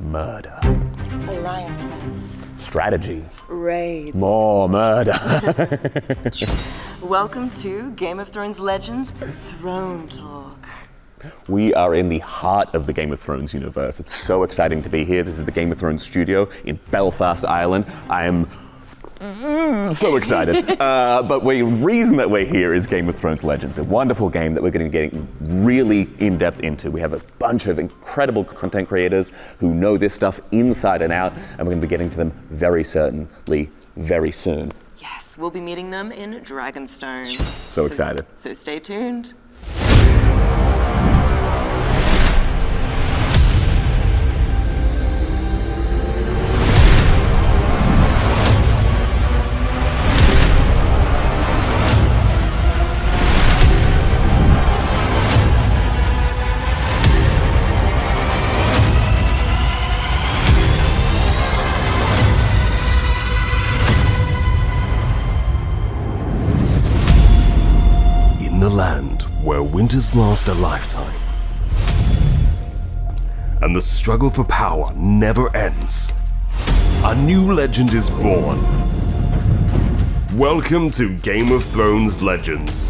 Murder. Alliances. Strategy. Raids. More murder. Welcome to Game of Thrones Legends Throne Talk. We are in the heart of the Game of Thrones universe. It's so exciting to be here. This is the Game of Thrones studio in Belfast, Ireland. I am so excited. But the reason that we're here is Game of Thrones Legends, a wonderful game that we're going to be getting really in-depth into. We have a bunch of incredible content creators who know this stuff inside and out, and we're going to be getting to them very certainly very soon. Yes, we'll be meeting them in Dragonstone. So excited. So stay tuned. Land where winters last a lifetime and the struggle for power never ends, a new legend is born. Welcome to Game of Thrones Legends.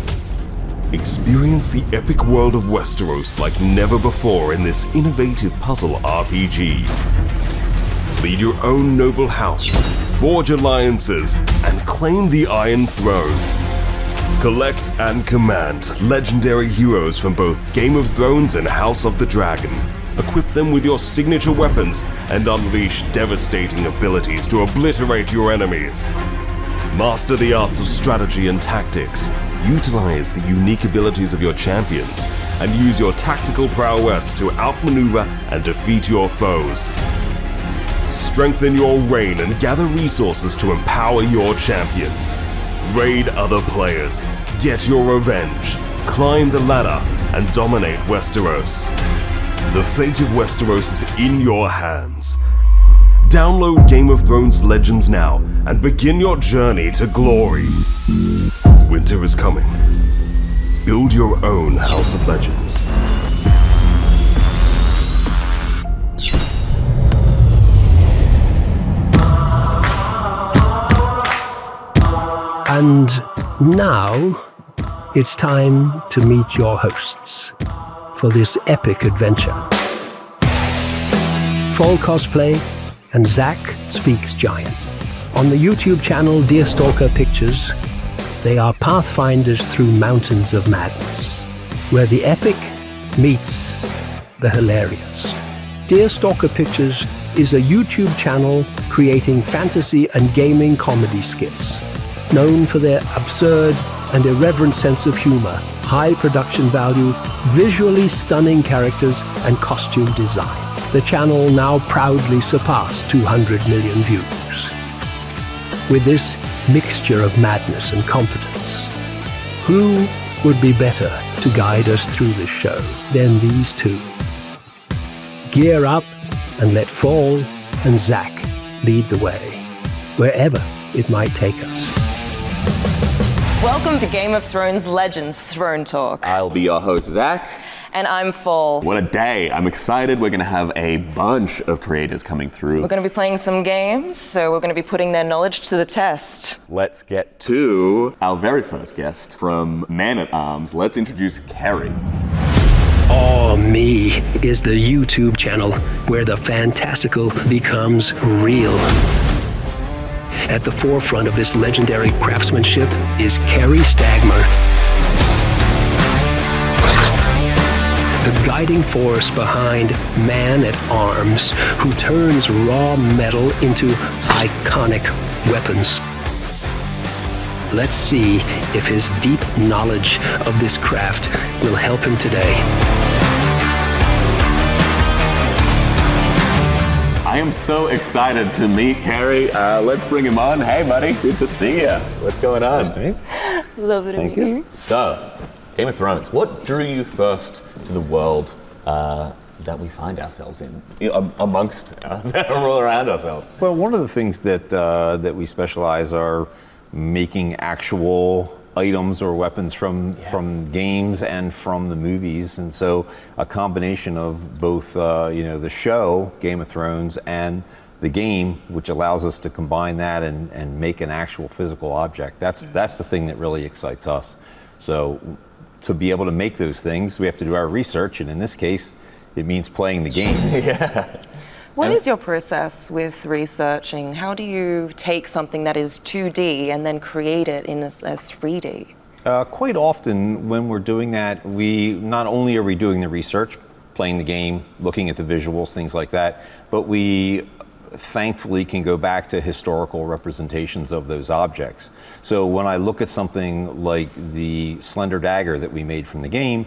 Experience the epic world of Westeros like never before in this innovative puzzle RPG. Lead your own noble house, forge alliances, and claim the Iron Throne. Collect and command legendary heroes from both Game of Thrones and House of the Dragon. Equip them with your signature weapons and unleash devastating abilities to obliterate your enemies. Master the arts of strategy and tactics. Utilize the unique abilities of your champions and use your tactical prowess to outmaneuver and defeat your foes. Strengthen your reign and gather resources to empower your champions. Raid other players, get your revenge, climb the ladder, and dominate Westeros. The fate of Westeros is in your hands. Download Game of Thrones Legends now and begin your journey to glory. Winter is coming. Build your own House of Legends. And now, it's time to meet your hosts for this epic adventure. Fall Cosplay and Zach Speaks Giant. On the YouTube channel Deerstalker Pictures, they are pathfinders through mountains of madness, where the epic meets the hilarious. Deerstalker Pictures is a YouTube channel creating fantasy and gaming comedy skits. Known for their absurd and irreverent sense of humor, high production value, visually stunning characters, and costume design. The channel now proudly surpassed 200 million views. With this mixture of madness and competence, who would be better to guide us through this show than these two? Gear up and let Fall and Zach lead the way, wherever it might take us. Welcome to Game of Thrones Legends Throne Talk. I'll be your host, Zach. And I'm Fall. What a day. I'm excited. We're going to have a bunch of creators coming through. We're going to be playing some games, so we're going to be putting their knowledge to the test. Let's get to our very first guest from Man at Arms. Let's introduce Kerry. AweMe is the YouTube channel where the fantastical becomes real. At the forefront of this legendary craftsmanship is Kerry Stagmer, the guiding force behind Man at Arms, who turns raw metal into iconic weapons. Let's see if his deep knowledge of this craft will help him today. I am so excited to meet Kerry. Let's bring him on. Hey, buddy. Good to see you. What's going on? Nice to meet you. Love to meet you. So, Game of Thrones. What drew you first to the world that we find ourselves in, amongst us, all around ourselves? Well, one of the things that we specialize are making actual items or weapons from games and from the movies, and so a combination of both the show Game of Thrones and the game, which allows us to combine that and make an actual physical object. That's the thing that really excites us. So to be able to make those things, we have to do our research, and in this case, it means playing the game. Yeah. What is your process with researching? How do you take something that is 2D and then create it in a 3D? Quite often when we're doing that, we not only are we doing the research, playing the game, looking at the visuals, things like that, but we thankfully can go back to historical representations of those objects. So when I look at something like the slender dagger that we made from the game,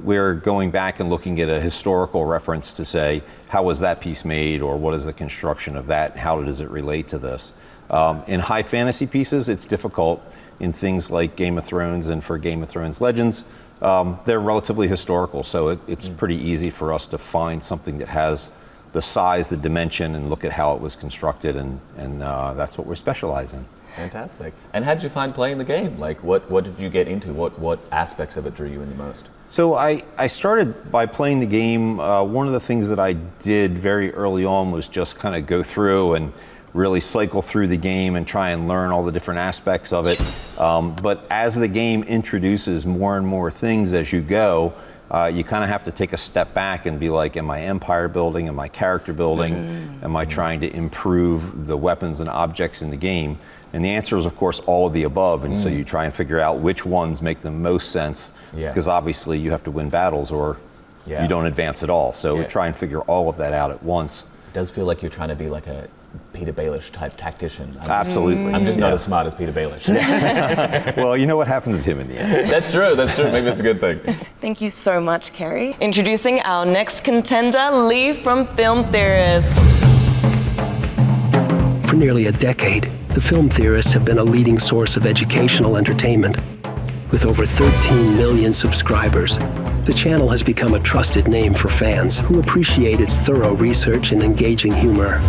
we're going back and looking at a historical reference to say, how was that piece made, or what is the construction of that, how does it relate to this? In high fantasy pieces, it's difficult. In things like Game of Thrones and for Game of Thrones Legends, they're relatively historical, so it's pretty easy for us to find something that has the size, the dimension, and look at how it was constructed, and that's what we're specialized in. Fantastic. And how did you find playing the game? Like, what did you get into? What aspects of it drew you in the most? So I started by playing the game. One of the things that I did very early on was just kind of go through and really cycle through the game and try and learn all the different aspects of it. But as the game introduces more and more things as you go, you kind of have to take a step back and be like, am I empire building? Am I character building? Am I trying to improve the weapons and objects in the game? And the answer is, of course, all of the above. And so you try and figure out which ones make the most sense, because obviously you have to win battles or you don't advance at all. So we try and figure all of that out at once. It does feel like you're trying to be like a Peter Baelish type tactician. Absolutely. I'm just not as smart as Peter Baelish. Well, you know what happens to him in the end. That's true. Maybe that's a good thing. Thank you so much, Kerry. Introducing our next contender, Lee from Film Theorists. For nearly a decade, the Film Theorists have been a leading source of educational entertainment. With over 13 million subscribers, the channel has become a trusted name for fans who appreciate its thorough research and engaging humor.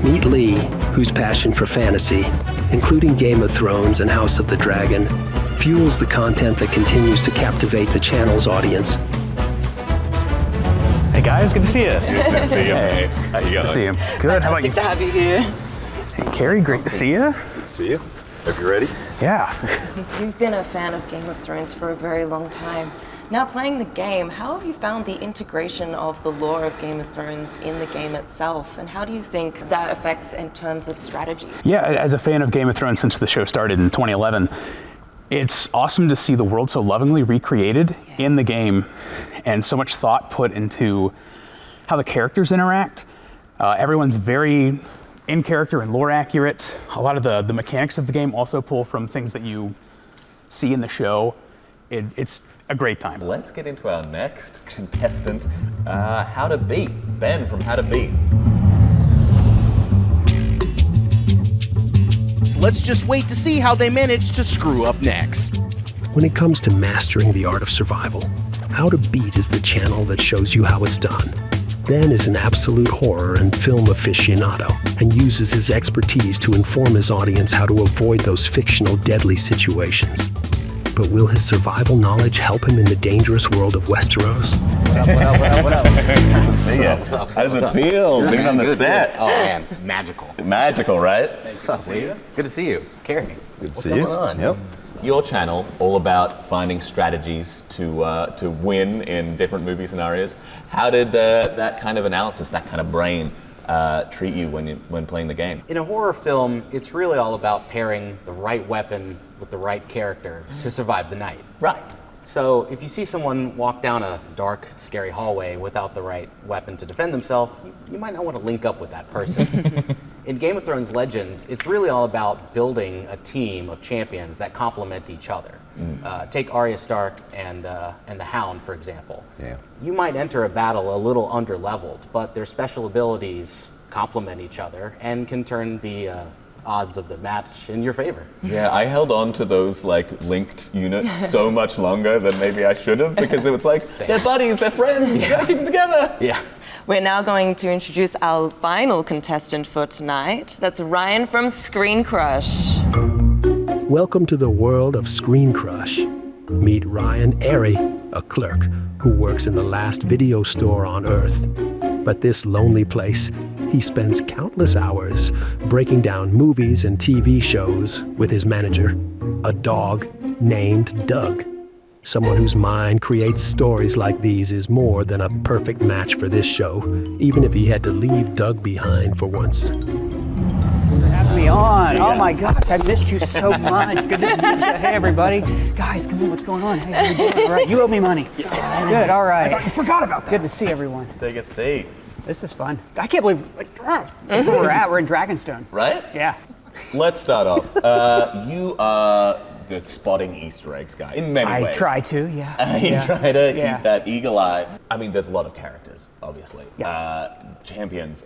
Meet Lee, whose passion for fantasy, including Game of Thrones and House of the Dragon, fuels the content that continues to captivate the channel's audience. Hey guys, good to see you. Good to see you. Hey, how you going? Good to see you. Good, how about you? Fantastic to have you here. See you, Carrie, great to see you. See you. Hope you're ready. Yeah. You've been a fan of Game of Thrones for a very long time. Now playing the game, how have you found the integration of the lore of Game of Thrones in the game itself? And how do you think that affects in terms of strategy? Yeah, as a fan of Game of Thrones since the show started in 2011, it's awesome to see the world so lovingly recreated in the game and so much thought put into how the characters interact. Everyone's very in character and lore accurate. A lot of the mechanics of the game also pull from things that you see in the show. It's a great time. Let's get into our next contestant, How to Beat. Ben from How to Beat. So let's just wait to see how they manage to screw up next. When it comes to mastering the art of survival, How to Beat is the channel that shows you how it's done. Ben is an absolute horror and film aficionado and uses his expertise to inform his audience how to avoid those fictional deadly situations. But will his survival knowledge help him in the dangerous world of Westeros? What up? How does it feel being on the set? Oh man, magical. Magical, right? What's up, Lee? Good to see you. Carrie. Good to What's see going you. on? Yep. Your channel, all about finding strategies to win in different movie scenarios. How did that kind of analysis, that kind of brain, treat you when playing the game? In a horror film, it's really all about pairing the right weapon with the right character to survive the night. Right. So if you see someone walk down a dark, scary hallway without the right weapon to defend themselves, you might not want to link up with that person. In Game of Thrones Legends, it's really all about building a team of champions that complement each other. Take Arya Stark and the Hound, for example. Yeah. You might enter a battle a little underleveled, but their special abilities complement each other and can turn the odds of the match in your favor. Yeah, I held on to those like linked units so much longer than maybe I should have, because it was like, they're buddies, they're friends, you gotta keep them together. Yeah. We're now going to introduce our final contestant for tonight. That's Ryan from Screen Crush. Welcome to the world of Screen Crush. Meet Ryan Airy, a clerk who works in the last video store on Earth. But this lonely place, he spends countless hours breaking down movies and TV shows with his manager, a dog named Doug. Someone whose mind creates stories like these is more than a perfect match for this show, even if he had to leave Doug behind for once. Have me on. Oh my gosh, I missed you so much. Good to meet you. Hey everybody. Guys, come on, what's going on? Hey, how you doing? All right, you owe me money. Good, all right. I forgot about that. Good to see everyone. Take a seat. This is fun. I can't believe where we're at. We're in Dragonstone. Right? Yeah. Let's start off. You are the spotting Easter eggs guy in many ways. I try to, yeah. You try to Yeah. keep that eagle eye. I mean, there's a lot of characters, obviously. Yeah. Champions.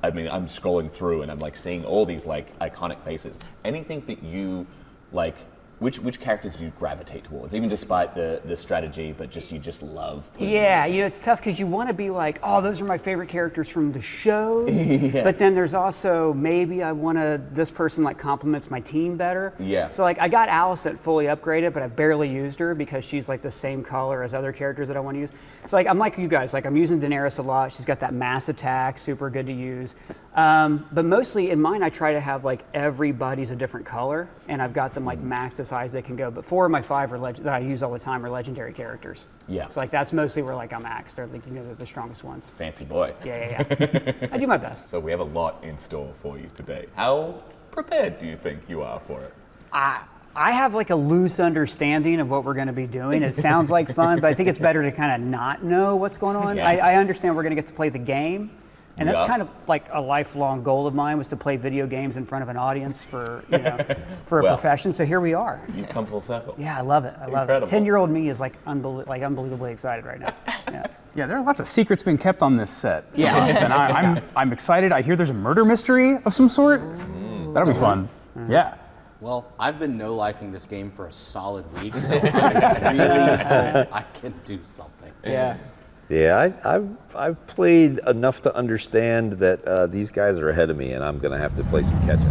I mean, I'm scrolling through and I'm like seeing all these like iconic faces. Anything that you like? Which characters do you gravitate towards, even despite the strategy, but you just love? Yeah, you know, it's tough because you want to be like, oh, those are my favorite characters from the shows. But then there's also, maybe I want to, this person like complements my team better. Yeah. So like I got Alice at fully upgraded, but I barely used her because she's like the same color as other characters that I want to use. So like I'm like you guys, like I'm using Daenerys a lot. She's got that mass attack, super good to use. But mostly in mine, I try to have like everybody's a different color, and I've got them like maxed as high as they can go. But 4 of my 5 are that I use all the time are legendary characters. Yeah. So like that's mostly where like I'm maxed. They're like, you know, they're the strongest ones. Fancy boy. Yeah. I do my best. So we have a lot in store for you today. How prepared do you think you are for it? I have like a loose understanding of what we're going to be doing. It sounds like fun, but I think it's better to kind of not know what's going on. Yeah. I understand we're going to get to play the game. And that's Yeah. kind of like a lifelong goal of mine, was to play video games in front of an audience for, you know, for a Well, profession. So here we are. You've come full circle. Yeah, I love it. I love Incredible. it. 10-year-old me is like unbelievably excited right now. Yeah. Yeah, there are lots of secrets being kept on this set. Yeah. And I'm excited. I hear there's a murder mystery of some sort. That'll be fun. Yeah. Well, I've been no-lifing this game for a solid week, so I really hope I can do something. Yeah. Yeah, I've played enough to understand that these guys are ahead of me, and I'm going to have to play some catch up.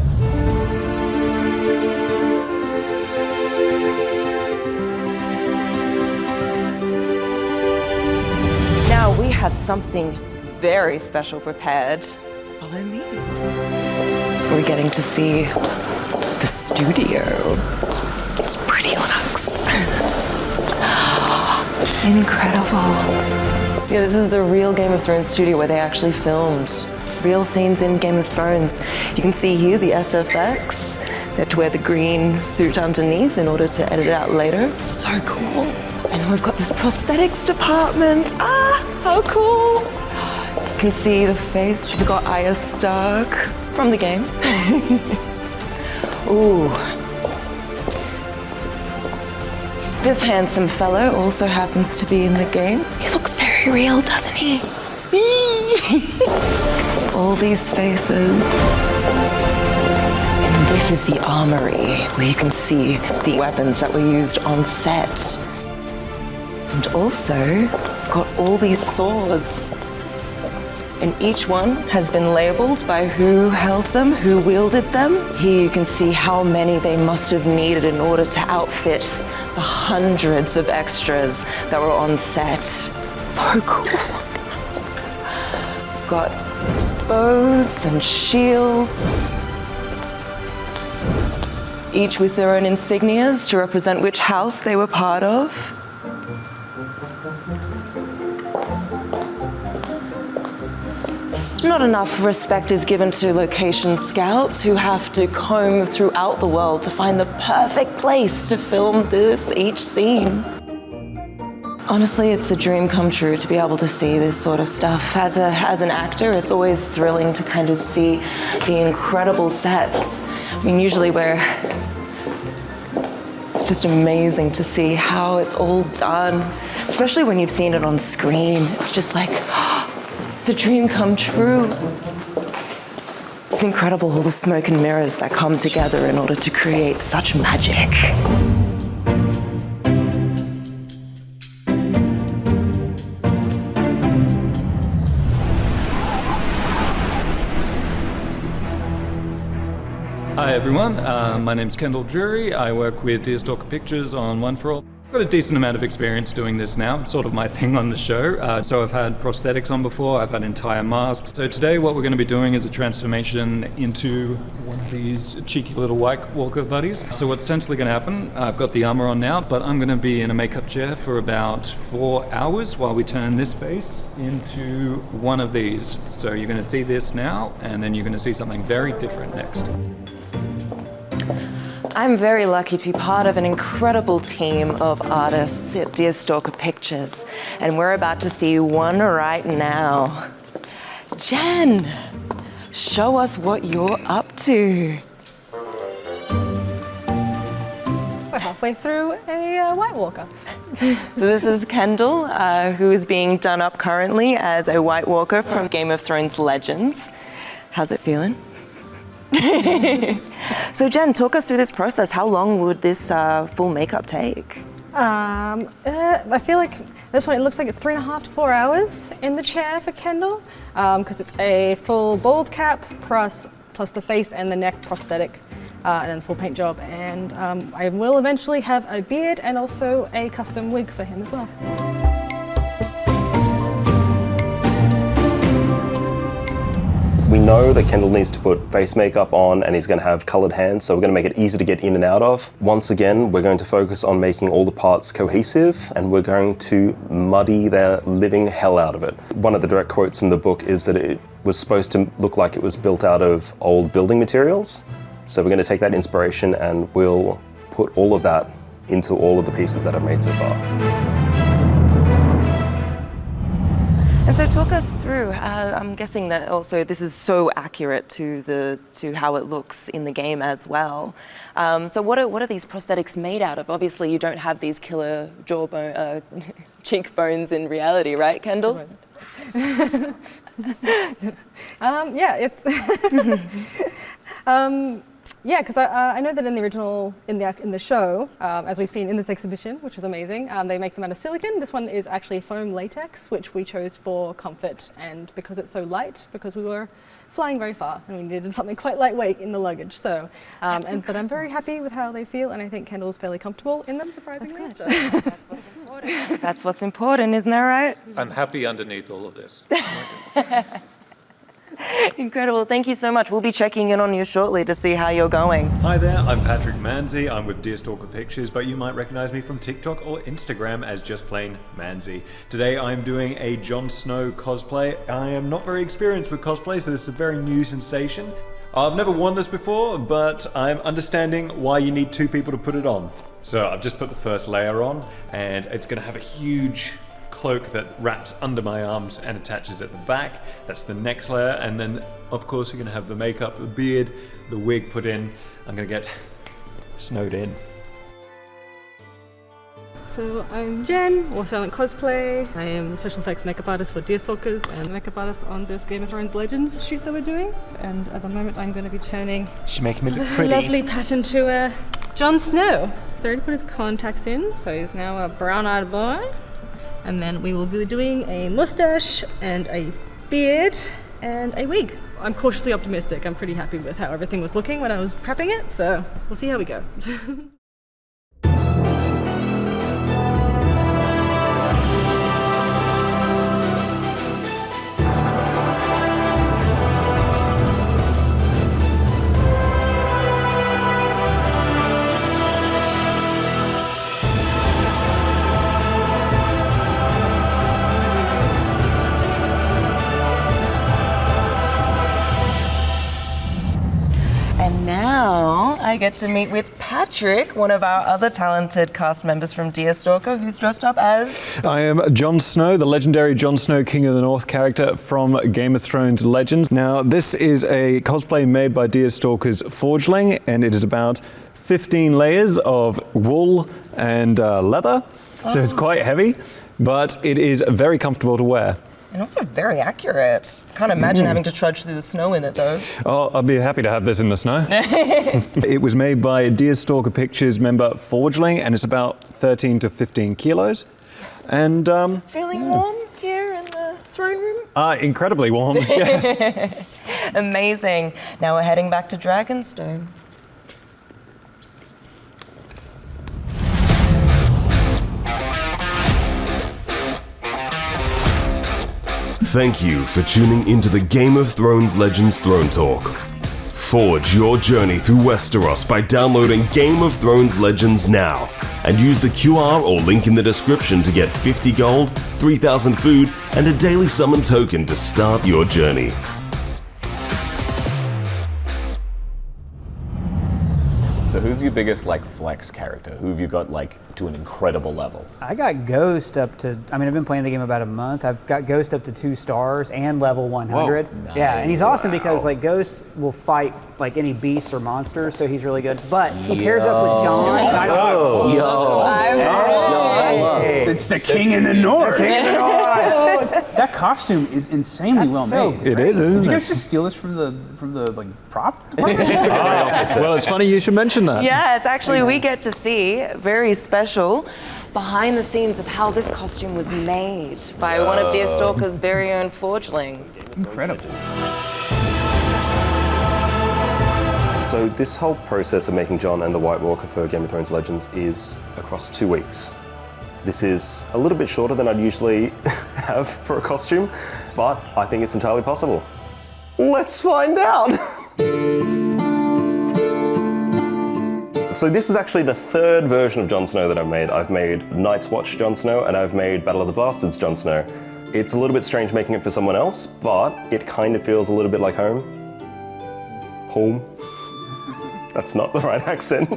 Now we have something very special prepared. Follow me. We're getting to see the studio. This pretty looks. Incredible. Yeah, this is the real Game of Thrones studio where they actually filmed real scenes in Game of Thrones. You can see here the SFX. They had to wear the green suit underneath in order to edit it out later. So cool. And we've got this prosthetics department. How cool. You can see the face. We've got Arya Stark from the game. Ooh. This handsome fellow also happens to be in the game. He looks very real, doesn't he? All these faces. And this is the armory, where you can see the weapons that were used on set. And also, we've got all these swords. And each one has been labeled by who held them, who wielded them. Here you can see how many they must have needed in order to outfit the hundreds of extras that were on set. So cool. Got bows and shields, each with their own insignias to represent which house they were part of. Not enough respect is given to location scouts who have to comb throughout the world to find the perfect place to film each scene. Honestly, it's a dream come true to be able to see this sort of stuff. As an actor, it's always thrilling to kind of see the incredible sets. I mean, usually it's just amazing to see how it's all done, especially when you've seen it on screen. It's just like, it's a dream come true. It's incredible, all the smoke and mirrors that come together in order to create such magic. Hi everyone, my name's Kendall Drury. I work with Deerstalker Pictures on One for All. I've got a decent amount of experience doing this now. It's sort of my thing on the show. So I've had prosthetics on before, I've had entire masks. So today what we're going to be doing is a transformation into one of these cheeky little White Walker buddies. So what's essentially going to happen, I've got the armor on now, but I'm going to be in a makeup chair for about 4 hours while we turn this face into one of these. So you're going to see this now, and then you're going to see something very different next. I'm very lucky to be part of an incredible team of artists at Deerstalker Pictures, and we're about to see one right now. Jen, show us what you're up to. We're halfway through a White Walker. So this is Kendall, who is being done up currently as a White Walker from Game of Thrones Legends. How's it feeling? So Jen, talk us through this process. How long would this full makeup take? I feel like at this point it looks like it's 3.5 to 4 hours in the chair for Kendall, because it's a full bald cap plus the face and the neck prosthetic, and then full paint job. And I will eventually have a beard and also a custom wig for him as well. We know that Kendall needs to put face makeup on and he's going to have coloured hands, so we're going to make it easy to get in and out of. Once again, we're going to focus on making all the parts cohesive, and we're going to muddy the living hell out of it. One of the direct quotes from the book is that it was supposed to look like it was built out of old building materials. So we're going to take that inspiration and we'll put all of that into all of the pieces that I've made so far. And so talk us through, I'm guessing that also this is so accurate to how it looks in the game as well. So what are these prosthetics made out of? Obviously you don't have these killer cheekbones in reality, right, Kendall? Yeah, it's yeah, because I know that in the original, in the show, as we've seen in this exhibition, which was amazing, they make them out of silicone. This one is actually foam latex, which we chose for comfort and because it's so light, because we were flying very far and we needed something quite lightweight in the luggage. So, but I'm very happy with how they feel, and I think Kendall's fairly comfortable in them, surprisingly. That's good. So. That's what's important. That's what's important, isn't that right? I'm happy underneath all of this. Incredible. Thank you so much. We'll be checking in on you shortly to see how you're going. Hi there, I'm Patrick Manzi. I'm with Deerstalker Pictures, but you might recognize me from TikTok or Instagram as just plain Manzi. Today I'm doing a Jon Snow cosplay. I am not very experienced with cosplay, so this is a very new sensation. I've never worn this before, but I'm understanding why you need 2 people to put it on. So I've just put the first layer on, and it's going to have a huge cloak that wraps under my arms and attaches at the back. That's the next layer, and then of course you're going to have the makeup, the beard, the wig put in. I'm going to get snowed in. So I'm Jen, also on cosplay. I am the special effects makeup artist for Deerstalkers and makeup artist on this Game of Thrones Legends shoot that we're doing. And at the moment I'm going to be turning She's making me look pretty. Lovely pattern to Jon Snow. So I already put his contacts in, so he's now a brown-eyed boy. And then we will be doing a mustache and a beard and a wig. I'm cautiously optimistic. I'm pretty happy with how everything was looking when I was prepping it, so we'll see how we go. And now I get to meet with Patrick, one of our other talented cast members from Deerstalker, who's dressed up as... I am Jon Snow, the legendary Jon Snow, King of the North character from Game of Thrones Legends. Now, this is a cosplay made by Deerstalker's Forgeling, and it is about 15 layers of wool and leather, so it's quite heavy, but it is very comfortable to wear. And also very accurate. Can't imagine having to trudge through the snow in it, though. Oh, I'd be happy to have this in the snow. It was made by Deerstalker Pictures member Forgeling, and it's about 13 to 15 kilos. And feeling warm here in the throne room? Incredibly warm, yes. Amazing. Now we're heading back to Dragonstone. Thank you for tuning into the Game of Thrones Legends Throne Talk. Forge your journey through Westeros by downloading Game of Thrones Legends now, and use the QR or link in the description to get 50 gold, 3,000 food, and a daily summon token to start your journey. So who's your biggest like flex character? Who have you got like to an incredible level? I got Ghost up to, I mean, I've been playing the game about a month. I've got Ghost up to 2 stars and level 100. Whoa, Yeah, and he's awesome because wow. like Ghost will fight like any beasts or monsters, so he's really good. But he pairs up with John. And I don't, It's the king in the north. That costume is insanely well made. It is, isn't Did you it? guys just steal this from the like prop department? Well, it's funny you should mention that. Yes, actually, we get to see very special behind the scenes of how this costume was made by one of Deerstalker's very own forgelings. Incredible. So this whole process of making Jon and the White Walker for Game of Thrones Legends is across 2 weeks. This is a little bit shorter than I'd usually have for a costume, but I think it's entirely possible. Let's find out! So this is actually the 3rd version of Jon Snow that I've made. I've made Night's Watch Jon Snow, and I've made Battle of the Bastards Jon Snow. It's a little bit strange making it for someone else, but it kind of feels a little bit like home. Home. That's not the right accent.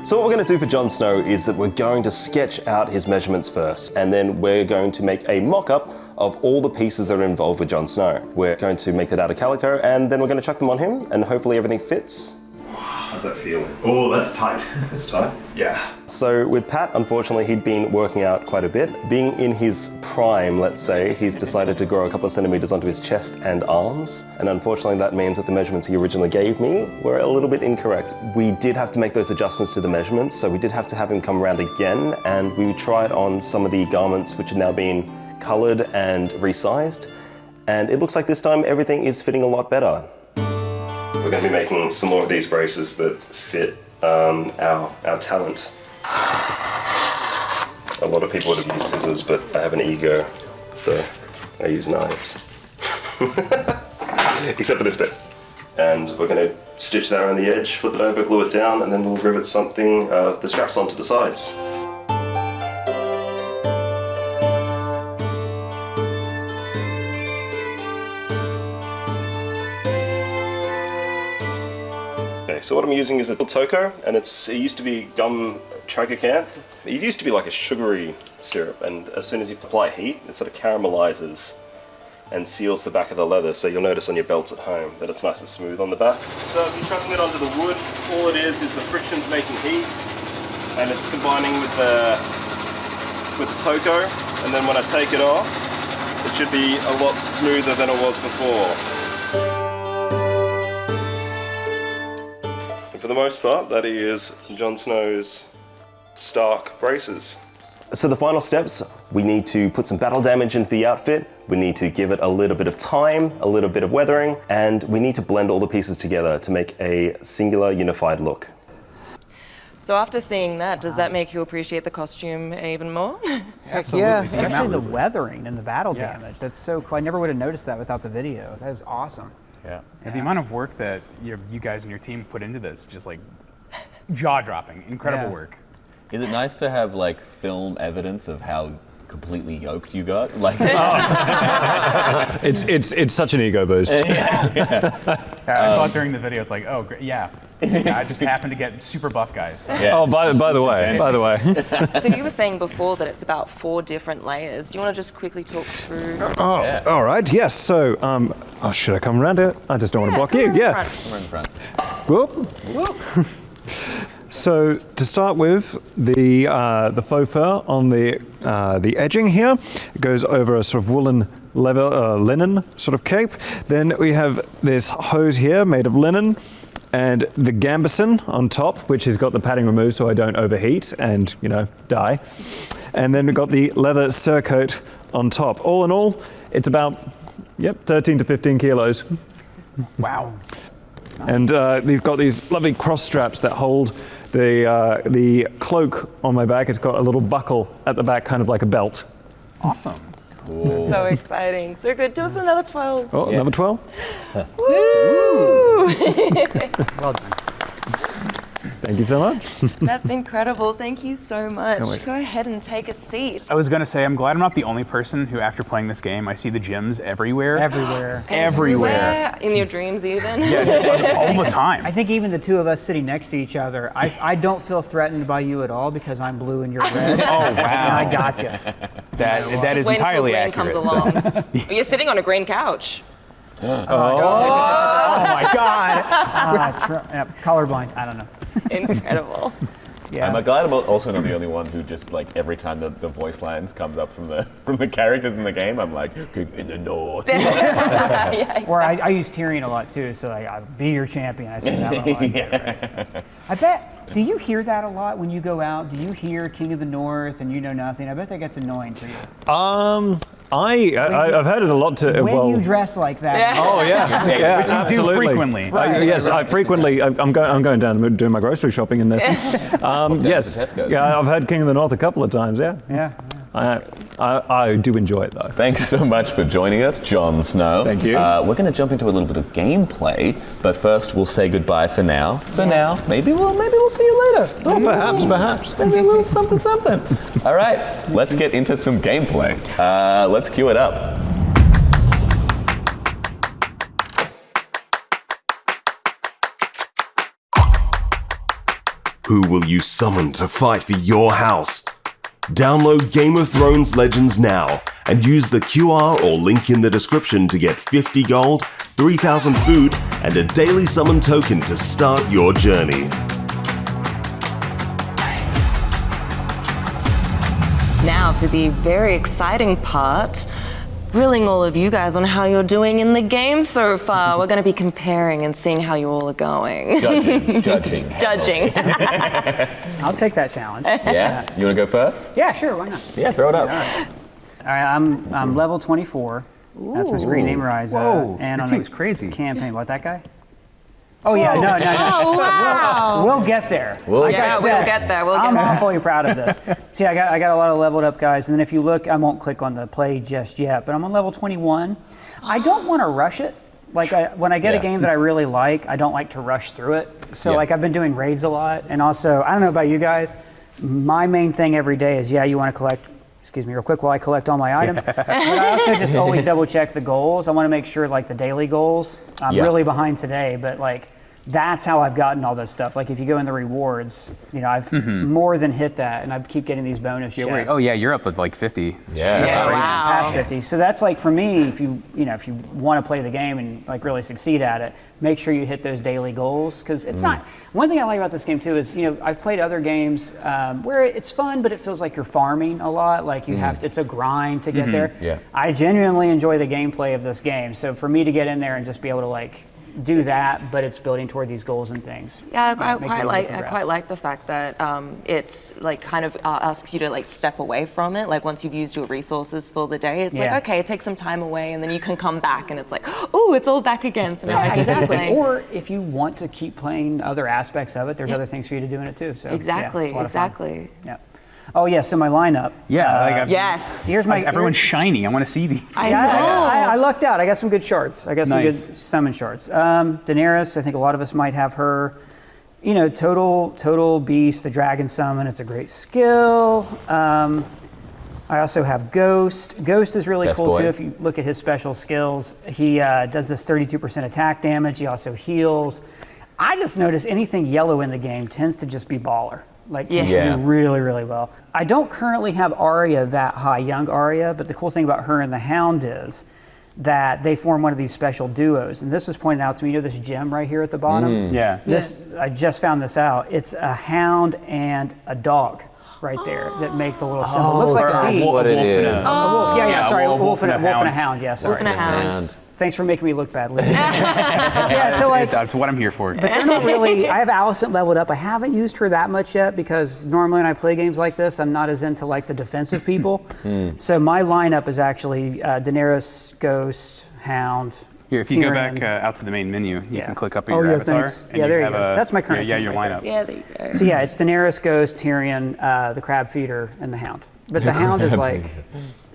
So what we're going to do for Jon Snow is that we're going to sketch out his measurements first, and then we're going to make a mock-up of all the pieces that are involved with Jon Snow. We're going to make it out of calico, and then we're going to chuck them on him, and hopefully everything fits. How's that feel? Oh, that's tight. It's tight? Yeah. So with Pat, unfortunately, he'd been working out quite a bit. Being in his prime, let's say, he's decided to grow a couple of centimeters onto his chest and arms. And unfortunately, that means that the measurements he originally gave me were a little bit incorrect. We did have to make those adjustments to the measurements, so we did have to have him come around again, and we tried on some of the garments which had now been colored and resized. And it looks like this time everything is fitting a lot better. We're going to be making some more of these braces that fit our talent. A lot of people would have used scissors, but I have an ego, so I use knives. Except for this bit. And we're going to stitch that around the edge, flip it over, glue it down, and then we'll rivet something, the straps onto the sides. So what I'm using is a Toco, and it used to be gum tragacanth. It used to be like a sugary syrup, and as soon as you apply heat, it sort of caramelizes and seals the back of the leather, so you'll notice on your belts at home that it's nice and smooth on the back. So as I'm chucking it onto the wood, all it is the friction's making heat, and it's combining with the Toco, and then when I take it off, it should be a lot smoother than it was before. For the most part, that is Jon Snow's Stark braces. So the final steps, we need to put some battle damage into the outfit, we need to give it a little bit of time, a little bit of weathering, and we need to blend all the pieces together to make a singular, unified look. So after seeing that, does that make you appreciate the costume even more? yeah. Especially the weathering and the battle damage. That's so cool. I never would have noticed that without the video. That is awesome. Yeah. And the amount of work that you guys and your team put into this, just like jaw-dropping, incredible work. Is it nice to have like film evidence of how completely yoked you got? Like, It's such an ego boost. I thought during the video, it's like, oh, great, yeah. I just happened to get super buff guys. So. Yeah. Oh, by the way. So you were saying before that it's about 4 different layers. Do you want to just quickly talk through? All right. Yes. So, should I come around here? I just don't want to block you. Yeah. Come around the front. Whoop. So to start with, the faux fur on the edging here, it goes over a sort of woolen linen sort of cape. Then we have this hose here made of linen, and the gambeson on top, which has got the padding removed so I don't overheat and die. And then we've got the leather surcoat on top. All in all, it's about 13 to 15 kilos. Wow. And they've got these lovely cross straps that hold the cloak on my back. It's got a little buckle at the back, kind of like a belt. Awesome. So exciting. So good. Do us another 12. Oh, another 12? Woo! Well done. Thank you so much. That's incredible. Thank you so much. worries. Go ahead and take a seat. I was gonna say, I'm glad I'm not the only person who, after playing this game, I see the gyms everywhere. Everywhere. Everywhere. In your dreams, even. All the time. I think even the two of us sitting next to each other, I don't feel threatened by you at all because I'm blue and you're red. Oh, wow. And I gotcha. That Just is wait until entirely green accurate. comes along. You're sitting on a green couch. Oh my God. Colorblind. I don't know. Incredible. Yeah. I'm glad I'm also not the only one who just like every time the voice lines comes up from the characters in the game, I'm like, in the north. Yeah, exactly. Or I use Tyrion a lot too, so like, I'll be your champion. I think that one a lot too, right? I bet. Do you hear that a lot when you go out? Do you hear King of the North and you know nothing? I bet that gets annoying for you. I've heard it a lot too. When you dress like that. Oh yeah, yeah, Which you do absolutely. frequently. Yes, I frequently. I'm going down and doing my grocery shopping in this. Yes, to Tesco's. yeah, I've had King of the North a couple of times. Yeah, Yeah. I do enjoy it though. Thanks so much for joining us, Jon Snow. Thank you. We're going to jump into a little bit of gameplay, but first we'll say goodbye for now. Maybe we'll see you later. Oh, perhaps. Maybe a little something. All right, let's get into some gameplay. Let's cue it up. Who will you summon to fight for your house? Download Game of Thrones Legends now and use the QR or link in the description to get 50 gold, 3,000 food, and a daily summon token to start your journey. Now for the very exciting part, grilling all of you guys on how you're doing in the game so far. We're going to be comparing and seeing how you all are going. Judging. I'll take that challenge. Yeah? You want to go first? Yeah, sure. Why not? Yeah, throw it up. All right, I'm level 24. That's my screen name, Riza. Whoa, and your on team's a crazy. campaign. What, that guy? Oh yeah, no. Oh, wow. We'll get there. We'll Yeah, we'll get there. I'm awfully proud of this. See, I got a lot of leveled up guys, and then if you look, I won't click on the play just yet, but I'm on level 21. I don't want to rush it. Like when I get a game that I really like, I don't like to rush through it. So like I've been doing raids a lot, and also I don't know about you guys. My main thing every day is you want to collect. Excuse me, real quick while I collect all my items. But I also just always double check the goals. I want to make sure like the daily goals. I'm really behind today, but like that's how I've gotten all this stuff. Like if you go in the rewards, I've more than hit that, and I keep getting these bonus chests. Oh yeah, you're up at like 50. Yeah, that's crazy. Past 50. So that's like for me, if you want to play the game and like really succeed at it, make sure you hit those daily goals, because it's not. One thing I like about this game too is I've played other games where it's fun, but it feels like you're farming a lot. Like you have it's a grind to get there. Yeah. I genuinely enjoy the gameplay of this game. So for me to get in there and just be able to like do that, but it's building toward these goals and things. Yeah, I quite like the fact that it like kind of asks you to like step away from it. Like once you've used your resources for the day, it's like okay, take some time away, and then you can come back, and it's like, oh, it's all back again. So now I can keep playing. Or if you want to keep playing other aspects of it, there's other things for you to do in it too. So exactly. Yeah. Oh yeah, so my lineup. Yeah. Yes. Here's my. Everyone's shiny. I want to see these. I lucked out. I got some good shards. I got some good summon shards. Daenerys, I think a lot of us might have her. Total beast, the dragon summon. It's a great skill. I also have Ghost. Ghost is really cool too. If you look at his special skills, he does this 32% attack damage. He also heals. I just noticed anything yellow in the game tends to just be baller. Like tends to do really, really well. I don't currently have Arya that high, young Arya, but the cool thing about her and the Hound is that they form one of these special duos. And this was pointed out to me. This gem right here at the bottom? I just found this out. It's a hound and a dog right there that make the little symbol. It looks like a V. That's what it is. A wolf. Yeah, sorry. A wolf and a hound. Yeah, sorry. Wolf and a hound. Thanks for making me look bad, Lydia. Yeah, so like, that's what I'm here for. but they're not really. I have Alicent leveled up. I haven't used her that much yet because normally when I play games like this, I'm not as into like the defensive people. So my lineup is actually Daenerys, Ghost, Hound. Here, if you go Tyrion. back out to the main menu, you can click up at your avatar. Thanks. And Yeah, you there you have go. That's my current Yeah, team your right lineup. Yeah, there you go. So yeah, it's Daenerys, Ghost, Tyrion, the Crab Feeder, and the Hound. But the Hound is like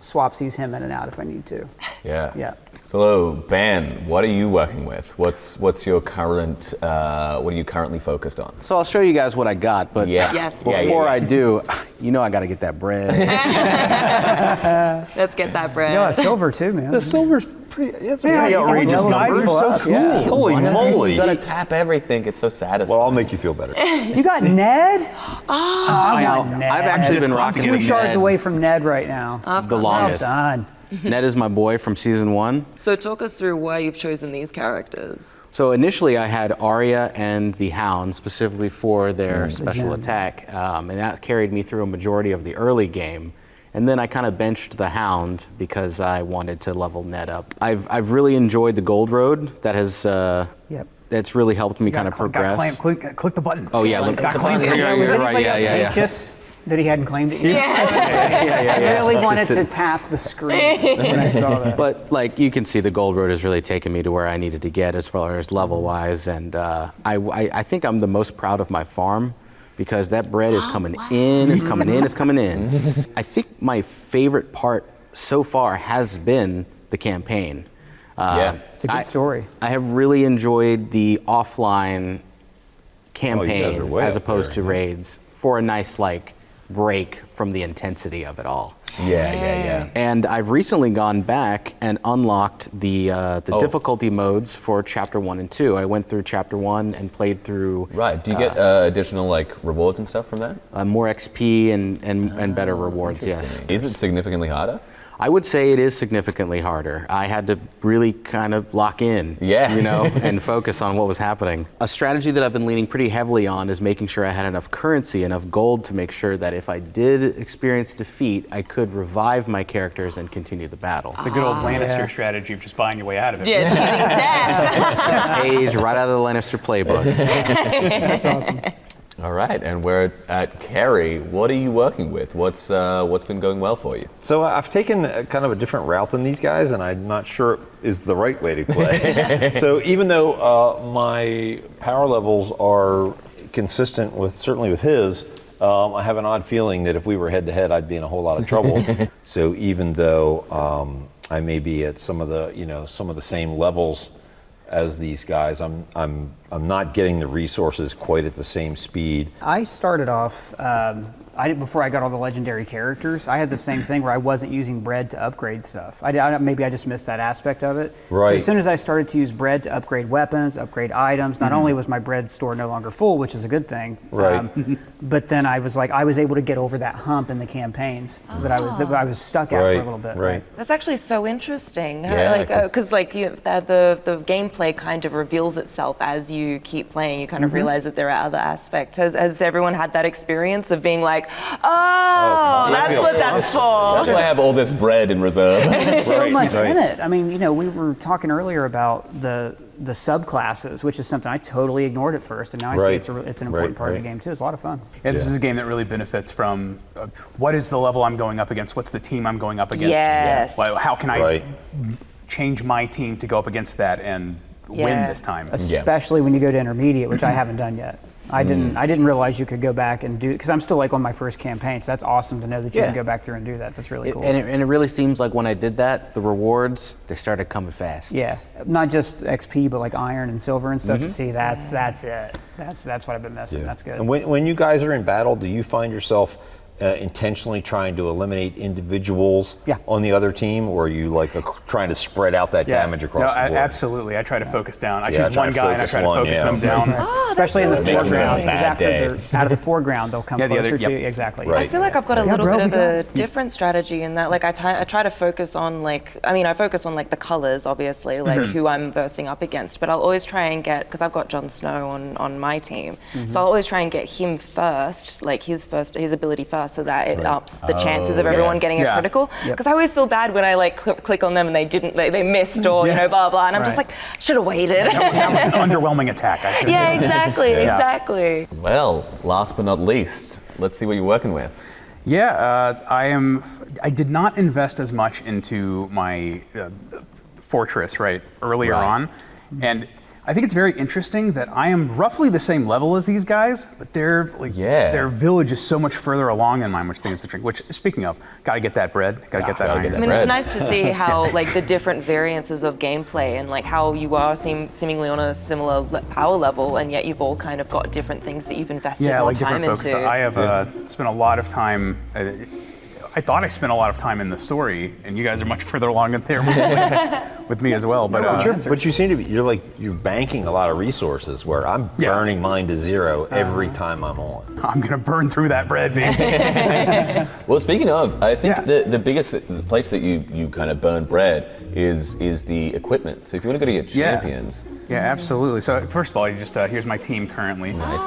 swapsies him in and out if I need to. Yeah. Yeah. So Ben, what are you working with? What's your current? What are you currently focused on? So I'll show you guys what I got, but Yes. before I do, I got to get that bread. Let's get that bread. Yeah, silver too, man. The silver's pretty. It's pretty you can outrageous. level Guys, people you're so up, cool. yeah. Holy moly! You gotta tap everything. It's so satisfying. Well, I'll make you feel better. You got Ned? Now, I've actually been rocking 2 with shards Ned away from Ned right now. the longest. Well done. Ned is my boy from season 1. So talk us through why you've chosen these characters. So initially I had Arya and the Hound specifically for their special attack, and that carried me through a majority of the early game. And then I kind of benched the Hound because I wanted to level Ned up. I've really enjoyed the Gold Road. That has that's really helped me kind of progress. Click the button. Oh yeah, look, Got claimed. Was anybody else yeah. anxious that he hadn't claimed it yet? I really wanted to tap the screen when I saw that. But like you can see, the Gold Road has really taken me to where I needed to get as far as level wise, and I think I'm the most proud of my farm because that bread is coming in, it's coming in, it's coming in. I think my favorite part so far has been the campaign. It's a good story. I have really enjoyed the offline campaign as opposed to raids for a nice break from the intensity of it all. Yeah. And I've recently gone back and unlocked the difficulty modes for Chapter 1 and 2. I went through Chapter 1 and played through... Right, do you get additional rewards and stuff from that? More XP and better rewards, yes. Is it significantly harder? I would say it is significantly harder. I had to really kind of lock in, and focus on what was happening. A strategy that I've been leaning pretty heavily on is making sure I had enough currency, enough gold to make sure that if I did experience defeat, I could revive my characters and continue the battle. The good old Lannister strategy of just buying your way out of it. Yeah, cheating death. Page right out of the Lannister playbook. That's awesome. All right, and we're at Carrie. What are you working with? What's been going well for you? So I've taken kind of a different route than these guys, and I'm not sure it is the right way to play. So even though my power levels are consistent certainly with his, I have an odd feeling that if we were head to head, I'd be in a whole lot of trouble. So even though I may be at some of the same levels as these guys, I'm not getting the resources quite at the same speed. I started off, before I got all the legendary characters, I had the same thing where I wasn't using bread to upgrade stuff. Maybe I just missed that aspect of it. Right. So as soon as I started to use bread to upgrade weapons, upgrade items, not only was my bread store no longer full, which is a good thing, right. But then I was able to get over that hump in the campaigns that I was stuck at for a little bit. Right. That's actually so interesting. Yeah, Because the gameplay kind of reveals itself as you keep playing. You kind of realize that there are other aspects. Has everyone had that experience of being like, that's what that's for? That's why I have all this bread in reserve. There's so much in it. I mean, we were talking earlier about the subclasses, which is something I totally ignored at first, and now I see it's an important part of the game too. It's a lot of fun. And this is a game that really benefits from what is the level I'm going up against? What's the team I'm going up against? Yes. How can I change my team to go up against that and win this time? Especially when you go to intermediate, which I haven't done yet. I didn't realize you could go back and do, because I'm still on my first campaign, so that's awesome to know that you can go back through and do that. That's really cool. And it really seems like when I did that, the rewards, they started coming fast. Yeah, not just XP, but like iron and silver and stuff. To see that's it. That's what I've been missing. That's good. And when you guys are in battle, do you find yourself intentionally trying to eliminate individuals on the other team, or are you trying to spread out that damage across the board? Absolutely. I try to focus down. I choose one guy and I try to focus them down. Especially in the foreground, because after they're out of the foreground, they'll come closer to you. Exactly. I feel like I've got a little bit of a different strategy in that. I try to focus on I focus on the colors, obviously, who I'm versing up against. But I'll always try and get, because I've got Jon Snow on my team, so I'll always try and get him first, his ability first, so that it ups the chances of everyone getting a critical. Because I always feel bad when I click on them and they missed or blah blah, and I'm just like, should have waited. That was an underwhelming attack. Exactly. Well, last but not least, let's see what you're working with. I did not invest as much into my fortress earlier on, and I think it's very interesting that I am roughly the same level as these guys, but their village is so much further along than mine, which I think is interesting. Which, speaking of, gotta get that bread, gotta get that iron. I mean, it's nice to see how like the different variances of gameplay and like how you are seemingly on a similar power level, and yet you've all kind of got different things that you've invested more time into. I have spent a lot of time. I thought I spent a lot of time in the story, and you guys are much further along in there with me as well. But but you seem to be, you're banking a lot of resources where I'm burning mine to zero every time I'm on. I'm gonna burn through that bread, man. Well, speaking of, I think the biggest place that you kind of burn bread is the equipment. So if you want to go to your champions. Yeah, absolutely. So first of all, you just here's my team currently. Nice.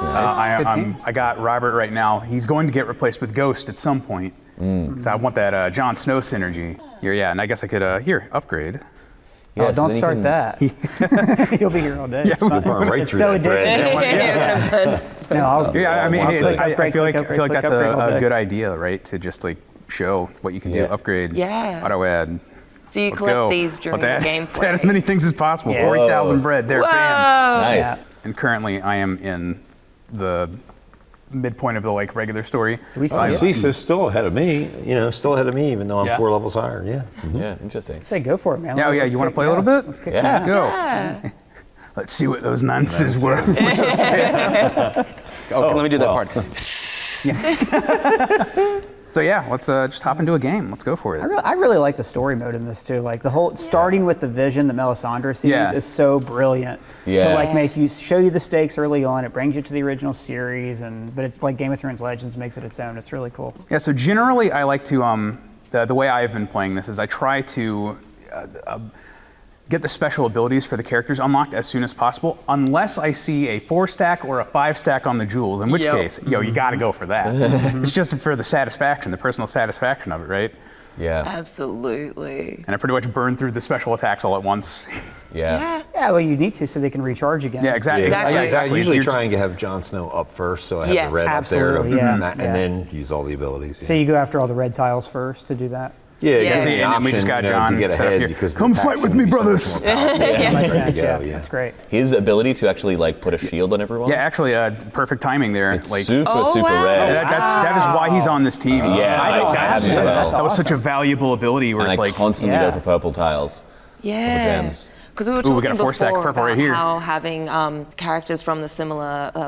I got Robert right now. He's going to get replaced with Ghost at some point. So I want that Jon Snow synergy. And I guess I could upgrade. Yeah, don't start that. You'll be here all day. You'll burn right through that bread. I feel like that's a good idea, right? To just like show what you can do, upgrade, auto add. So you collect these during the gameplay. Add as many things as possible. 40,000 bread there, bam. Nice. Yeah. And currently I am in the midpoint of the like regular story. So still ahead of me, even though I'm 4 levels higher. Yeah, interesting. Say go for it, man. You want to play a little bit? Let's kick Let's go. Yeah. Let's see what those nonsense were. Let me do that part. So let's just hop into a game. Let's go for it. I really like the story mode in this too. Like the whole starting with the vision that Melisandre sees is so brilliant. To like show you the stakes early on. It brings you to the original series, but it's like Game of Thrones Legends makes it its own. It's really cool. Yeah. So generally, I like to the way I've been playing this is I try to get the special abilities for the characters unlocked as soon as possible, unless I see a 4-stack or a 5-stack on the jewels, in which case, you gotta go for that. It's just for the personal satisfaction of it, right? Yeah. Absolutely. And I pretty much burn through the special attacks all at once. Yeah, well, you need to so they can recharge again. Yeah, exactly. I usually try and have Jon Snow up first, so I have the red up there, and then use all the abilities. So you go after all the red tiles first to do that? And we just got John to get ahead because come fight with me, brothers. That's great. His ability to actually like put a shield on everyone. Yeah, actually, perfect timing there. It's super rare. That is why he's on this team. That was such a valuable ability. Where and it's I constantly go for purple tiles. Yeah. Purple gems. Because we were talking we got a 4-stack before purple about right here. how having characters from the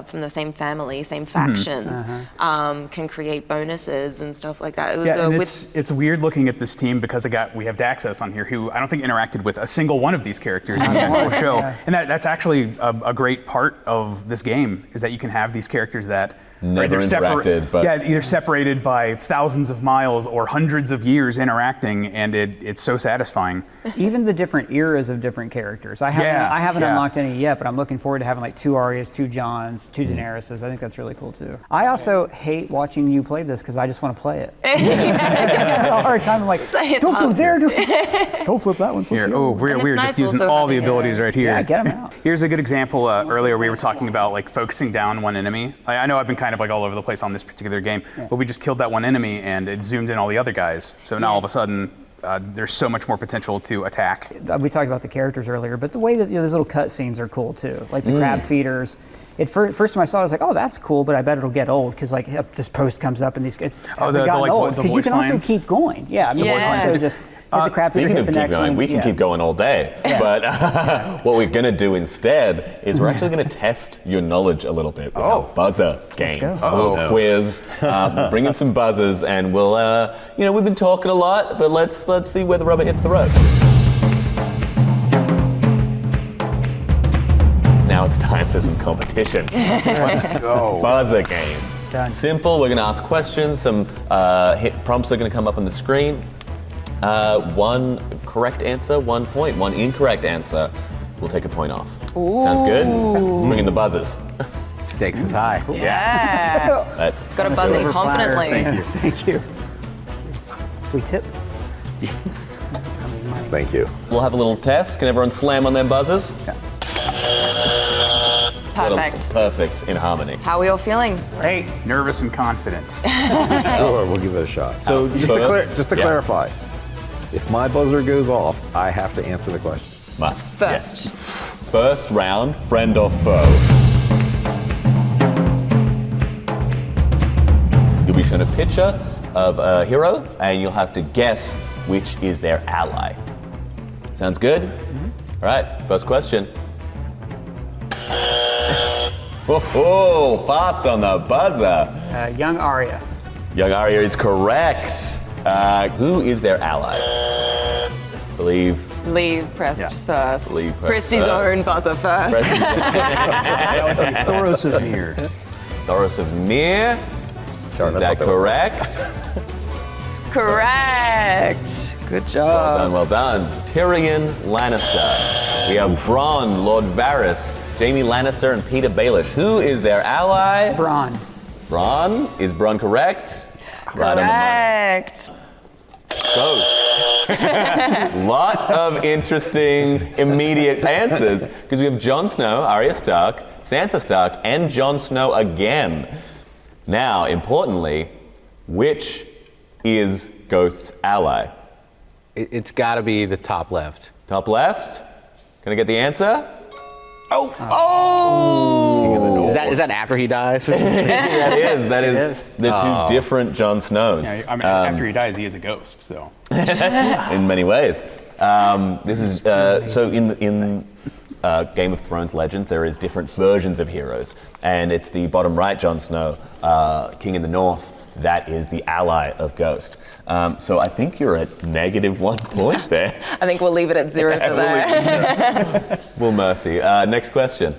from the same family, same factions, can create bonuses and stuff like that. It's weird looking at this team because we have Daxos on here, who I don't think interacted with a single one of these characters in the actual show. And that's actually a great part of this game, is that you can have these characters that never interacted, either separated by thousands of miles or hundreds of years interacting, and it's so satisfying. Even the different eras of different characters. I haven't unlocked any yet, but I'm looking forward to having like 2 Aryas, 2 Jons, 2 Daenerys. I think that's really cool too. I also hate watching you play this because I just want to play it. I have a hard time. I'm like, don't go there. Don't flip that one. We're just using all the abilities right here. Yeah, get them out. Here's a good example. Earlier we were talking about like focusing down one enemy. I know I've been kind of like all over the place on this particular game, but we just killed that one enemy and it zoomed in all the other guys. So now all of a sudden, there's so much more potential to attack. We talked about the characters earlier, but the way that those little cut scenes are cool too, like the crab feeders. First time I saw it, I was like, oh, that's cool, but I bet it'll get old because like this post comes up and it's gotten old because you can also keep going. Yeah, I mean, also just hit the crab feeder, hit the next one. We can keep going all day, but what we're gonna do instead is we're actually gonna test your knowledge a little bit with our buzzer game. A little quiz. Bring in some buzzers, and we'll, we've been talking a lot, but let's see where the rubber hits the road. Now it's time for some competition. Let's go. Buzzer game. Done. Simple. We're gonna ask questions. Some prompts are gonna come up on the screen. 1 correct answer, 1 point. 1 incorrect answer, we'll take a point off. Ooh. Sounds good? Bring in the buzzers. Stakes is high. Yeah. That's got to buzz in confidently. Thank you. We tip. Thank you. We'll have a little test. Can everyone slam on their buzzers? Perfect. Perfect, in harmony. How are we all feeling? Great. Nervous and confident. Sure, we'll give it a shot. So just to clarify, if my buzzer goes off, I have to answer the question. Must. First. Yes. First round, friend or foe. You'll be shown a picture of a hero, and you'll have to guess which is their ally. Sounds good? All right, first question. Oh, fast on the buzzer. Young Arya. Young Arya is correct. Who is their ally? Believe. Lee pressed first. Lee pressed Christy's first. own buzzer first. Thoros of Mir. Thoros of Mir. Is that correct? Correct. Good job. Well done. Tyrion Lannister. We have Bronn, Lord Varys, Jaime Lannister, and Peter Baelish. Who is their ally? Bronn. Bronn. Is Bronn correct? Right on the money. Correct. Ghost. Lot of interesting immediate answers because we have Jon Snow, Arya Stark, Sansa Stark, and Jon Snow again. Now, importantly, which is Ghost's ally? It's got to be the top left. Top left? Can I get the answer? Oh! King of the North. Is that after he dies? That is the two different Jon Snows. Yeah, I mean, after he dies, he is a ghost, so. In many ways. This is so in Game of Thrones Legends, there is different versions of heroes, and it's the bottom right Jon Snow, King in the North. That is the ally of Ghost. So I think you're at -1 point there. I think we'll leave it at 0 for that. Well, mercy. Next question.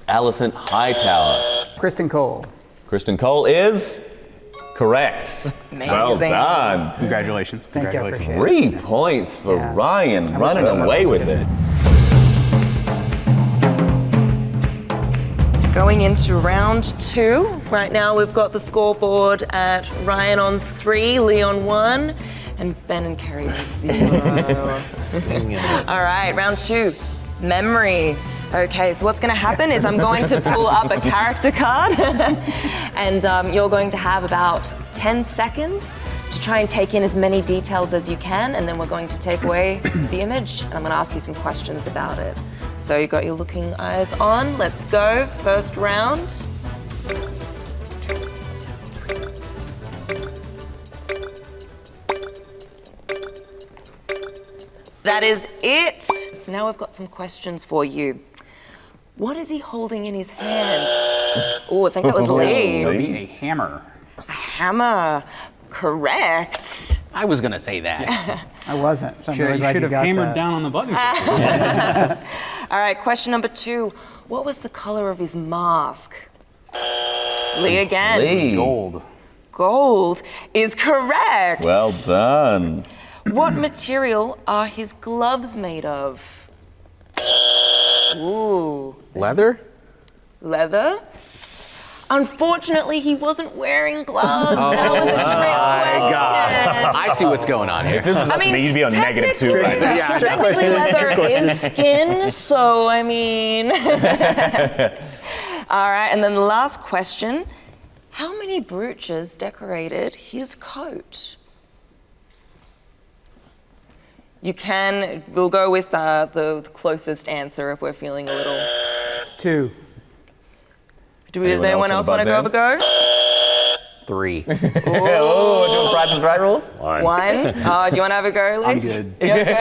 Alicent Hightower. Kristen Cole. Kristen Cole is correct. Amazing. Well done. Congratulations. Thank you, I appreciate it. 3 points for Ryan, running away with it. Going into round 2. Right now we've got the scoreboard at Ryan on 3, Lee on 1, and Ben and Kerry on 0. All right, round 2. Memory. Okay, so what's going to happen is I'm going to pull up a character card, and you're going to have about 10 seconds to try and take in as many details as you can, and then we're going to take away the image, and I'm going to ask you some questions about it. So you got your looking eyes on. Let's go. First round. That is it. So now we've got some questions for you. What is he holding in his hand? Oh, I think that was Lee. Maybe a hammer. A hammer. Correct. I was going to say that. I wasn't. So I'm really You glad should have got hammered that. down on the button. All right, question number 2. What was the color of his mask? Lee again. Lee. Gold. Gold is correct. Well done. What material are his gloves made of? Ooh. Leather? Leather? Unfortunately, he wasn't wearing gloves. That was a trick question. I see what's going on here. If this was up to me, you'd be on -2 right now. Yeah, Technically, leather is skin, so I mean. All right, and then the last question. How many brooches decorated his coat? We'll go with the closest answer if we're feeling a little. 2. Does anyone else want to go have a go? 3. Oh, doing Price is Right rules? 1. Oh, do you want to have a go, Lee? I'm good. You're good?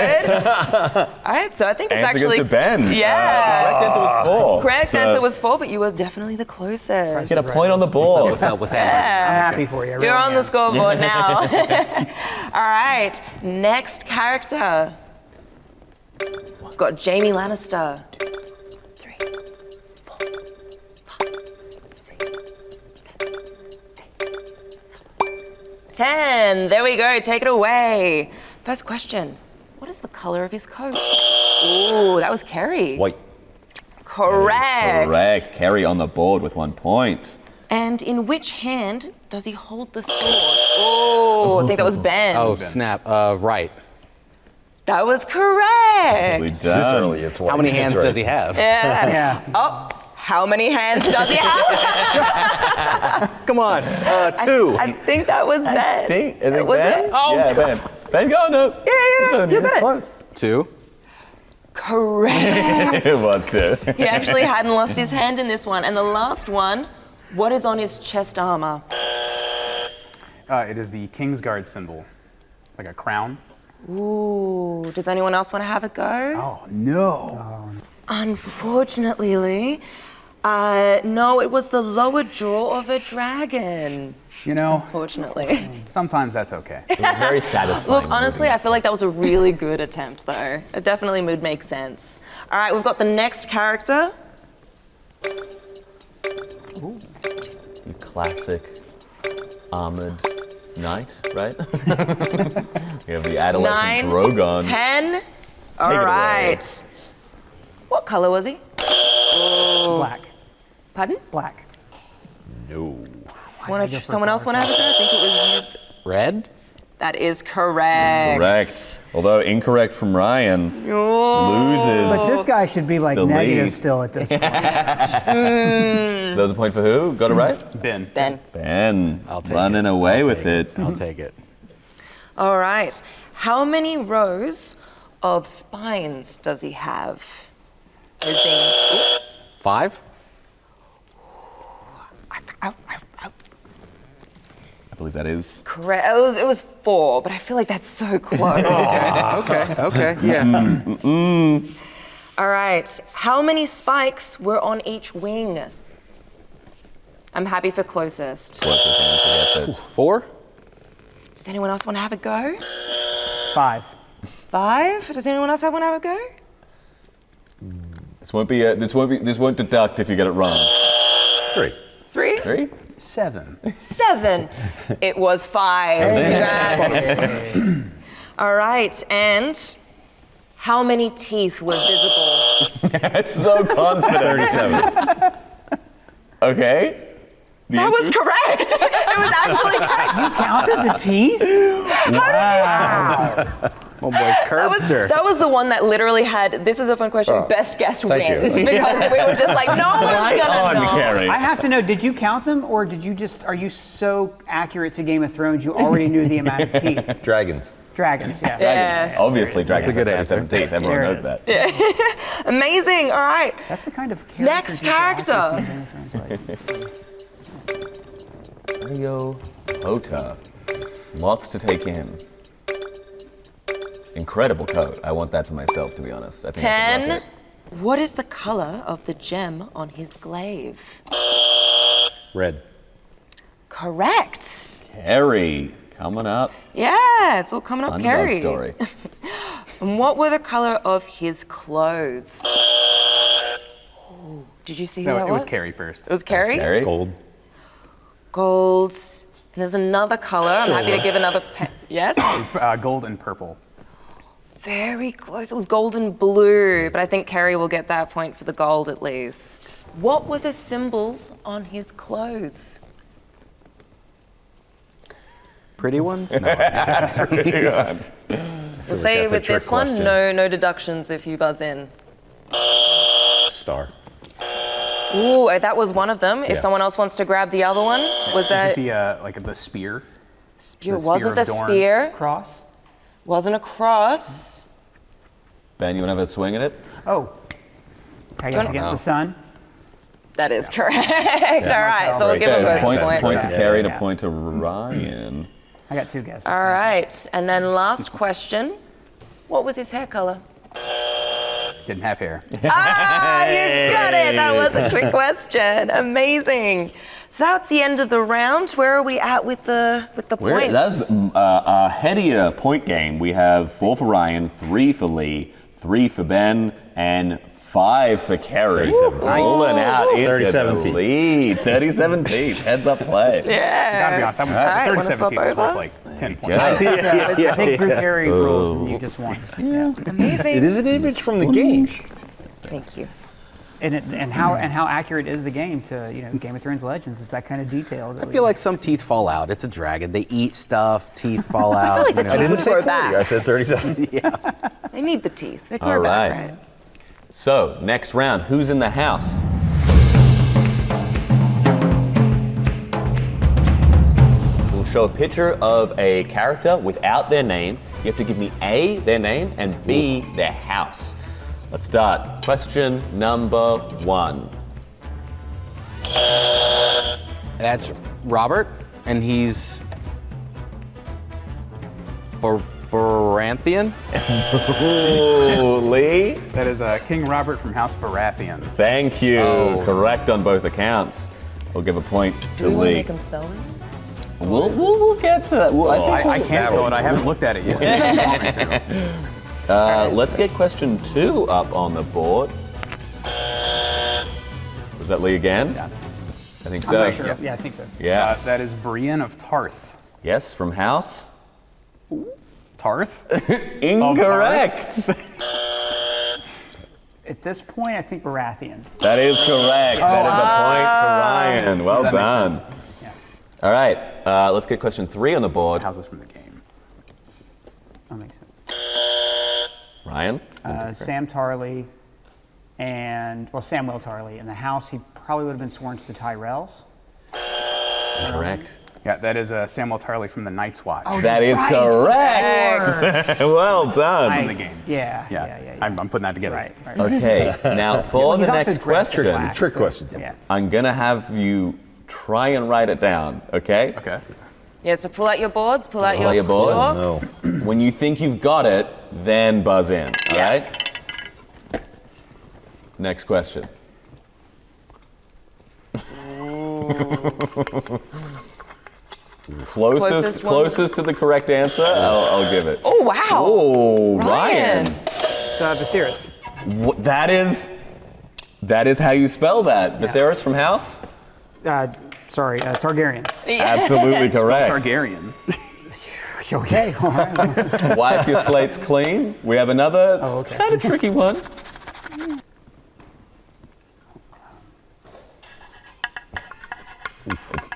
All right, so I think it's Answer goes actually. to Ben. Yeah. Correct answer was 4. Correct So answer was 4, but you were definitely the closest. Get a point on the board. What's happening? I'm happy for you. I really You're on the am. scoreboard now. All right, next character. We've got Jaime Lannister. 3, 4, 5, 6, 7, 8, 10. There we go. Take it away. First question. What is the color of his coat? Ooh, that was Kerry. White. Correct. Correct. Kerry on the board with 1 point. And in which hand does he hold the sword? Oh, I think that was Ben. Oh, snap. Right. That was correct. Nicely This done. early, it's white. How many It's hands right. does he have? Yeah. Oh, how many hands does he have? Come on. 2. I think that was Ben. I think was Ben? it? Oh, yeah, Ben. Ben, go, no. Yeah, you got it. Close. 2. Correct. It was too. He actually hadn't lost his hand in this one. And the last one, what is on his chest armor? It is the Kingsguard symbol, like a crown. Ooh, does anyone else want to have a go? Oh, no. Unfortunately, Lee, no, it was the lower jaw of a dragon. You know, Unfortunately. sometimes that's okay. It was very satisfying. Look, honestly, I feel like that was a really good attempt, though. It definitely would make sense. All right, we've got the next character. Your classic armored knight, right? We have the adolescent 9, Drogon. 10. All Take it away. right. What color was he? Black. Pardon? Black. No. Someone else want to have a go? I think it was you. Red? That is correct. Correct. Although incorrect from Ryan. Oh. Loses. But this guy should be like The negative lead. still at this point. That was a point for who? Got it right? Ben. Ben. I'll take running it. away I'll with take it. I'll take it. All right. How many rows of spines does he have? There's been 5? I believe that is. correct. It was 4, but I feel like that's so close. Okay, yeah. All right. How many spikes were on each wing? I'm happy for closest. Closest answer gets it. 4? Does anyone else want to have a go? 5. 5? Does anyone else want to have a go? This won't deduct if you get it wrong. 3. 3? 3? 7. 7. It was 5. Congrats. All right. And how many teeth were visible? It's so confident. 37. Okay. That was correct. It was actually correct. Counted the teeth? Oh boy, Curbster. That was the one that literally had, this is a fun question, best guess wins. you. Because we were just like, no one's gonna know. Carrie. I have to know, did you count them or are you so accurate to Game of Thrones you already knew the amount of teeth? Dragons. Dragons, yeah. Yeah. Obviously, dragons a good have answer. 37 teeth. Everyone There it knows is. that. Amazing. All right. That's the kind of character. Next character. AweMeto. Lots to take in. Incredible coat. I want that for myself, to be honest. I think I could 10. rock What is the color of the gem on his glaive? Red. Correct. it. Carrie, coming up. Yeah, it's all coming up, Underdog Kerry. story. And what were the color of his clothes? Ooh, did you see who No, that it was? was Carrie first. It was Kerry? Carrie. Gold. Gold. And there's another color. I'm happy to give another. Yes? Gold and purple. Very close. It was gold and blue, but I think Kerry will get that point for the gold at least. What were the symbols on his clothes? Pretty ones? No. We'll say that's a with trick this one, question. no deductions if you buzz in. Star. Ooh, that was one of them. If Yeah. someone else wants to grab the other one, was Is that it the spear? spear? the spear Wasn't of the Dorne? spear? Cross? Wasn't a cross. Ben, you want to have a swing at it? Oh. I guess against the sun? That is correct. All right, so we'll give them Right. both Point- Point to points. Carrie and Yeah. a point to Ryan. I got 2 guesses. All right, and then last question. What was his hair color? Didn't have hair. Ah, you got it. That was a trick question. Amazing. So that's the end of the round. Where are we at with the points? That's a headier point game. We have 4 for Ryan, 3 for Lee, 3 for Ben, and 5 for Kerry. 37. Rolling out into 37 the teeth. lead. 37 teeth. Heads up play. Gotta be honest, that one, right, the wanna 37 swap teeth was worth over? like 10 Yeah. points. I think Drew Carey rules and you just won. Amazing. It is an image from the game. Thank you. And how accurate is the game to Game of Thrones Legends? It's that kind of detail. I feel like some teeth fall out. It's a dragon. They eat stuff. Teeth fall out. I feel like the teeth would grow I back. said 37. They need the teeth. They All grow back, right. right? So, next round, who's in the house? We'll show a picture of a character without their name. You have to give me A, their name, and B, their house. Let's start. Question number 1. That's Robert, and he's Baranthian. Ooh, Lee? That is King Robert from House Baratheon. Thank you. Correct on both accounts. We'll give a point to Do we want to Lee. make them spell these? We'll get to that. I can't spell it. I haven't looked at it yet. Let's get question 2 up on the board. Was that Lee again? Yeah. I think I'm so. not sure. Yeah, I think so. Yeah. That is Brienne of Tarth. Yes, from House. Tarth? Incorrect. At this point, I think Baratheon. That is correct. That is a point for Ryan. Well That makes done. sense. Yeah. All right, let's get question 3 on the board. Houses from the game. That makes sense. Ryan? Sam Tarley Samuel Tarley. In the house, he probably would have been sworn to the Tyrells. Correct. Yeah, that is Samuel Tarley from the Night's Watch. That is correct. Well done. From the game. Yeah. I'm putting that together. Right. Okay, now for He's the also next dressed in question, black, Trick so- questions. Yeah. I'm gonna have you try and write it down, okay? Okay. Yeah, so pull out your boards, pull out Pull out your boards. chalks. When you think you've got it, then buzz in, all right? Next question. Closest to the correct answer, I'll give it. Oh, wow. Oh, Ryan. It's Viserys. That is how you spell that. Viserys from House? Targaryen. Absolutely correct. Targaryen. Okay. All right. Wipe your slates clean. We have another kind of tricky one. It's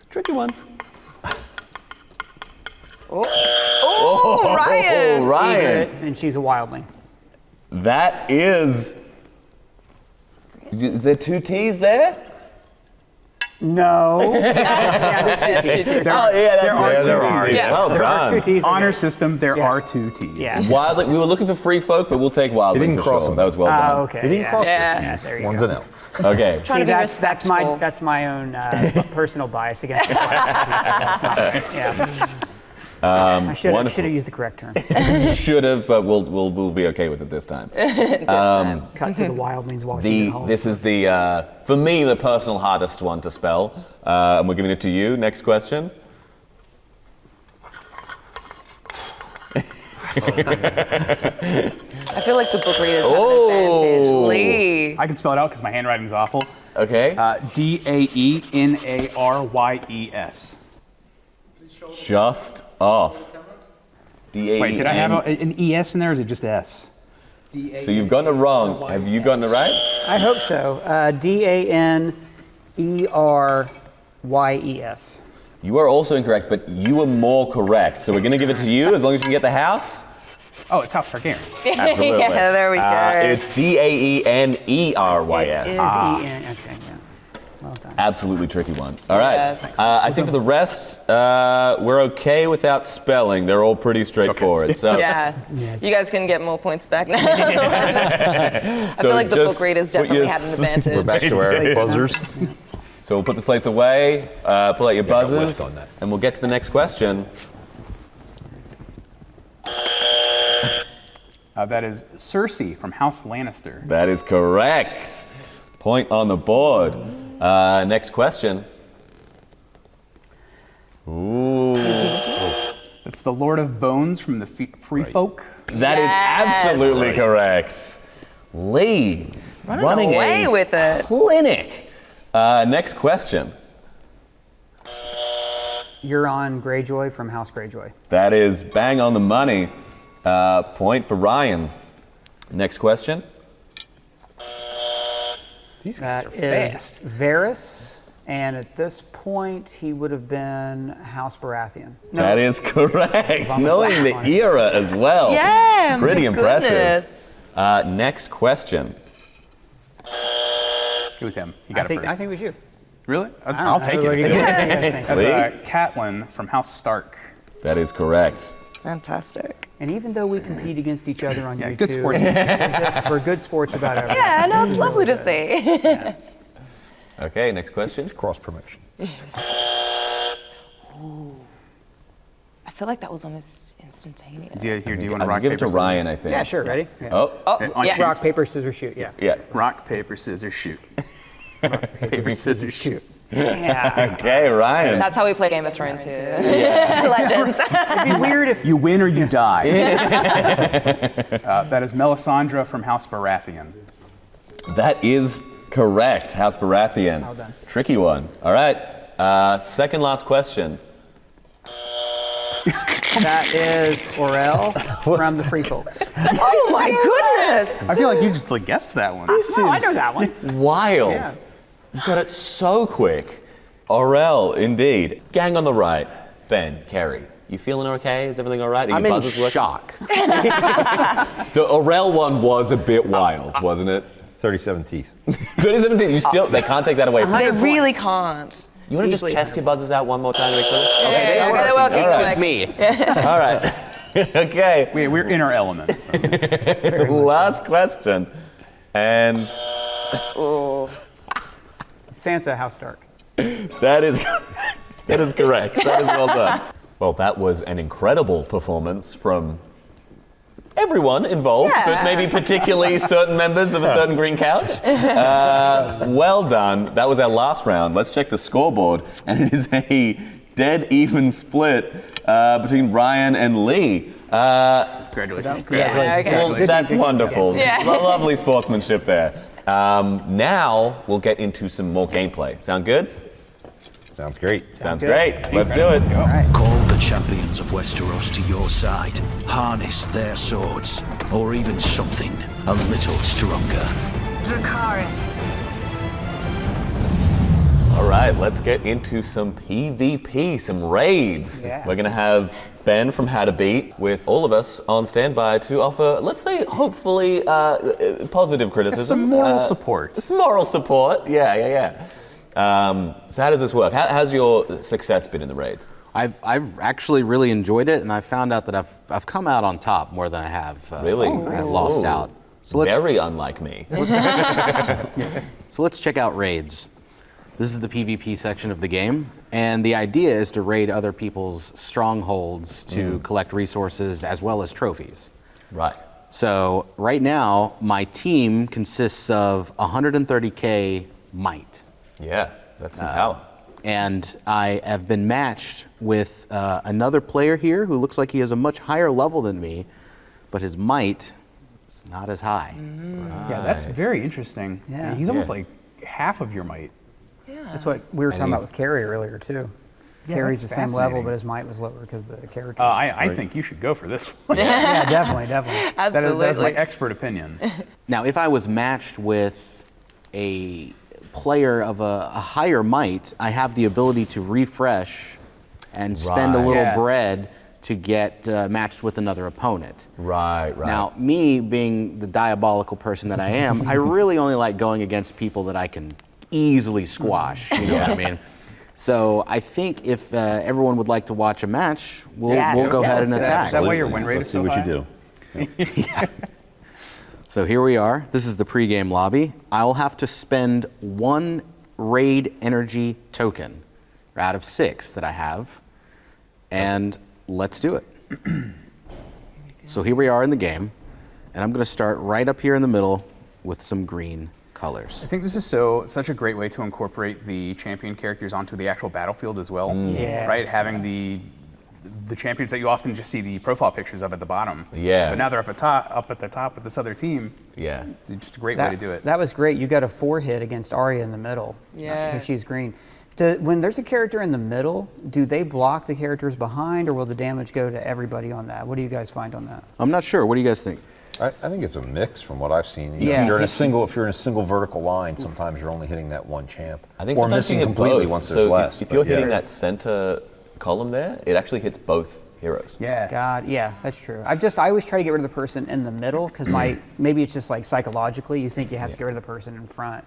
a tricky one. Oh, Ryan. Oh, Ryan. And she's a wildling. That is. Is there 2 T's there? No. Oh, yeah, that's there are. Yeah. Well There are 2 done. T's. Honor system, there Yeah. are 2 T's. Yeah. Wildling. We were looking for free folk, but we'll take wildling didn't for cross sure. them. That was well done. Okay. You didn't cross Yeah. There you One's go. an L. Okay. Trying See, to be that's respectful. my own personal bias against people. That's not right. Yeah. I should wonderful. have used the correct term. Should have, but we'll be okay with it this time. Cut to the wildlings Washington Hall. This is the for me the personal hardest one to spell, and we're giving it to you. Next question. I feel like the book readers have an advantage. Lee. I can spell it out because my handwriting's awful. Okay. Daenerys. Just off. D-A-E-N. Wait, did I have an ES in there or is it just S? So you've gotten it wrong. Have you gotten it right? I hope so. Daenerys. You are also incorrect, but you were more correct. So we're going to give it to you as long as you can get the house. Oh, it's House Targaryen. Absolutely. Yeah, there we go. It's Daenerys. It is E-N. Okay, yeah. Well done. Absolutely tricky one. All right. Yes. I think for the rest, we're okay without spelling. They're all pretty straightforward. So, Yeah. You guys can get more points back now. I feel like the just book readers put definitely your had an advantage. We're back to our buzzers. So we'll put the slates away, pull out your got buzzers, West on that. and we'll get to the next question. That is Cersei from House Lannister. That is correct. Point on the board. Next question. Ooh. It's the Lord of Bones from the Free Folk. That is absolutely correct. Lee, running away a with it. clinic. Next question. Euron Greyjoy from House Greyjoy. That is bang on the money. Point for Ryan. Next question. These guys That are is fast. Varys, and at this point, he would have been House Baratheon. No, That is correct. on the Knowing flat the on it. era as well. Yeah, my Pretty impressive. goodness. Next question. It was him. He got it first. I think it was you. Really? I don't I'll know. take What do you it. guys think? That's Lee? Catelyn from House Stark. That is correct. Fantastic. And even though we compete against each other on YouTube, good sports. we're good sports about everything. Yeah, no, it's lovely to see. Okay, next question. It's cross promotion. I feel like that was almost instantaneous. Do you want to I'll rock, give it to paper, Ryan, I think. Yeah, sure. Ready? Yeah. Oh, Yeah. Rock, paper, scissors, shoot. Yeah. yeah. rock, paper, scissors, shoot. Paper, scissors, shoot. Yeah. Okay, Ryan. That's how we play Game of Thrones too. Legends. It'd be weird if You win or you die. That is Melisandre from House Baratheon. That is correct. House Baratheon. Well done. Tricky one. All right. Second last question. that is Orel from the Free Folk. Oh my goodness! I feel like you just guessed that one. I know that one. Wild. Yeah. You got it so quick. Orel, indeed. Gang on the right. Ben, Kerry. You feeling okay? Is everything all right? Are I'm your in buzzers working? shock. The Orel one was a bit wild, wasn't it? 37 teeth. 37 teeth. You still, they can't take that away from They you. really can't. You want to just test your buzzers out one more time to make sure? Okay, Yeah, they work. It's just me. All right. Okay. We're in our element. Last question. And Sansa, House Stark. that is correct. That is well done. Well, that was an incredible performance from everyone involved, but maybe particularly certain members of a certain green couch. Well done. That was our last round. Let's check the scoreboard. And it is a dead even split between Ryan and Lee. Congratulations. Well, that's wonderful. Lovely sportsmanship there. Now we'll get into some more gameplay. Sound good? Sounds great. Sounds great. Let's do it. Call the champions of Westeros to your side. Harness their swords, or even something a little stronger. Dracarys. All right, let's get into some PvP, some raids. Yeah. We're going to have Ben from How to Beat with all of us on standby to offer, let's say, hopefully positive criticism. Some moral support. Some moral support. Yeah. So how does this work? How's your success been in the raids? I've actually really enjoyed it, and I found out that I've come out on top more than I have lost out. So Very unlike me. So let's check out raids. This is the PvP section of the game, and the idea is to raid other people's strongholds to collect resources as well as trophies. Right. So right now, my team consists of 130k might. Yeah, that's some power. And I have been matched with another player here who looks like he has a much higher level than me, but his might is not as high. Yeah, that's very interesting. Yeah. He's almost like half of your might. That's what we were talking about with Carrie earlier, too. Yeah, Carrie's the that's same level, fascinating. but his might was lower because the characters. I think you should go for this one. Yeah, definitely. Absolutely. That is my expert opinion. Now, if I was matched with a player of a higher might, I have the ability to refresh and spend a Right. little Yeah. bread to get matched with another opponent. Right. Now, me being the diabolical person that I am, I really only like going against people that I can easily squash. You know what I mean? So I think if everyone would like to watch a match, we'll go ahead and attack. Is that why your win rate Let's is see so what high? you do. So here we are. This is the pregame lobby. I'll have to spend 1 raid energy token out of 6 that I have. And let's do it. So here we are in the game. And I'm going to start right up here in the middle with some green colors. I think this is such a great way to incorporate the champion characters onto the actual battlefield as well. Yes. Right? Having the champions that you often just see the profile pictures of at the bottom. Yeah. But now they're up at the top with this other team. Yeah. It's just a great way to do it. That was great. You got a 4-hit against Arya in the middle. Yeah. Because she's green. When there's a character in the middle, do they block the characters behind, or will the damage go to everybody on that? What do you guys find on that? I'm not sure. What do you guys think? I think it's a mix from what I've seen. Yeah. If you're in a single vertical line, sometimes you're only hitting that one champ. I think or sometimes missing you hit completely both. once So there's less. if you're but yeah. hitting that center column there, it actually hits both heroes. Yeah. God, yeah, that's true. I always try to get rid of the person in the middle because maybe it's just like psychologically you think you have to get rid of the person in front.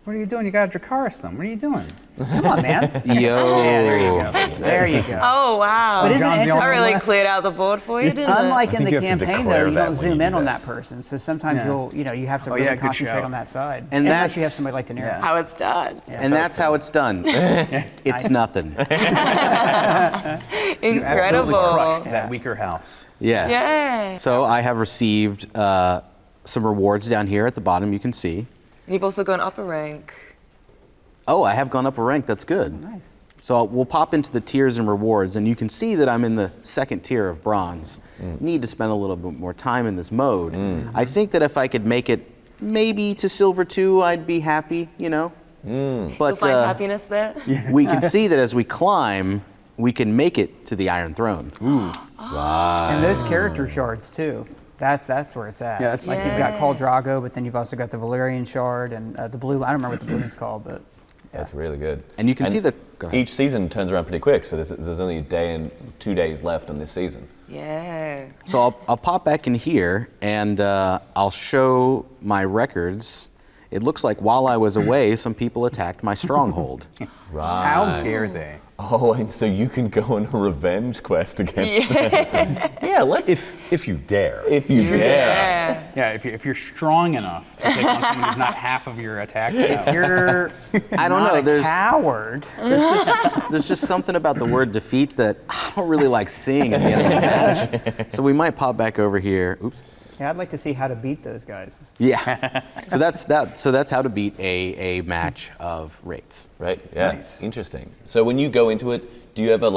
What are you doing? You got to Dracarys them. What are you doing? Come on, man. Yo. Yeah, there you go. There you go. Oh, wow. But isn't it I interesting? really cleared out the board for you, didn't Unlike it? in the you have to campaign, declare though, you that don't when zoom you in do on that. that person. So sometimes you have to Oh, really yeah, good concentrate shout. on that side. And unless you have that's- somebody like Daenerys. How it's done. And that's how it's done. It's nothing. Absolutely Incredible. crushed that weaker house. Yes. Yay. So I have received some rewards down here at the bottom, you can see. And you've also gone up a rank. Oh, I have gone up a rank, that's good. Nice. So we'll pop into the tiers and rewards, and you can see that I'm in the second tier of bronze. Need to spend a little bit more time in this mode. I think that if I could make it maybe to silver 2, I'd be happy, you know? You'll But find happiness there. we can see that as we climb, we can make it to the Iron Throne. And those character shards too. That's where it's at. Yeah, that's like you've got Khal Drago, but then you've also got the Valerian shard and the blue. I don't remember what the blue one's called, but That's really good. And you can see the... Go ahead. Each season turns around pretty quick, so there's only a day and 2 days left on this season. Yeah. So I'll pop back in here and I'll show my records. It looks like while I was away, some people attacked my stronghold. Right. How dare they? Oh, and so you can go on a revenge quest against them. Yeah, let's. If you dare. If you dare. Yeah, if you're strong enough to take on someone who's not half of your attack. if you're I don't not know. a There's coward. there's just something about the word defeat that I don't really like seeing at the end of the match. So we might pop back over here. Oops. Yeah, I'd like to see how to beat those guys. Yeah. So that's that. So that's how to beat a match of raids. Right, yeah. Nice. Interesting. So when you go into it, do you ever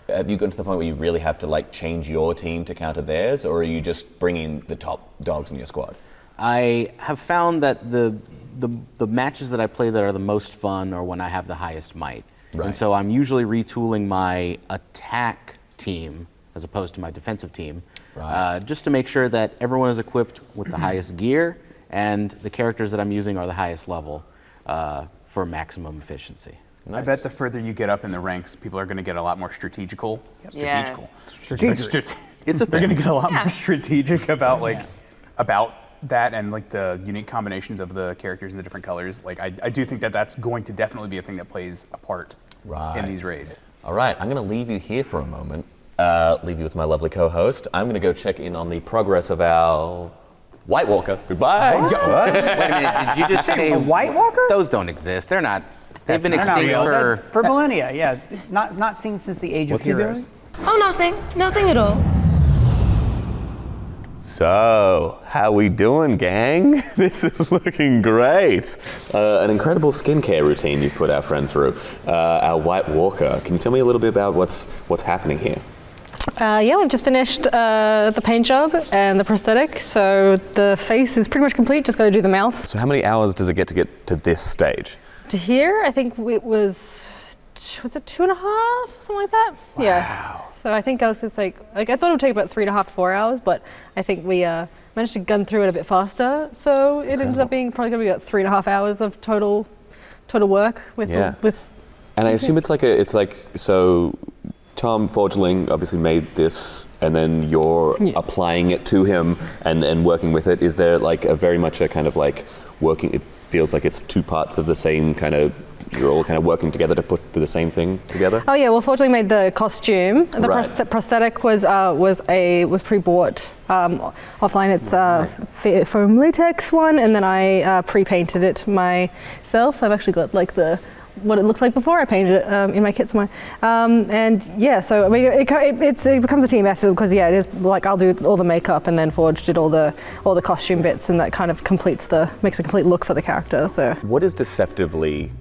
have you gotten to the point where you really have to change your team to counter theirs, or are you just bringing the top dogs in your squad? I have found that the matches that I play that are the most fun are when I have the highest might. Right. And so I'm usually retooling my attack team as opposed to my defensive team, just to make sure that everyone is equipped with the highest gear and the characters that I'm using are the highest level for maximum efficiency. I bet the further you get up in the ranks, people are going to get a lot more strategical. Yeah. Strategic. It's a They're thing. going to get a lot more strategic about about that and the unique combinations of the characters and the different colors. I do think that that's going to definitely be a thing that plays a part in these raids. All right, I'm going to leave you here for a moment. Leave you with my lovely co-host. I'm going to go check in on the progress of our White Walker. Goodbye. Wait a minute, did you just say A White Walker? Those don't exist. They're not. They've been They're not extinct real. for. For millennia, yeah. Not seen since the Age What's of he Heroes. Oh, nothing. Nothing at all. So, how we doing, gang? This is looking great. An incredible skincare routine you've put our friend through. Our White Walker. Can you tell me a little bit about what's happening here? Yeah, we've just finished the paint job and the prosthetic, so the face is pretty much complete, just got to do the mouth. So, how many hours does it get to this stage? To here, I think it was it 2.5, something like that? Wow. Yeah. So I think I was just I thought it would take about 3.5 to 4 hours, but I think we managed to gun through it a bit faster, so it ends up being probably going to be about 3.5 hours of total work with. And I assume so. Tom Forgeling obviously made this, and then you're applying it to him and working with it. Is there a very much a kind of working? It feels like it's two parts of the same kind of. You're all kind of working together to put the same thing together. Oh yeah, well, fortunately made the costume. The Right. prosthetic was pre-bought offline. It's foam latex one, and then I pre-painted it myself. I've actually got what it looked like before I painted it in my kit somewhere. And yeah, so I mean, it becomes a team effort because it is I'll do all the makeup and then Forge did all the costume bits, and that kind of makes a complete look for the character. So what is deceptively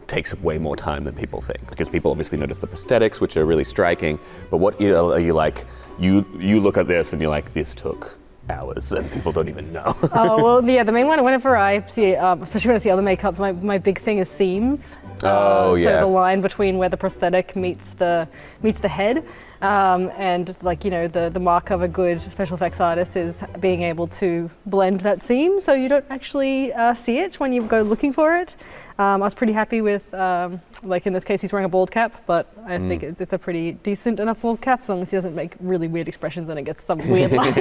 takes way more time than people think, because people obviously notice the prosthetics, which are really striking, but what are you you look at this and you're like, this took hours and people don't even know. Oh well, yeah, the main one, whenever I see especially when I see other makeup, my big thing is seams. So the line between where the prosthetic meets the head, and the mark of a good special effects artist is being able to blend that seam so you don't actually see it when you go looking for it. I was pretty happy with, in this case, he's wearing a bald cap, but I think it's a pretty decent enough bald cap, as long as he doesn't make really weird expressions and it gets some weird lines.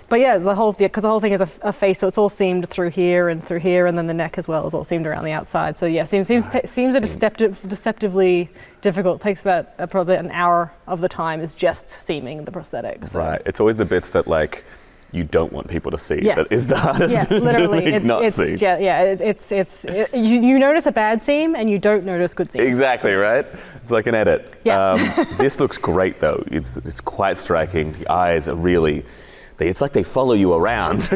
But yeah, because the whole thing is a face, so it's all seamed through here, and then the neck as well is all seamed around the outside. So yeah, seems deceptively difficult. It takes about probably an hour of the time is just seaming the prosthetic. So. Right. It's always the bits that like you don't want people to see. Yeah. That is the hardest literally, to not see. You notice a bad seam and you don't notice good seams. Exactly, right? It's like an edit. Yeah. This looks great though. It's quite striking. The eyes are really, it's like they follow you around.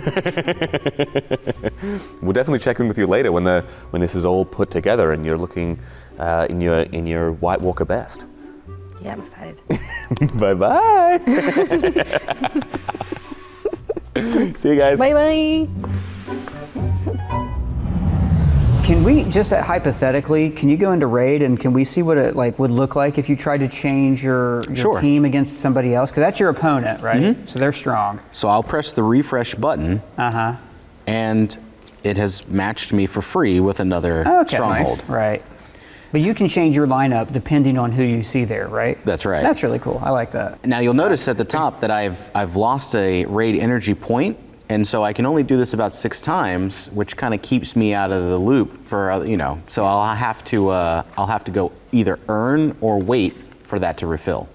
We'll definitely check in with you later when this is all put together and you're looking in your White Walker best. Yeah, I'm excited. Bye-bye. See you guys. Bye-bye. Can we just hypothetically, can you go into raid and can we see what it would look like if you tried to change your team against somebody else? Because that's your opponent, right? Mm-hmm. So they're strong. So I'll press the refresh button. And it has matched me for free with another stronghold. Nice. Right. But you can change your lineup depending on who you see there, right? That's right. That's really cool. I like that. Now you'll notice at the top that I've lost a raid energy point, and so I can only do this about 6 times, which kind of keeps me out of the loop for So I'll have to go either earn or wait for that to refill.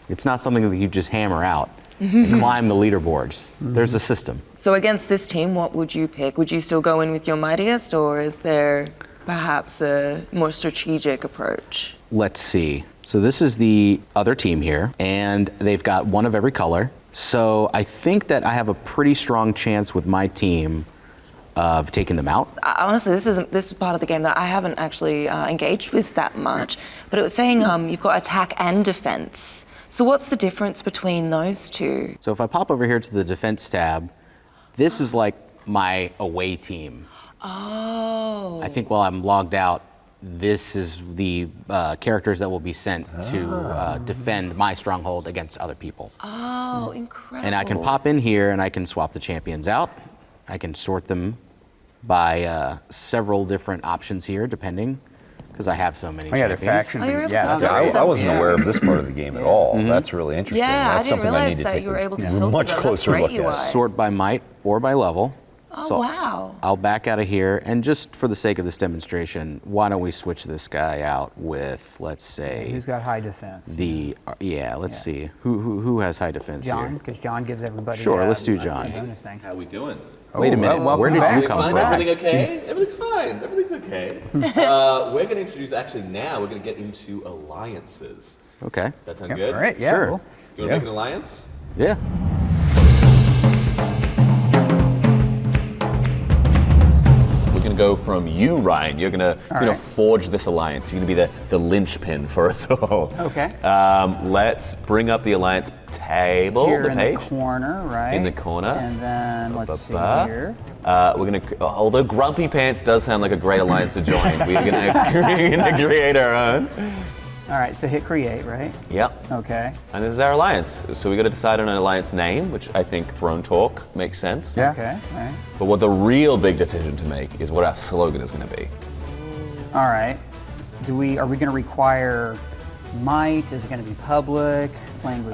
It's not something that you just hammer out and climb the leaderboards. There's a system. So against this team, what would you pick? Would you still go in with your mightiest, or is there perhaps a more strategic approach? Let's see. So this is the other team here, and they've got one of every color. So I think that I have a pretty strong chance with my team of taking them out. Honestly, this is part of the game that I haven't actually engaged with that much. But it was saying you've got attack and defense. So what's the difference between those two? So if I pop over here to the defense tab, this is like my away team. Oh. I think while I'm logged out, this is the characters that will be sent to defend my stronghold against other people. Oh, incredible. And I can pop in here and I can swap the champions out. I can sort them by several different options here, depending, because I have so many champions. Factions. I wasn't aware of this part of the game at all. That's really interesting. Yeah, That's I didn't something I realize need to that take you were able to a filter much them. closer That's look great at. UI. Sort by might or by level. Oh, So wow. I'll back out of here, and just for the sake of this demonstration, why don't we switch this guy out with, let's say, Who's got high defense? Let's see, who has high defense John, here? because John gives everybody. Sure, let's do John. Bonus thing. How we doing? Wait a minute, where did you come from? Everything okay? Everything's fine. Everything's okay. We're going to introduce, we're going to get into alliances. Okay. Does that sound good? All right, yeah. Sure. Cool. You want to make an alliance? Yeah. We're going to go from you, Ryan. You're going to forge this alliance. You're going to be the linchpin for us all. Okay. Let's bring up the alliance table, Here the in page. the corner, right? In the corner. And then let's see here. We're going to, although Grumpy Pants does sound like a great alliance to join, we're going to create our own. All right, so hit create, right? Yep. Okay. And this is our alliance. So we got to decide on an alliance name, which I think Throne Talk makes sense. Yeah. Okay. All right. But what the real big decision to make is what our slogan is going to be. All right. Are we going to require might? Is it going to be public? Language?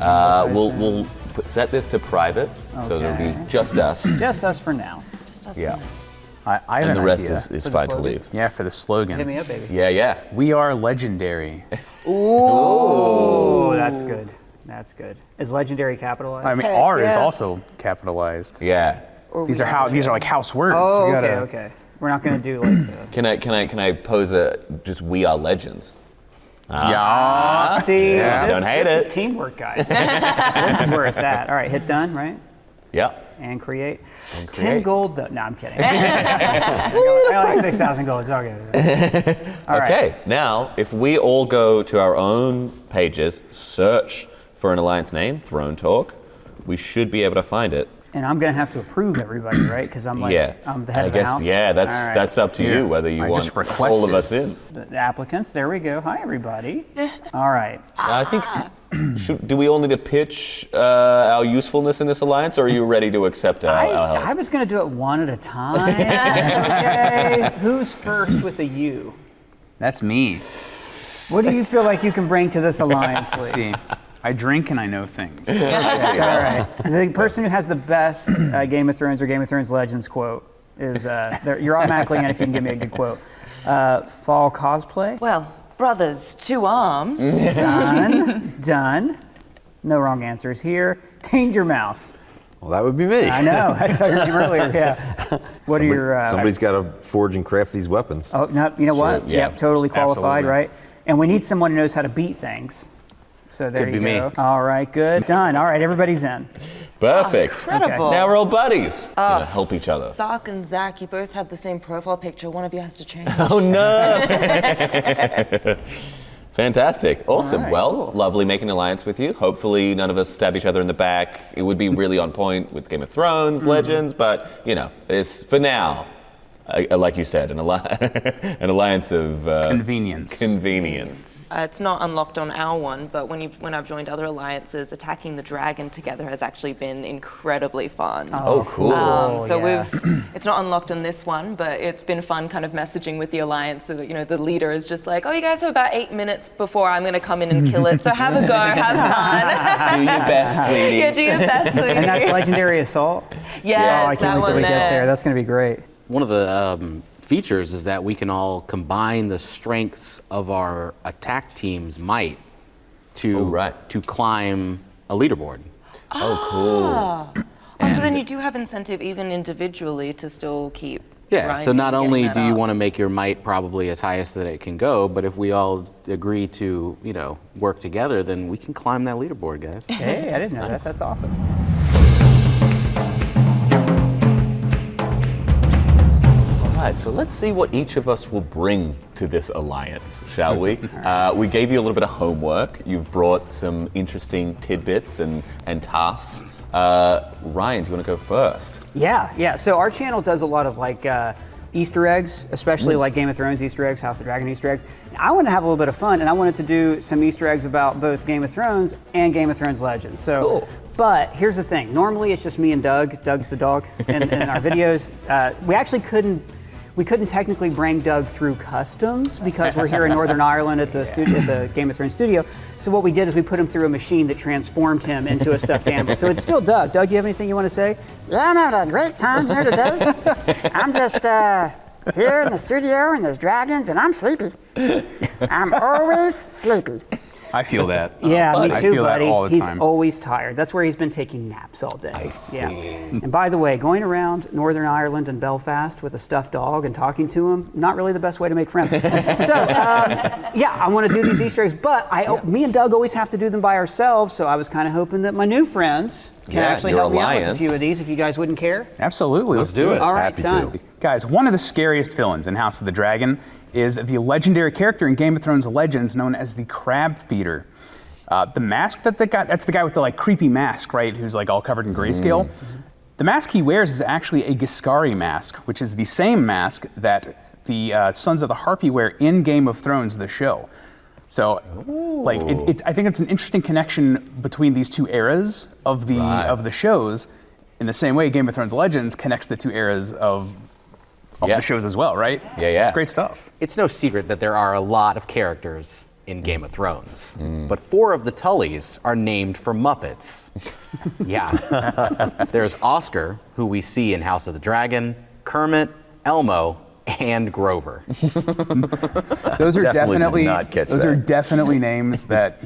We'll set this to private, so it'll be just us. Just us for now. Just us. Yeah. I have And an the rest idea. is fine to leave. Yeah, for the slogan. Hit me up, baby. Yeah. We are legendary. Oh, that's good. That's good. Is legendary capitalized? I mean, R is also capitalized. Yeah. These are like house words. Oh, We okay, gotta- okay. We're not going to do like the... Can I pose just we are legends? Yeah. See, Don't hate this it. is teamwork, guys. This is where it's at. All right, hit done, right? Yeah. And create. And 10 create. gold, though. No, I'm kidding. I like 6,000 gold. It's all good. All right. Okay, now if we all go to our own pages, search for an alliance name, Throne Talk, we should be able to find it. And I'm going to have to approve everybody, right? Because I'm I'm the head I of the guess, house. yeah, All right. that's up to you whether you want all of us in. The applicants, there we go. Hi, everybody. All right. I think, do we all need to pitch our usefulness in this alliance, or are you ready to accept our help? I was going to do it one at a time. Okay. Who's first with a U? That's me. What do you feel like you can bring to this alliance, Lee? See, I drink and I know things. All right. The person who has the best Game of Thrones or Game of Thrones Legends quote is you're automatically in if you can give me a good quote. Fall cosplay. Well, brothers, 2 arms. Done. No wrong answers here. Danger Mouse. Well, that would be me. I know. I saw your name earlier. Yeah. What are your? Somebody's got to forge and craft these weapons. Oh no! You know what? Yeah. Yep, totally qualified, Absolutely. right? And we need someone who knows how to beat things. So there Could you be go. me. All right, good. Done. All right, everybody's in. Perfect. Incredible. Now we're all buddies. Gonna help each other. Sark and Zach, you both have the same profile picture. One of you has to change. Oh no! Fantastic. Awesome. right, Well, cool. lovely making an alliance with you. Hopefully none of us stab each other in the back. It would be really on point with Game of Thrones, Legends, but you know, it's for now, like you said, an alliance of Convenience. It's not unlocked on our one, but when I've joined other alliances, attacking the dragon together has actually been incredibly fun. Oh, cool. It's not unlocked on this one, but it's been fun kind of messaging with the alliance so that, you know, the leader is just like, oh, you guys have about 8 minutes before I'm going to come in and kill it, so have a go, have fun. Do your best, sweetie. Yeah, do your best, sweetie. And that's Legendary Assault. Yes, Oh, I can't wait till we get there. That's going to be great. One of the features is that we can all combine the strengths of our attack team's might to climb a leaderboard. Oh, cool. So then you do have incentive even individually to still keep Yeah, so grinding not and only getting do that you up. want to make your might probably as highest that it can go, but if we all agree to, you know, work together, then we can climb that leaderboard, guys. Hey, I didn't know that. That's awesome. All right, so let's see what each of us will bring to this alliance, shall we? We gave you a little bit of homework. You've brought some interesting tidbits and tasks. Ryan, do you want to go first? Yeah. So our channel does a lot of like Easter eggs, especially like Game of Thrones Easter eggs, House of the Dragon Easter eggs. I wanted to have a little bit of fun, and I wanted to do some Easter eggs about both Game of Thrones and Game of Thrones Legends. So, cool. But here's the thing. Normally it's just me and Doug. Doug's the dog in our videos. We actually couldn't technically bring Doug through customs because we're here in Northern Ireland at the studio, at the Game of Thrones studio. So what we did is we put him through a machine that transformed him into a stuffed animal. So it's still Doug. Doug, do you have anything you want to say? Yeah, I'm having a great time here today. I'm just here in the studio and there's dragons and I'm sleepy. I'm always sleepy. I feel that. Yeah, me I too, feel buddy. that all the He's time. always tired. That's where he's been taking naps all day. I see. Yeah. And by the way, going around Northern Ireland and Belfast with a stuffed dog and talking to him, not really the best way to make friends. So, yeah, I want to do these Easter eggs, but me and Doug always have to do them by ourselves, so I was kind of hoping that my new friends can actually your help me out with a alliance. few of these, if you guys wouldn't care. Absolutely. Let's do it. All right, Happy done. to. Guys, one of the scariest villains in House of the Dragon is the legendary character in Game of Thrones Legends known as the Crab Feeder. The mask that's the guy with the like creepy mask, right? Who's like all covered in grayscale. The mask he wears is actually a Giscari mask, which is the same mask that the Sons of the Harpy wear in Game of Thrones, the show. So, like, I think it's an interesting connection between these two eras of the shows. In the same way, Game of Thrones Legends connects the two eras of the shows as well, right? Yeah. It's great stuff. It's no secret that there are a lot of characters in Game of Thrones, but 4 of the Tullys are named for Muppets. Yeah. There's Oscar, who we see in House of the Dragon, Kermit, Elmo, and Grover. Those are Definitely did not catch those that. are definitely names that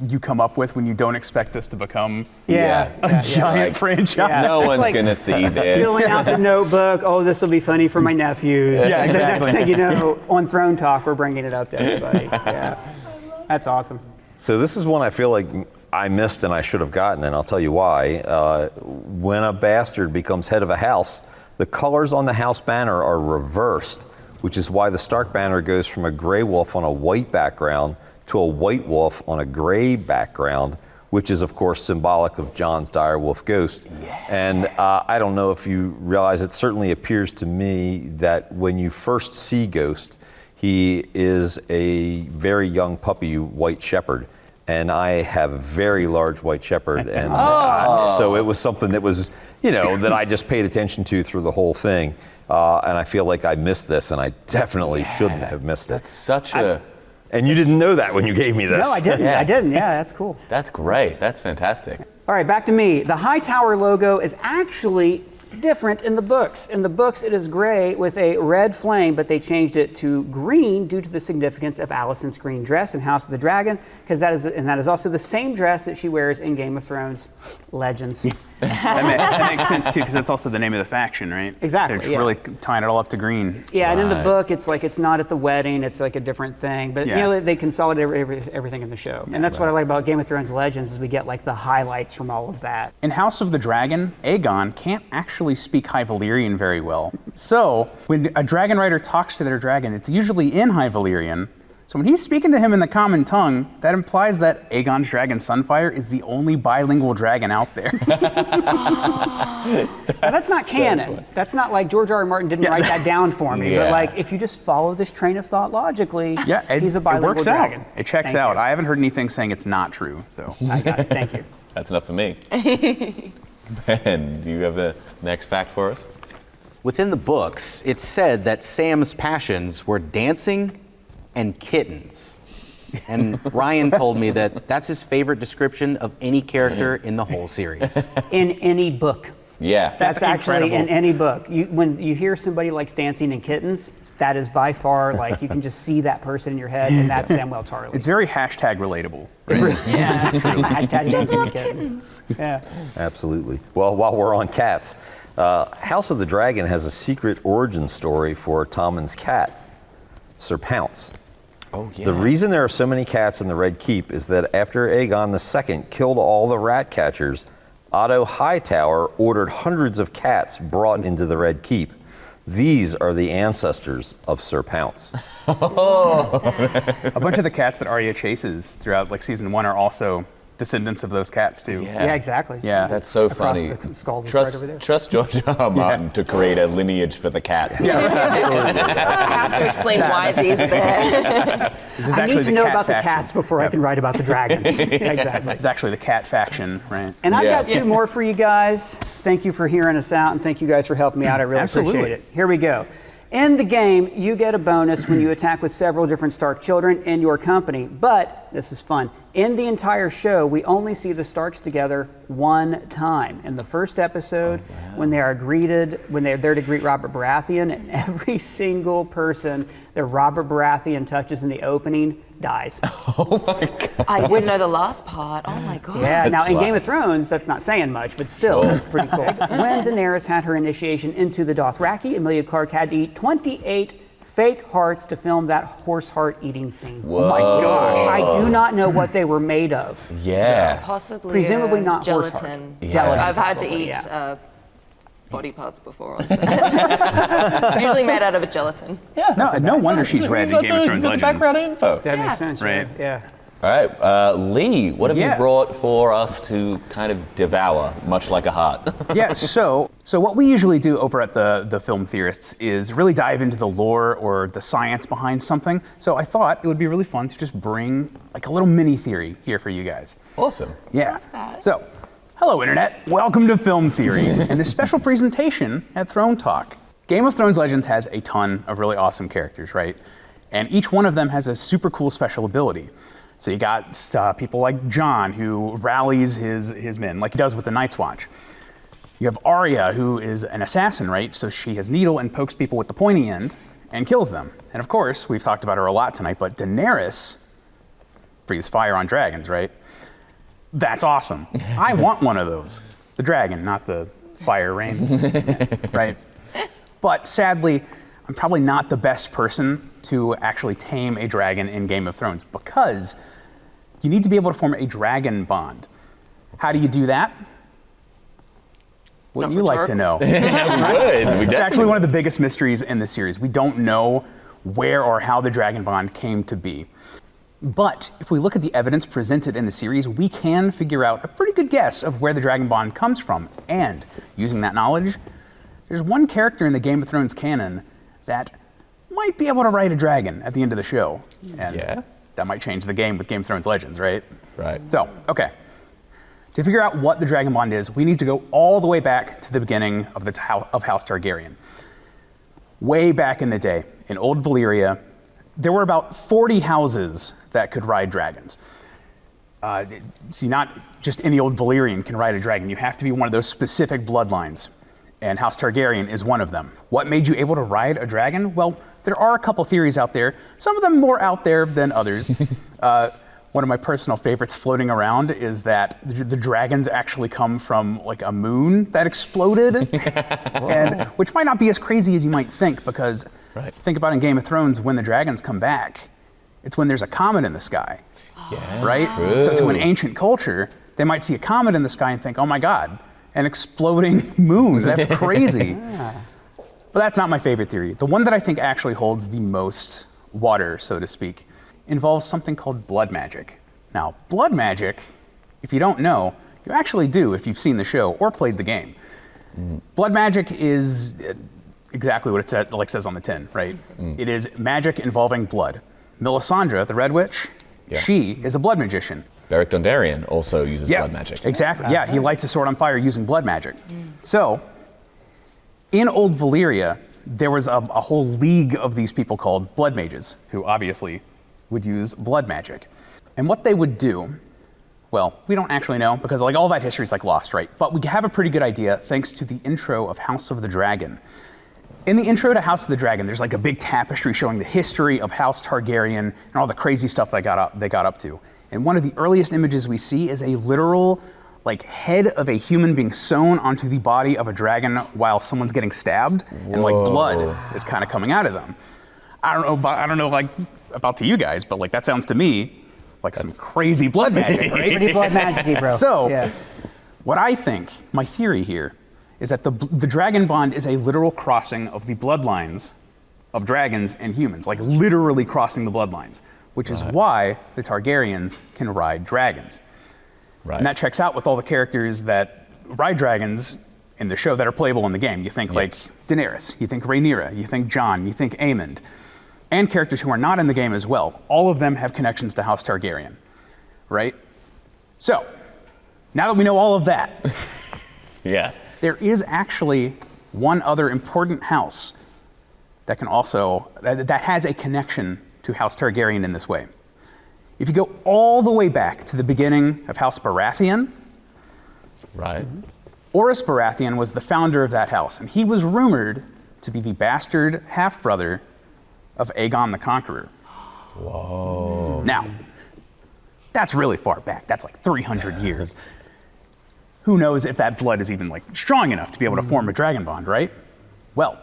you come up with when you don't expect this to become a giant franchise. Yeah. No It's one's like gonna see this. Filling out the notebook. Oh, this will be funny for my nephews. Yeah, And the next exactly. thing you know, on Throne Talk, we're bringing it up to everybody. Yeah, that's awesome. So this is one I feel like I missed and I should have gotten, and I'll tell you why. When a bastard becomes head of a house, the colors on the house banner are reversed, which is why the Stark banner goes from a gray wolf on a white background to a white wolf on a gray background, which is of course symbolic of Jon's direwolf ghost. And I don't know if you realize, it certainly appears to me that when you first see Ghost, he is a very young puppy white shepherd. And I have a very large white shepherd, and so it was something that was, that I just paid attention to through the whole thing. And I feel like I missed this, and I definitely shouldn't have missed it. That's such a And you didn't know that when you gave me this. No, I didn't. Yeah. I didn't. Yeah, that's cool. That's great. That's fantastic. All right, back to me. The Hightower logo is actually different in the books. In the books, it is gray with a red flame, but they changed it to green due to the significance of Alicent's green dress in House of the Dragon, because that is also the same dress that she wears in Game of Thrones Legends. That makes sense too, because that's also the name of the faction, right? Exactly, They're just yeah. really tying it all up to green. Yeah, and in the Right. book, it's like it's not at the wedding; it's like a different thing. But Yeah. you know, they consolidate everything in the show, and that's what I like about Game of Thrones Legends is we get like the highlights from all of that. In House of the Dragon, Aegon can't actually speak High Valyrian very well. So when a dragon rider talks to their dragon, it's usually in High Valyrian. So when he's speaking to him in the common tongue, that implies that Aegon's dragon Sunfire is the only bilingual dragon out there. Now, that's not canon. That's not like George R. R. Martin didn't write that down for me. Yeah. But like, if you just follow this train of thought logically, he's a it bilingual works dragon. out. It checks Thank out. you. I haven't heard anything saying it's not true. So I got it. Thank you. That's enough for me. Ben, do you have the next fact for us? Within the books, it's said that Sam's passions were dancing and kittens. And Ryan told me that that's his favorite description of any character in the whole series. In any book. Yeah. That's actually incredible. in any book. When you hear somebody likes dancing and kittens, that is by far like you can just see that person in your head, and that's Samwell Tarly. it's very hashtag relatable. Right? Yeah, hashtag dancing and kittens. Yeah. Absolutely. Well, while we're on cats, House of the Dragon has a secret origin story for Tommen's cat, Sir Pounce. Oh, yeah. The reason there are so many cats in the Red Keep is that after Aegon II killed all the rat catchers, Otto Hightower ordered hundreds of cats brought into the Red Keep. These are the ancestors of Sir Pounce. A bunch of the cats that Arya chases throughout like season 1 are also descendants of those cats too. Yeah, exactly. Yeah. That's so Across funny. the skull that's right over there. Trust George R. R. Martin to create a lineage for the cats. I have to explain why these there. This is I actually need to know cat about the faction. cats before I can write about the dragons. Exactly. It's actually the cat faction, right? And I've Yeah. got two more for you guys. Thank you for hearing us out, and thank you guys for helping me out. I really Absolutely. appreciate it. Here we go. In the game, you get a bonus when you attack with several different Stark children in your company. But, this is fun, in the entire show, we only see the Starks together one time. In the first episode, when they're there to greet Robert Baratheon, and every single person that Robert Baratheon touches in the opening dies. I didn't know the last part. Oh my god. Yeah, now in fun. Game of Thrones, that's not saying much, but still, that's pretty cool. When Daenerys had her initiation into the Dothraki, Emilia Clarke had to eat 28 fake hearts to film that horse heart eating scene. Whoa. Oh my gosh. I do not know what they were made of. Yeah. Possibly. Presumably not horse heart. gelatin. Gelatin, I've had to probably, eat yeah. body parts before on set. Usually made out of a gelatin. No wonder she's red in Game of Thrones Legends. info. That makes sense, Right. Yeah. All right, Lee, what have you Yeah. brought for us to kind of devour, much like a heart? Yeah, so what we usually do over at the Film Theorists is really dive into the lore or the science behind something. So I thought it would be really fun to just bring like a little mini theory here for you guys. Awesome. Yeah. So, hello Internet, welcome to Film Theory and this special presentation at Throne Talk. Game of Thrones Legends has a ton of really awesome characters, right? And each one of them has a super cool special ability. So you got people like Jon, who rallies his men, like he does with the Night's Watch. You have Arya, who is an assassin, right? So she has needle and pokes people with the pointy end and kills them. And of course, we've talked about her a lot tonight, but Daenerys breathes fire on dragons, right? That's awesome. I want one of those. The dragon, not the fire rain, right? But sadly, I'm probably not the best person to actually tame a dragon in Game of Thrones because you need to be able to form a dragon bond. How do you do that? Wouldn't you like to know? It's actually one of the biggest mysteries in the series. We don't know where or how the dragon bond came to be. But if we look at the evidence presented in the series, we can figure out a pretty good guess of where the dragon bond comes from. And using that knowledge, there's one character in the Game of Thrones canon that might be able to ride a dragon at the end of the show. And that might change the game with Game of Thrones Legends, right? Right. So, okay. To figure out what the dragon bond is, we need to go all the way back to the beginning of of House Targaryen. Way back in the day, in old Valyria, there were about 40 houses that could ride dragons. See, not just any old Valyrian can ride a dragon. You have to be one of those specific bloodlines, and House Targaryen is one of them. What made you able to ride a dragon? Well, there are a couple theories out there, some of them more out there than others. One of my personal favorites floating around is that the dragons actually come from like a moon that exploded, and which might not be as crazy as you might think, because think about in Game of Thrones, when the dragons come back, it's when there's a comet in the sky. Yeah, right? true. So to an ancient culture, they might see a comet in the sky and think, oh my God, an exploding moon, that's crazy. But that's not my favorite theory. The one that I think actually holds the most water, so to speak, involves something called blood magic. Now, blood magic, if you don't know, you actually do if you've seen the show or played the game. Blood magic is exactly what it says on the tin, right? It is magic involving blood. Melisandre, the Red Witch, she is a blood magician. Beric Dondarrion also uses blood magic. Exactly. Yeah, he lights a sword on fire using blood magic. So, in Old Valyria, there was a whole league of these people called blood mages, who obviously would use blood magic. And what they would do, well, we don't actually know, because like all that history is like lost, right? But we have a pretty good idea thanks to the intro of House of the Dragon. In the intro to House of the Dragon, there's like a big tapestry showing the history of House Targaryen and all the crazy stuff they got up to. And one of the earliest images we see is a literal like head of a human being sewn onto the body of a dragon while someone's getting stabbed, and like blood is kind of coming out of them. I don't know like about to you guys, but like that sounds to me like some crazy blood magic, right? Pretty blood magic-y, bro. So, what I think, my theory here, is that the dragon bond is a literal crossing of the bloodlines of dragons and humans, like literally crossing the bloodlines, which is why the Targaryens can ride dragons. And that checks out with all the characters that ride dragons in the show that are playable in the game. You think like Daenerys, you think Rhaenyra, you think Jon, you think Aemond, and characters who are not in the game as well. All of them have connections to House Targaryen, right? So, now that we know all of that, there is actually one other important house that can also, that has a connection to House Targaryen in this way. If you go all the way back to the beginning of House Baratheon, Orys Baratheon was the founder of that house, and he was rumored to be the bastard half-brother of Aegon the Conqueror. Whoa. Now, that's really far back. That's like 300 years. Who knows if that blood is even like strong enough to be able to form a dragon bond, right? Well,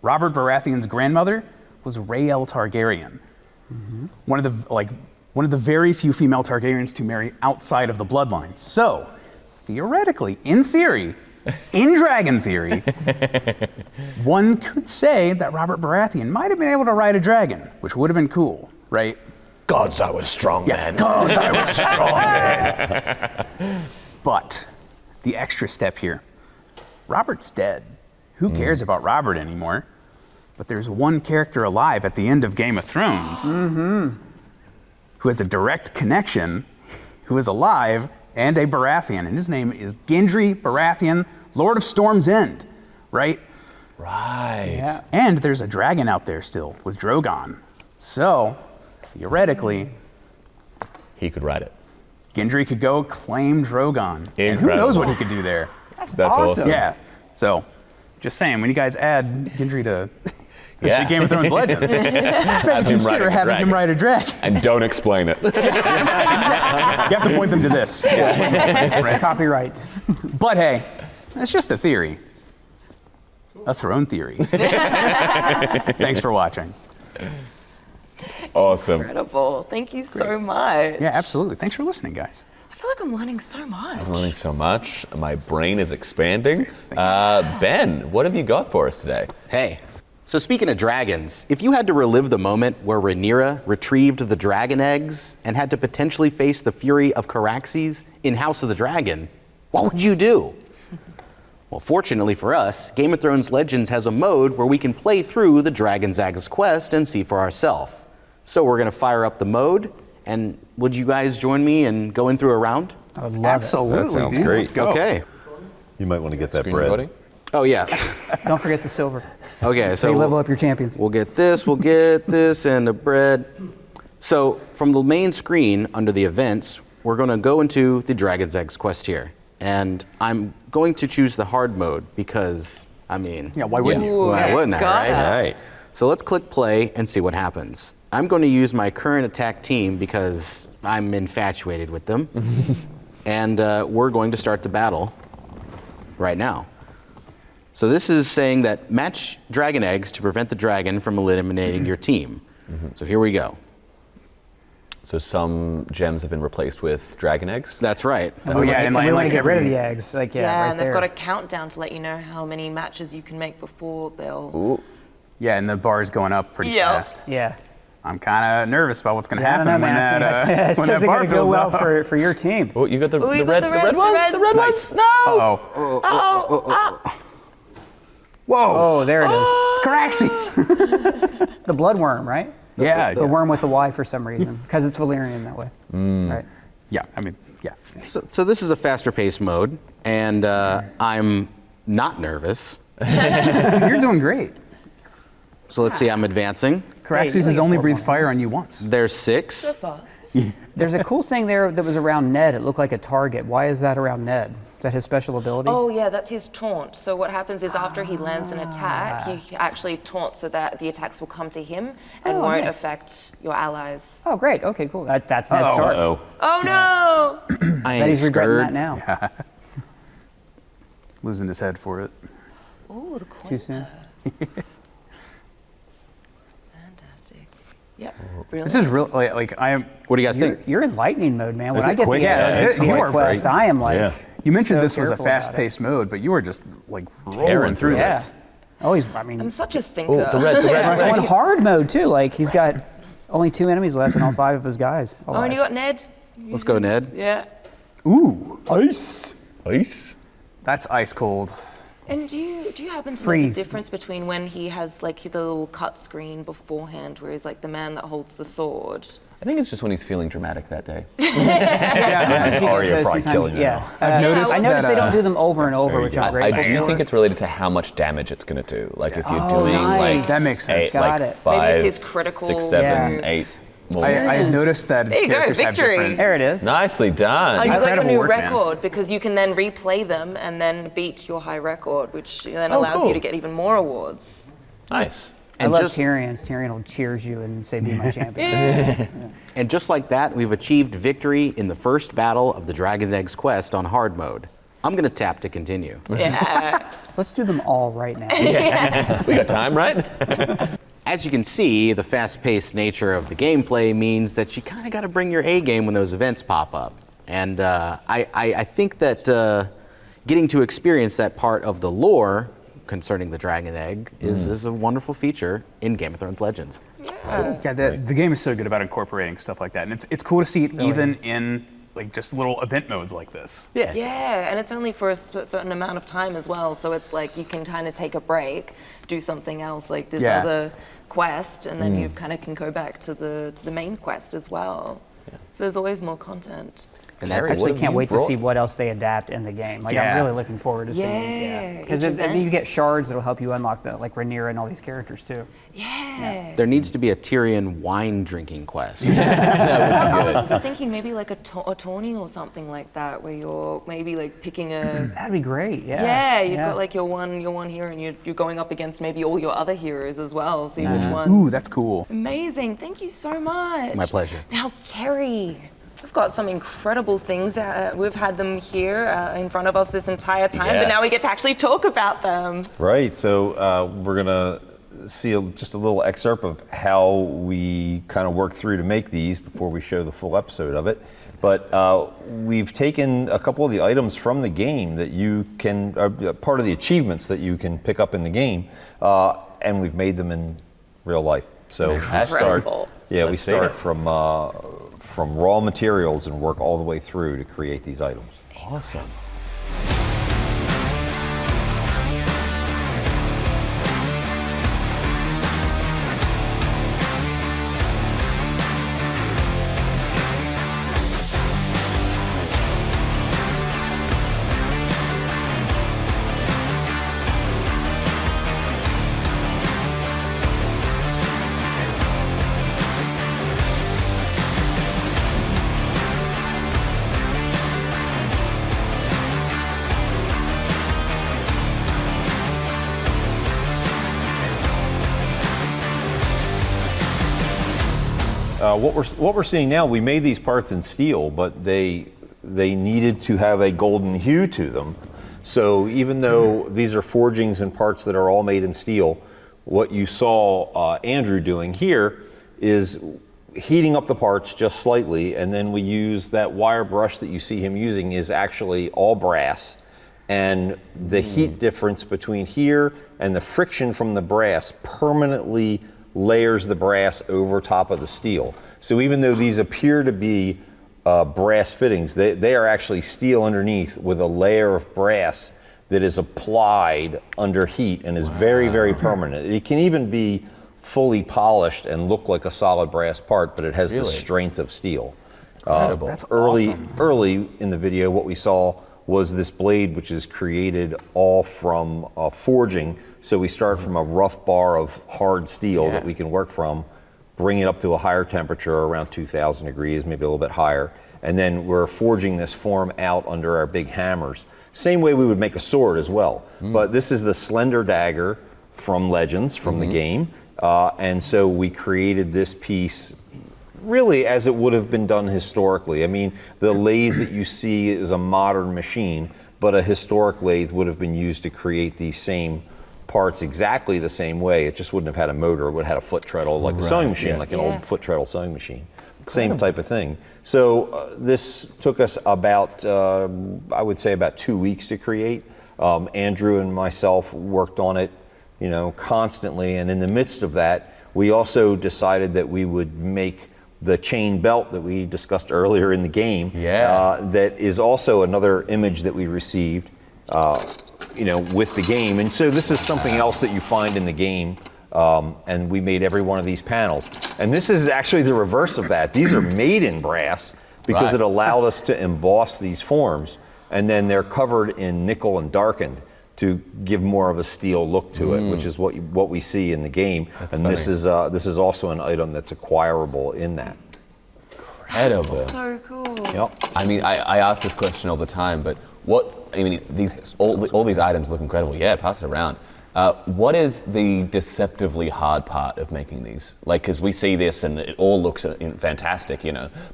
Robert Baratheon's grandmother was Rhaelle Targaryen, one of the very few female Targaryens to marry outside of the bloodline. So, theoretically, in theory, in dragon theory, one could say that Robert Baratheon might have been able to ride a dragon, which would have been cool, right? Gods, I was strong, man. Gods, I was strong, man. But the extra step here, Robert's dead. Who cares about Robert anymore? But there's one character alive at the end of Game of Thrones who has a direct connection, who is alive, and a Baratheon, and his name is Gendry Baratheon, Lord of Storm's End, right? Right. And there's a dragon out there still with Drogon. So, theoretically, he could ride it. Gendry could go claim Drogon. And who knows what he could do there? That's awesome. Yeah. So, just saying, when you guys add Gendry to Game of Thrones Legends, maybe consider having him ride a dragon. And don't explain it. You have to point them to this. Copyright. But hey, it's just a theory. A throne theory. Thanks for watching. Awesome. Incredible. Thank you so much. Yeah, absolutely. Thanks for listening, guys. I feel like I'm learning so much. I'm learning so much. My brain is expanding. Ben, what have you got for us today? Hey. So speaking of dragons, if you had to relive the moment where Rhaenyra retrieved the dragon eggs and had to potentially face the fury of Caraxes in House of the Dragon, what would you do? Well, fortunately for us, Game of Thrones Legends has a mode where we can play through the Dragon's Axe quest and see for ourselves. So we're going to fire up the mode, and would you guys join me in going through a round? I would love Absolutely. it. That sounds great. Okay. You might want to get that Screen bread. recording? Oh, yeah. Don't forget the silver. Okay, So you level up your champions. We'll get this, and the bread. So from the main screen under the events, we're going to go into the Dragon's Eggs quest here. And I'm going to choose the hard mode because, I mean... Yeah, why wouldn't you? Why wouldn't I, right? All right. So let's click play and see what happens. I'm going to use my current attack team because I'm infatuated with them. And we're going to start the battle right now. So this is saying that match dragon eggs to prevent the dragon from eliminating your team. So here we go. So some gems have been replaced with dragon eggs? That's right. Oh yeah, and we want to get rid of the eggs. Like right and there. they've got a countdown to let you know how many matches you can make before they'll... Ooh. Yeah, and the bar is going up pretty fast. Yeah. I'm kind of nervous about what's going to I don't happen know, when man. that, when that It's bar going to go fills well up. for your team. Oh, you got the red the red ones? No! Uh-oh. Whoa. Oh, there it is. It's Caraxes. The bloodworm, right? Yeah. The worm with the Y for some reason, because it's Valyrian that way. Right. Yeah, I mean, yeah. So this is a faster paced mode, and I'm not nervous. You're doing great. So let's see, I'm advancing. Caraxes has only breathed fire on you once. There's 6. There's a cool thing there that was around Ned. It looked like a target. Why is that around Ned? Is that his special ability? Oh yeah, that's his taunt. So what happens is after he lands an attack, he actually taunts so that the attacks will come to him and won't affect your allies. Oh, great. Okay, cool. That's Ned's start. Oh no! I Bet he's regretting that scared. now. Losing his head for it. Oh, the coin. Too soon. Fantastic. Yep. Really? This is real. Like I am. What do you guys think? You're in lightning mode, man. When It's I get quick, to yeah, it's the quick, quest, I am like. Yeah. You mentioned so this was a careful about it. fast-paced mode, but you were just like rolling Tearing through through Yeah. this. Oh, I mean, I'm such a thinker. Oh, the red. on hard mode too. Like he's got only 2 enemies left and all 5 of his guys. Oh, and you got Ned? Let's go, Ned. Yeah. Ooh, Ice. Ice? that's ice cold. And do you happen to know Freeze. the difference between when he has like the little cut screen beforehand where he's like the man that holds the sword? I think it's just when he's feeling dramatic that day. Sometimes you get Arya those, probably sometimes- killing you yeah. now. I've noticed I noticed that, they don't do them over and over, There you which go. I'm I grateful do for. think it's related to how much damage it's going to do. Like if you're Oh, doing nice. like That makes sense. Got like it. 5, Maybe it's his critical- 6, 7, Yeah. 8 more. I noticed that There you go, characters have victory. different- There it is. Nicely done. Oh, you got your Incredible new work, man. record because you can then replay them and then beat your high record, which then Oh, allows cool. you to get even more awards. Nice. I And love just- Tyrion's. Tyrion will cheers you and say, "Be my champion." And just like that, we've achieved victory in the first battle of the Dragon's Eggs quest on hard mode. I'm going to tap to continue. Yeah. Let's do them all right now. We got time, right? As you can see, the fast-paced nature of the gameplay means that you kind of got to bring your A game when those events pop up. And I think that getting to experience that part of the lore concerning the dragon egg is a wonderful feature in Game of Thrones Legends. Yeah, the game is so good about incorporating stuff like that, and it's cool to see it even in like just little event modes like this. Yeah. Yeah, and it's only for a certain amount of time as well, so it's like you can kind of take a break, do something else like this Yeah. other quest, and then you kind of can go back to the main quest as well. So there's always more content. And I that's actually it. can't wait to see what else they adapt in the game. Like Yeah. I'm really looking forward to seeing. Yeah, Because each then you event. get shards that'll help you unlock the like Rhaenyra and all these characters too. Yeah. There needs to be a Tyrion wine drinking quest. I was also thinking maybe like a tourney or something like that, where you're maybe like picking a. That'd be great. Yeah. Yeah, you've got like your one hero, and you're going up against maybe all your other heroes as well. See which one. Ooh, that's cool. Amazing! Thank you so much. My pleasure. Now, Kerry, we've got some incredible things. We've had them here in front of us this entire time, Yeah. but now we get to actually talk about them. Right. So we're gonna see just a little excerpt of how we kind of work through to make these before we show the full episode of it. But we've taken a couple of the items from the game that you can, part of the achievements that you can pick up in the game, and we've made them in real life. So we start, Incredible. yeah, we Let's see start it. from raw materials and work all the way through to create these items. Awesome. what we're seeing now, we made these parts in steel, but they needed to have a golden hue to them. So even though these are forgings and parts that are all made in steel, what you saw Andrew doing here is heating up the parts just slightly, and then we use that wire brush that you see him using is actually all brass. And the heat difference between here and the friction from the brass permanently layers the brass over top of the steel. So even though these appear to be brass fittings, they are actually steel underneath with a layer of brass that is applied under heat and is very, very permanent. It can even be fully polished and look like a solid brass part, but it has the strength of steel. Incredible. That's early in the video, what we saw was this blade, which is created all from forging. So we start from a rough bar of hard steel that we can work from, bring it up to a higher temperature, around 2,000 degrees, maybe a little bit higher. And then we're forging this form out under our big hammers. Same way we would make a sword as well. But this is the slender dagger from Legends, from the game. And so we created this piece really as it would have been done historically. I mean, the lathe that you see is a modern machine, but a historic lathe would have been used to create these same parts exactly the same way. It just wouldn't have had a motor. It would have had a foot treadle, like a sewing machine, like an old foot treadle sewing machine. Same type of thing. So this took us about, I would say about 2 weeks to create. Andrew and myself worked on it, constantly. And in the midst of that, we also decided that we would make the chain belt that we discussed earlier in the game. That is also another image that we received, with the game. And so this is something else that you find in the game. And we made every one of these panels. And this is actually the reverse of that. These are made in brass because it allowed us to emboss these forms. And then they're covered in nickel and darkened to give more of a steel look to it, which is what we see in the game. And this is also an item that's acquirable in that. Incredible. So cool. Yep. I mean, I ask this question all the time, but all these items look incredible. Yeah, pass it around. What is the deceptively hard part of making these? Like, because we see this and it all looks fantastic,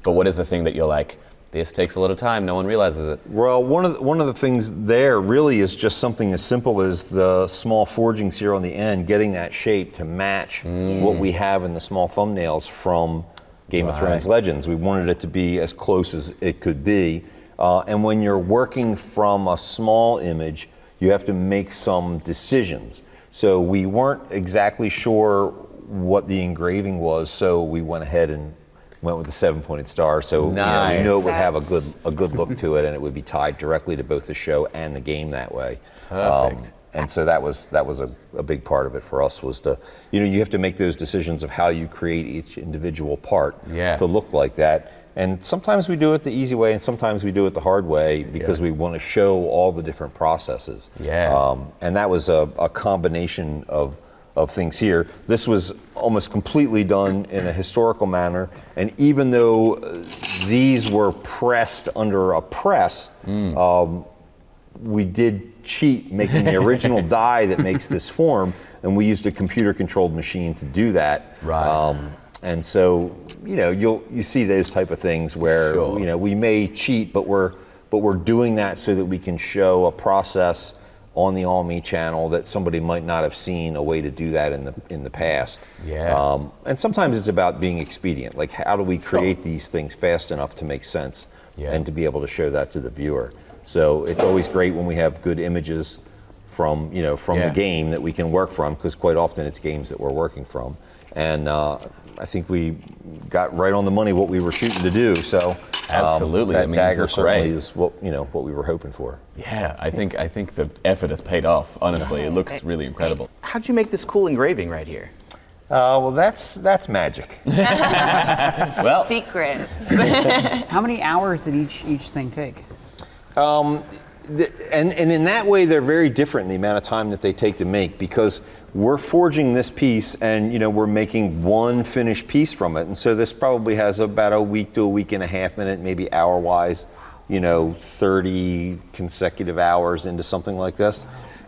but what is the thing that you're like, this takes a lot of time, no one realizes it? Well, one of the things there really is just something as simple as the small forgings here on the end, getting that shape to match what we have in the small thumbnails from Game of Thrones Legends. We wanted it to be as close as it could be. And when you're working from a small image, you have to make some decisions. So we weren't exactly sure what the engraving was, so we went ahead and went with the 7-pointed star. So we know it would have a good look to it, and it would be tied directly to both the show and the game that way. Perfect. And so that was a big part of it for us, was to, you have to make those decisions of how you create each individual part to look like that. And sometimes we do it the easy way, and sometimes we do it the hard way because we want to show all the different processes. And that was a combination of things here. This was almost completely done in a historical manner, and even though these were pressed under a press, we did cheat making the original die that makes this form, and we used a computer-controlled machine to do that. And so, you see those type of things where we may cheat, but we're doing that so that we can show a process on the AweMeto channel that somebody might not have seen a way to do that in the past. And sometimes it's about being expedient. Like, how do we create these things fast enough to make sense and to be able to show that to the viewer? So it's always great when we have good images from the game that we can work from, because quite often it's games that we're working from. And I think we got right on the money what we were shooting to do. So absolutely, that dagger certainly is what we were hoping for. Yeah, I think the effort has paid off. Honestly, it looks really incredible. How'd you make this cool engraving right here? Well, that's magic. Well, secret. How many hours did each thing take? And in that way, they're very different in the amount of time that they take to make, because we're forging this piece and we're making one finished piece from it. And so this probably has about a week to a week and a half minute, maybe hour-wise, 30 consecutive hours into something like this.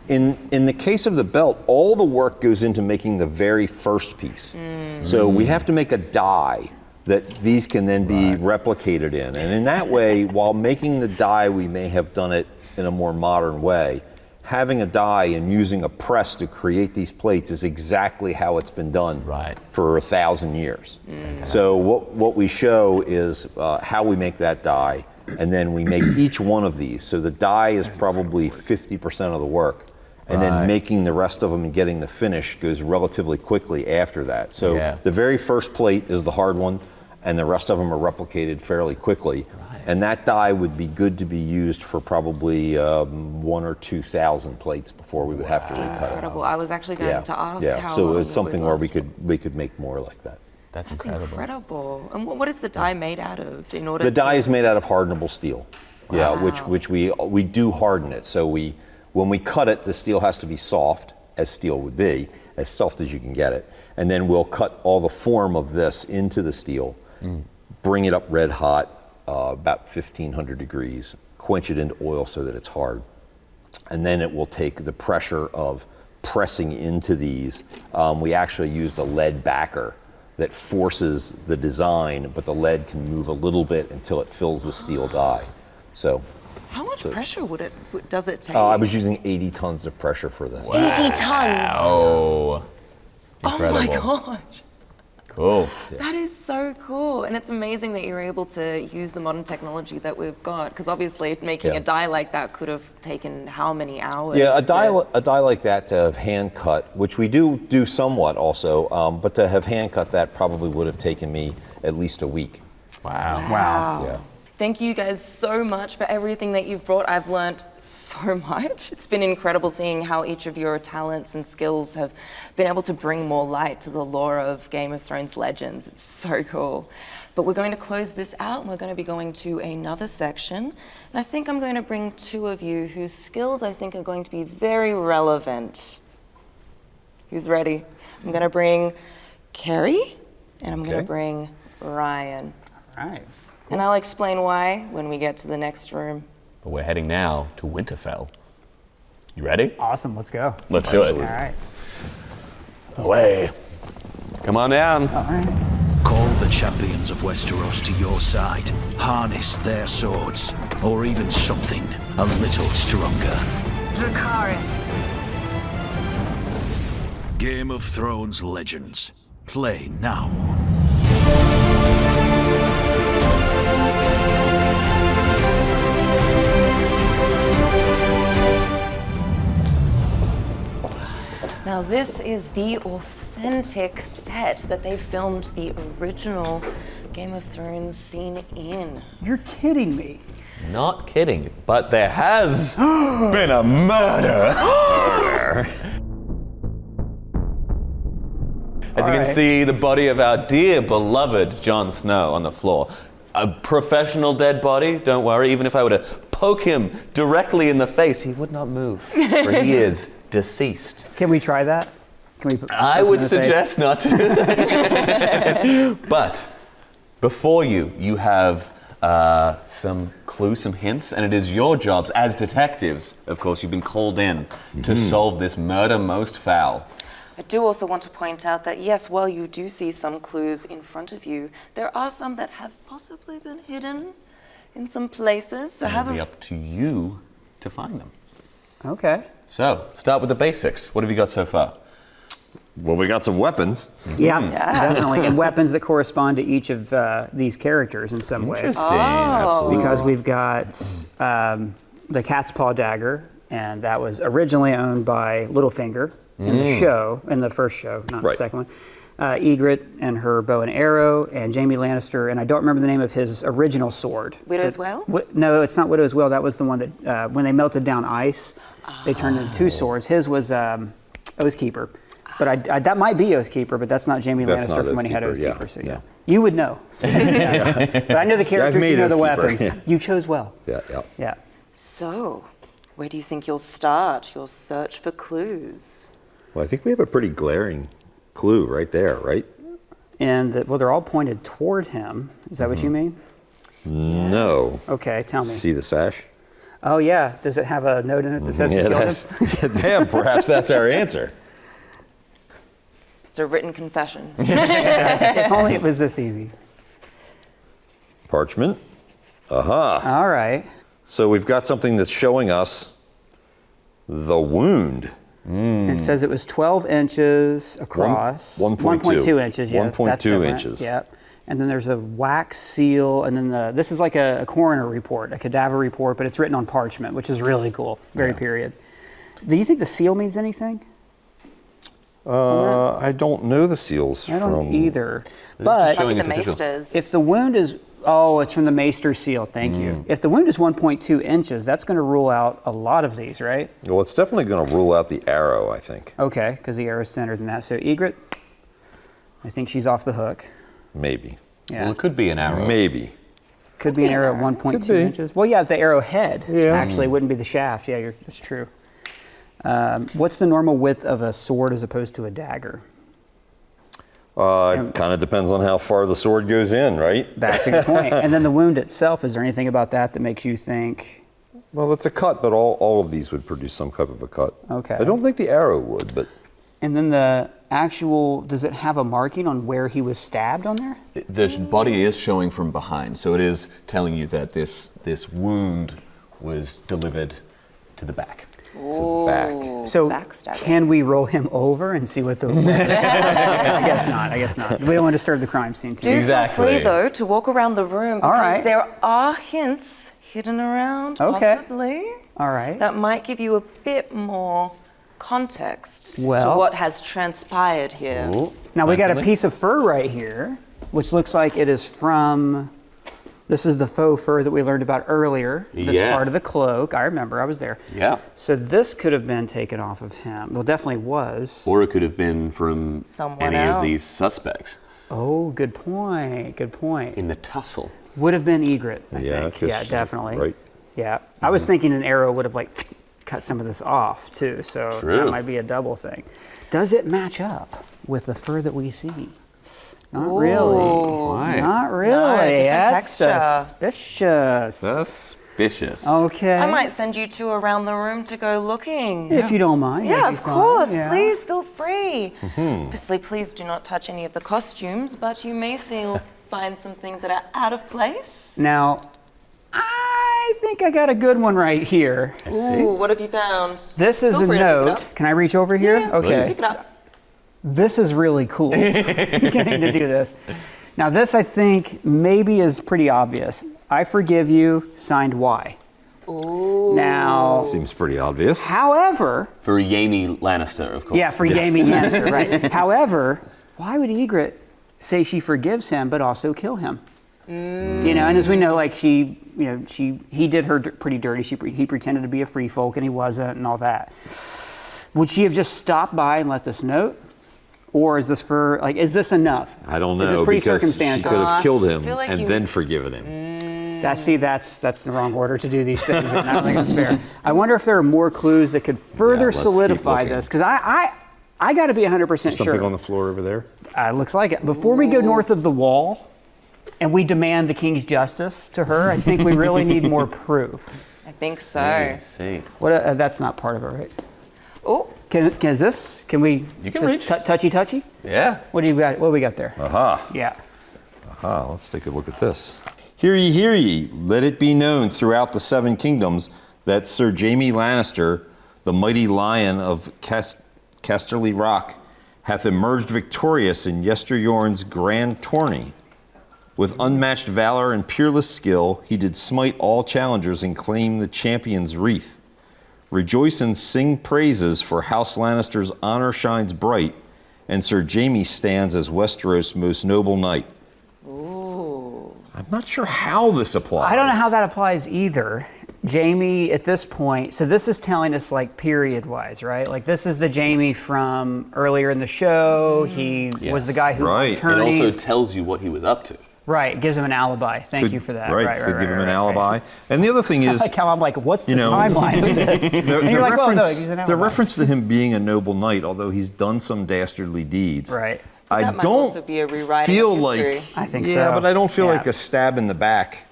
In the case of the belt, all the work goes into making the very first piece. So we have to make a die that these can then be replicated in. And in that way, while making the die, we may have done it in a more modern way. Having a die and using a press to create these plates is exactly how it's been done for 1,000 years. So what we show is how we make that die, and then we make each one of these. So the die is probably 50% of the work. And then making the rest of them and getting the finish goes relatively quickly after that. So the very first plate is the hard one, and the rest of them are replicated fairly quickly. And that die would be good to be used for probably 1,000 or 2,000 plates before we would have to recut it. Incredible. I was actually going to ask how so long it was something where would we could make more like that. That's incredible. And what is the die made out of in order The die to... is made out of hardenable steel. Yeah, which we do harden it. So when we cut it, the steel has to be soft, as steel would be, as soft as you can get it. And then we'll cut all the form of this into the steel, bring it up red hot, about 1,500 degrees, quench it into oil so that it's hard. And then it will take the pressure of pressing into these. We actually used a lead backer that forces the design, but the lead can move a little bit until it fills the steel die. So. How much pressure does it take? I was using 80 tons of pressure for this. 80 tons? Oh, incredible. Oh my gosh. Cool. That is so cool. And it's amazing that you're able to use the modern technology that we've got. Because obviously making a die like that could have taken how many hours? Yeah, a die like that to have hand cut, which we do somewhat also, but to have hand cut that probably would have taken me at least a week. Wow. Yeah. Thank you guys so much for everything that you've brought. I've learned so much. It's been incredible seeing how each of your talents and skills have been able to bring more light to the lore of Game of Thrones legends. It's so cool. But we're going to close this out and we're going to be going to another section. And I think I'm going to bring two of you whose skills I think are going to be very relevant. Who's ready? I'm going to bring Kerry and I'm going to bring Ryan. All right. And I'll explain why when we get to the next room. But we're heading now to Winterfell. You ready? Awesome, let's go. Let's do it. All right. Away. Come on down. All right. Call the champions of Westeros to your side. Harness their swords, or even something a little stronger. Dracarys. Game of Thrones Legends. Play now. Now this is the authentic set that they filmed the original Game of Thrones scene in. You're kidding me. Not kidding, but there has been a murder. As you can see, the body of our dear beloved Jon Snow on the floor. A professional dead body, don't worry. Even if I were to poke him directly in the face, he would not move, for he is deceased. Can we try that? Can we? I would suggest not to. But before you have some clues, some hints, and it is your jobs as detectives, of course, you've been called in to solve this murder most foul. I do also want to point out that yes, while you do see some clues in front of you, there are some that have possibly been hidden in some places. So It'll be up to you to find them. Okay. So, start with the basics. What have you got so far? Well, we got some weapons. Yeah, definitely. And weapons that correspond to each of these characters in some way. Interesting. Absolutely. Because we've got the cat's paw dagger, and that was originally owned by Littlefinger in the show, in the first show, not the second one. Ygritte and her bow and arrow, and Jaime Lannister, and I don't remember the name of his original sword. Widow's Well? No, it's not Widow's Well. That was the one that, when they melted down ice, they turned into two swords. His was Oathkeeper. But that might be Oathkeeper, but that's not Jaime Lannister from when he had Oathkeeper. So yeah. You would know. But I know the characters, you know the weapons. Yeah. You chose well. Yeah. So, where do you think you'll start your search for clues? Well, I think we have a pretty glaring clue right there, right? And they're all pointed toward him. Is that what you mean? No. Okay, tell me. See the sash? Oh yeah. Does it have a note in it that says we killed him? Damn, perhaps that's our answer. It's a written confession. If only it was this easy. Parchment. Aha. All right. So we've got something that's showing us the wound. It says it was 12 inches across. 1.2 inches, yeah. 1.2 inches. Yep. And then there's a wax seal, and then this is like a coroner report, a cadaver report, but it's written on parchment, which is really cool. Very period. Do you think the seal means anything? I don't know the seals I don't from either. But if the wound is, it's from the Maester seal. Thank you. If the wound is 1.2 inches, that's going to rule out a lot of these, right? Well, it's definitely going to rule out the arrow, I think. Okay, because the arrow is thinner than that. So Egret, I think she's off the hook. Maybe. Yeah. Well, it could be an arrow. Maybe. Could be an arrow at 1.2 inches. Well, yeah, the arrow head actually wouldn't be the shaft. Yeah, that's true. What's the normal width of a sword as opposed to a dagger? It kind of depends on how far the sword goes in, right? That's a good point. And then the wound itself, is there anything about that makes you think? Well, it's a cut, but all of these would produce some type of a cut. Okay. I don't think the arrow would, but... And then the actual, does it have a marking on where he was stabbed on there? The body is showing from behind, so it is telling you that this wound was delivered to the back. To the back. So can we roll him over and see what the... I guess not. We don't want to disturb the crime scene too. Do feel free though to walk around the room because there are hints hidden around possibly. All right. That might give you a bit more context to Well- what has transpired here. Now we got a piece of fur right here, which looks like it is from... This is the faux fur that we learned about earlier. That's part of the cloak. I remember, I was there. Yeah. So this could have been taken off of him. Well, definitely was. Or it could have been from Someone any else. of these suspects. Oh, good point. Good point. In the tussle. Would have been Egret, I Yeah, think. Yeah, 'cause- definitely. right. Yeah. I was thinking an arrow would have cut some of this off too. So True. that might be a double thing. Does it match up with the fur that we see? Not really. Not really. No, different That's texture. suspicious. Okay. I might send you two around the room to go looking. If you don't mind. Yeah, that'd of be fine. course. Yeah. Please feel free. Obviously, please do not touch any of the costumes, but you may find some things that are out of place. Now, I think I got a good one right here. Ooh, what have you found? This is Feel a free to pick it note. up. Can I reach over here? Yeah, Okay. pick it up. This is really cool. Getting to do this. Now, this I think maybe is pretty obvious. I forgive you, signed Y. Ooh. Now, Seems pretty obvious. however, For Jaime Lannister, of course. yeah, for Jaime Lannister, right? However, why would Egret say she forgives him but also kill him? You know, and as we know, like he did her pretty dirty. He pretended to be a free folk and he wasn't, and all that. Would she have just stopped by and let this note? Or is this is this enough? I don't know. Is this pretty because circumstantial? She could have killed him feel like and you- then forgiven him. That's the wrong order to do these things. And I don't think it's fair. I wonder if there are more clues that could further let's keep solidify looking. this, because I got to be 100% Something sure. on the floor over there? Looks like it. Before we go north of the wall, and we demand the king's justice to her, I think we really need more proof. I think so. See. What? That's not part of it, right? Oh, Can we? You can reach. Touchy. Yeah. What do you got? What do we got there? Aha. Yeah. Aha, let's take a look at this. Hear ye, let it be known throughout the seven kingdoms that Sir Jaime Lannister, the mighty lion of Casterly Rock, hath emerged victorious in yesteryearn's grand tourney. With unmatched valor and peerless skill, he did smite all challengers and claim the champion's wreath. Rejoice and sing praises, for House Lannister's honor shines bright, and Sir Jaime stands as Westeros' most noble knight. ooh. I'm not sure how this applies. I don't know how that applies either. Jaime, at this point, so this is telling us like period-wise, right? Like this is the Jaime from earlier in the show. He was the guy who Right. won It tourneys. It also tells you what he was up to. Right, it gives him an alibi. Thank you for that. Right, could give him an alibi. And the other thing is, Like how I'm like, what's the you know, timeline of this? And the you're like, well, no, reference, he's an the alibi. reference to him being a noble knight, although he's done some dastardly deeds. Right. I That might don't also be a rewriting feel of like, history. I think yeah, so. but I don't feel Yeah. like a stab in the back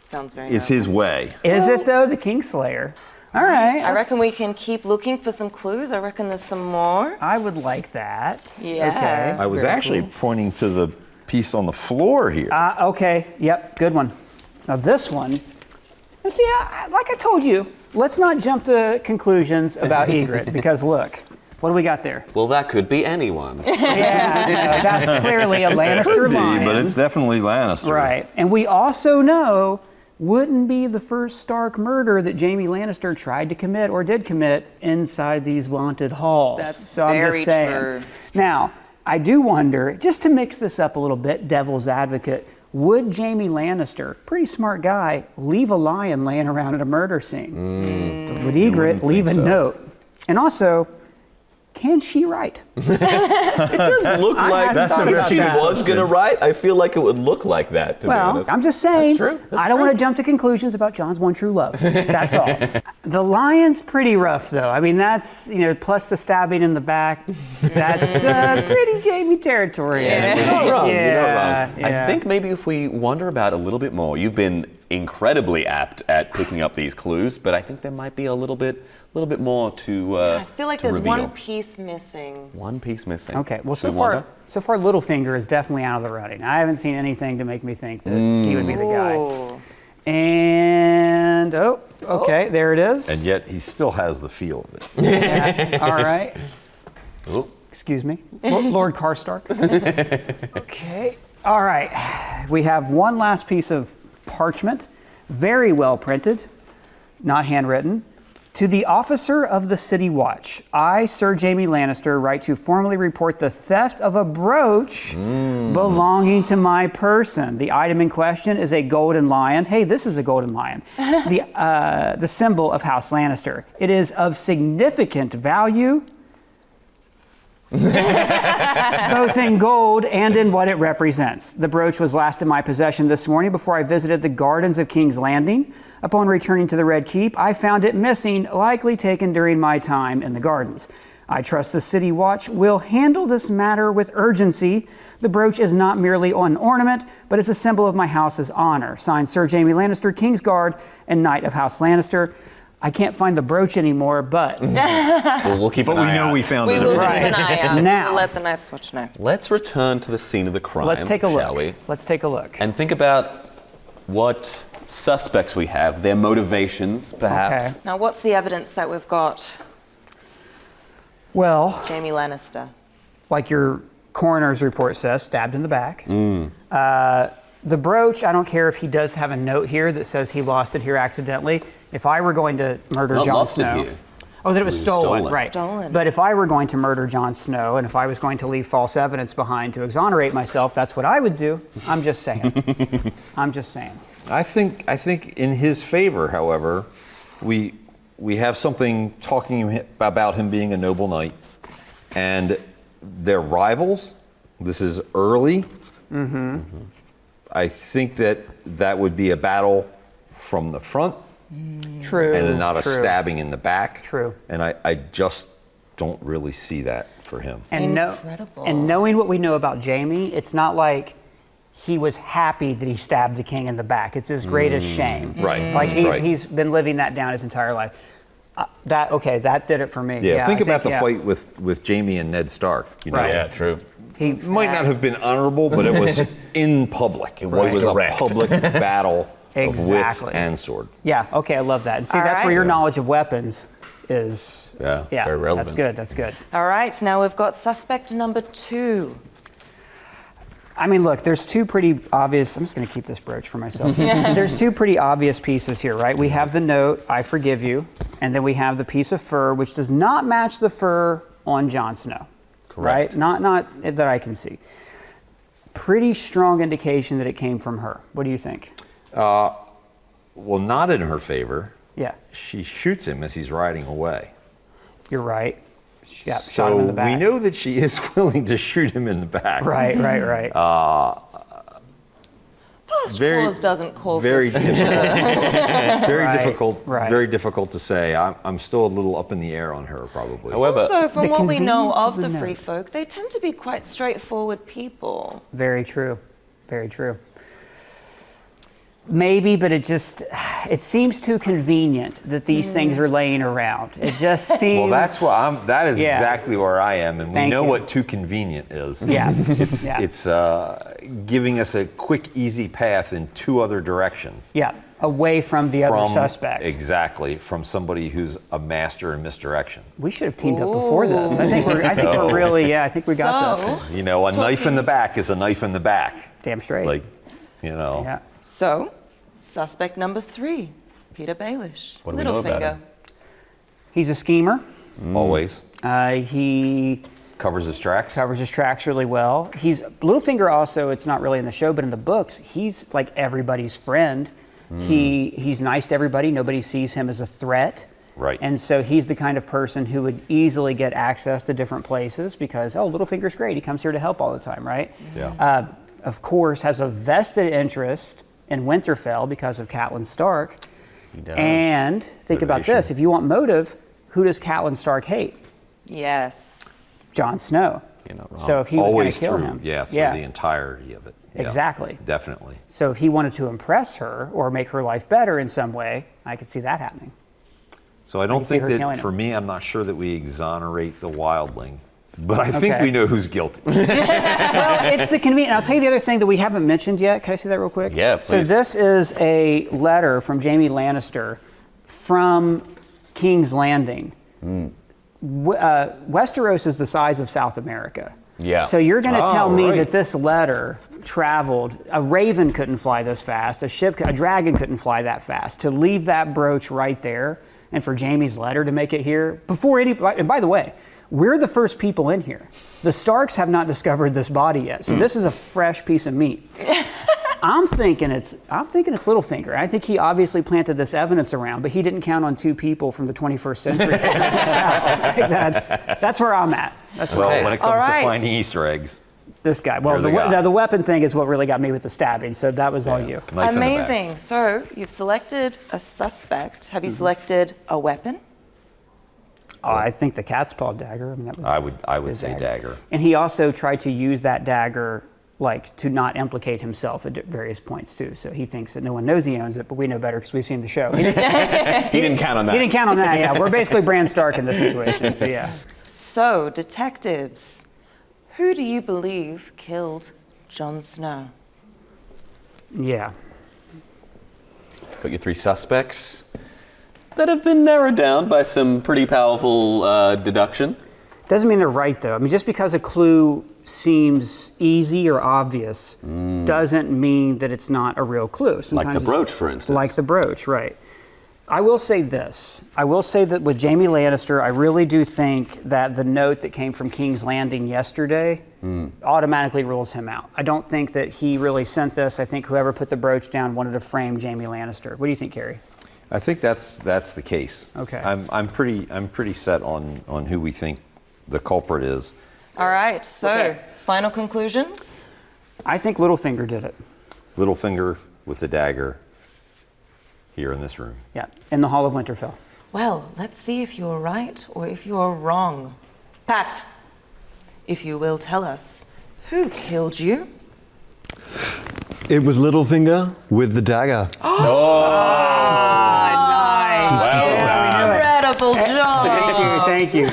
Sounds very is noble. his way. Is it though, the Kingslayer? All right. I reckon we can keep looking for some clues. I reckon there's some more. I would like that. Yeah. Okay. I was very actually cool. pointing to piece on the floor here. Okay, yep, good one. Now this one, and see, like I told you, let's not jump to conclusions about Ygritte, because look, what do we got there? Well, that could be anyone. Yeah, no, that's clearly a Lannister Could be, lion. but it's definitely Lannister. Right, and we also know wouldn't be the first Stark murder that Jaime Lannister tried to commit or did commit inside these vaulted halls. That's so I'm just very saying. true. Now, I do wonder, just to mix this up a little bit, devil's advocate, would Jaime Lannister, pretty smart guy, leave a lion laying around at a murder scene? Would Ygritte leave a note? And also, can she write? It does look like if she was going to write, I feel like it would look like that, to be honest. I'm just saying, That's true. I don't want to jump to conclusions about Jon's one true love. That's all. The lion's pretty rough, though. I mean, that's, plus the stabbing in the back. That's pretty Jaime territory. Yeah, you're not wrong. You're not wrong. Yeah. I think maybe if we wonder about it a little bit more, you've been incredibly apt at picking up these clues, but I think there might be a little bit more to I feel like there's reveal. one piece missing. One piece missing. Okay, well, so We far, wonder? Littlefinger is definitely out of the running. I haven't seen anything to make me think that he would be the guy. Ooh. And, okay, there it is. And yet he still has the feel of it. Yeah, all right. Oh. Excuse me, Lord Karstark. Okay, all right. We have one last piece of parchment, very well printed, not handwritten. To the officer of the City Watch, I, Sir Jaime Lannister, write to formally report the theft of a brooch belonging to my person. The item in question is a golden lion. Hey, this is a golden lion. The symbol of House Lannister. It is of significant value, both in gold and in what it represents. The brooch was last in my possession this morning before I visited the gardens of King's Landing. Upon returning to the Red Keep, I found it missing, likely taken during my time in the gardens. I trust the City Watch will handle this matter with urgency. The brooch is not merely an ornament, but is a symbol of my house's honor. Signed, Sir Jaime Lannister, Kingsguard and Knight of House Lannister. I can't find the brooch anymore, but we'll keep an eye out. But we know we found it. We will keep an eye out. Now, We'll let the Night's Watch know. Let's return to the scene of the crime, let's take a look. shall we? Let's take a look. And think about what suspects we have, their motivations, perhaps. Okay. Now, what's the evidence that we've got? Well, Jaime Lannister. like your coroner's report says, stabbed in the back. The brooch, I don't care if he does have a note here that says he lost it here accidentally. If I were going to murder Not Jon lost it Snow. here. Oh, that it was stolen, stolen. right. Stolen. But if I were going to murder Jon Snow and if I was going to leave false evidence behind to exonerate myself, that's what I would do. I'm just saying. I'm just saying. I think in his favor, however, we have something talking about him being a noble knight, and they're rivals. This is early. I think that would be a battle from the front. True. And not a true. stabbing in the back. True. And I just don't really see that for him. And Incredible. And knowing what we know about Jaime, it's not like he was happy that he stabbed the king in the back. It's his greatest shame. Right. Like Right. he's been living that down his entire life. That did it for me. Yeah, think I about the yeah. fight with Jaime and Ned Stark. You know? Right. Yeah, true. He Might not have been honorable, but it was in public. It was direct. a public battle of wits Exactly. and sword. Yeah, okay, I love that. And see, All that's right. where your knowledge of weapons is. Yeah, very relevant. That's good. That's good. All right, now we've got suspect number 2. I mean, look, there's two pretty obvious. I'm just going to keep this brooch for myself. There's two pretty obvious pieces here, right? We have the note, "I forgive you," and then we have the piece of fur, which does not match the fur on Jon Snow. Correct. Right? Not that I can see. Pretty strong indication that it came from her. What do you think? Well, not in her favor. Yeah, She shoots him as he's riding away. you're right. Yeah, shot him in the back. we know that she is willing to shoot him in the back. Right. Past Very- clause doesn't call Very for difficult. Very Right, difficult. right. Very difficult to say. I'm still a little up in the air on her, probably. However, So, from The what we know convenience of of the the free note. folk, they tend to be quite straightforward people. Very true. Very true. Maybe, but it just, it seems too convenient that these things are laying around. It just seems. Well, that's what that is Yeah. exactly where I am, and we Thank know you. what too convenient is. Yeah. It's giving us a quick, easy path in two other directions. Yeah, away from the other suspect. Exactly, from somebody who's a master in misdirection. We should have teamed up before this. I think we're really, I think we got this. You know, a knife in the back is a knife in the back. Damn straight. Like, you know. Yeah. So, suspect number 3, Peter Baelish. What do we know about him? He's a schemer. Always. He covers his tracks. Covers his tracks really well. Littlefinger also, it's not really in the show, but in the books, he's like everybody's friend. He's nice to everybody. Nobody sees him as a threat. Right. And so he's the kind of person who would easily get access to different places because, Littlefinger's great. He comes here to help all the time, right? Yeah. Of course, has a vested interest in Winterfell because of Catelyn Stark. He does. And think about this. If you want motive, who does Catelyn Stark hate? Yes. Jon Snow. So if he was going to kill him. Yeah, through the entirety of it. Yeah, Exactly. Definitely. So if he wanted to impress her or make her life better in some way, I could see that happening. So I don't think her killing that, him. for me, I'm not sure that we exonerate the wildling. But I think Okay. we know who's guilty. Well, it's the convenient. I'll tell you the other thing that we haven't mentioned yet. Can I see that real quick? Yeah, So please. this is a letter from Jaime Lannister from King's Landing. Westeros is the size of South America. Yeah. So you're going to tell me right. that this letter traveled, a raven couldn't fly this fast, a dragon couldn't fly that fast. To leave that brooch right there and for Jaime's letter to make it here before anybody, and by the way, we're the first people in here. The Starks have not discovered this body yet, so this is a fresh piece of meat. I'm thinking it's Littlefinger. I think he obviously planted this evidence around, but he didn't count on 2 people from the 21st century figuring this out. That's where I'm at. That's Well, where when it comes to finding Easter eggs, this guy. Well, You're the guy. the weapon thing is what really got me with the stabbing. So that was all you. knife in the back. Amazing. So, you've selected a suspect. Have you selected a weapon? Oh, I think the cat's paw dagger. I mean, that was I would his say dagger. And he also tried to use that dagger, like, to not implicate himself at various points too. So he thinks that no one knows he owns it, but we know better because we've seen the show. He didn't count on that. He didn't count on that. Yeah, we're basically Bran Stark in this situation. So yeah. So, detectives, who do you believe killed Jon Snow? Yeah. Got your 3 suspects that have been narrowed down by some pretty powerful deduction. Doesn't mean they're right though. I mean, just because a clue seems easy or obvious doesn't mean that it's not a real clue. Sometimes Like the brooch, for instance. Like the brooch, right. I will say this. I will say that with Jaime Lannister, I really do think that the note that came from King's Landing yesterday automatically rules him out. I don't think that he really sent this. I think whoever put the brooch down wanted to frame Jaime Lannister. What do you think, Carrie? I think that's the case. Okay. I'm pretty set on who we think the culprit is. All right, so final conclusions? I think Littlefinger did it. Littlefinger with the dagger here in this room. Yeah, in the Hall of Winterfell. Well, let's see if you're right or if you're wrong. Pat, if you will tell us, who killed you? It was Littlefinger with the dagger. Incredible job. Thank you.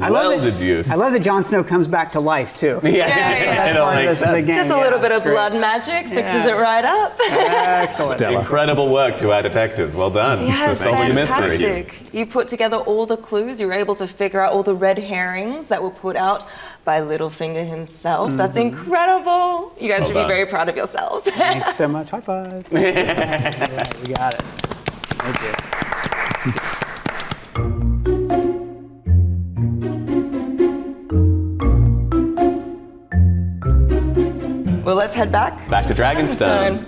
I love that Jon Snow comes back to life too. That's part of the game. Just a little bit of blood magic fixes it right up. Excellent. Incredible work to our detectives. Well done. Yes, for solving the mystery. fantastic. You put together all the clues. You were able to figure out all the red herrings that were put out by Littlefinger himself. That's incredible. You guys should be done. very proud of yourselves. Thanks so much. High five. Yeah, we got it. Thank you. Well, let's head back. Back to Dragonstone.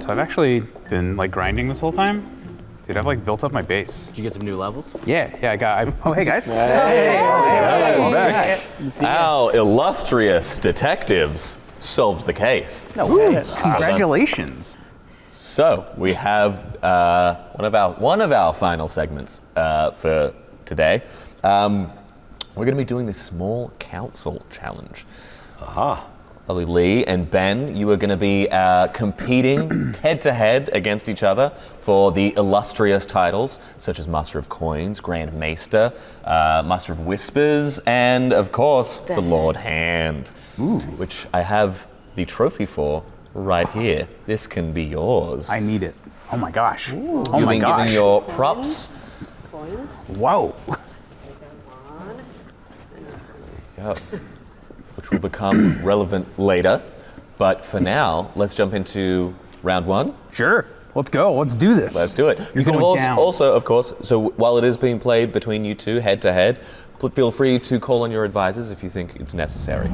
So I've actually been like grinding this whole time. Dude, I've like built up my base. Did you get some new levels? Yeah, I got. Oh, hey guys. Welcome back. Our illustrious detectives solved the case. Congratulations. So we have one of our final segments for today. We're going to be doing this small council challenge. Aha. Lovely Lee and Ben, you are going to be competing head-to-head against each other for the illustrious titles, such as Master of Coins, Grand Maester, Master of Whispers, and, of course, the Lord Hand, which I have the trophy for right here. This can be yours. I need it. Oh my gosh. You've been given your props. Whoa. Go. Which will become relevant later. But for now, let's jump into round one. Sure. Let's go. Let's do this. Let's do it. You're you can going down. also, of course, so while it is being played between you two head to head, feel free to call on your advisors if you think it's necessary.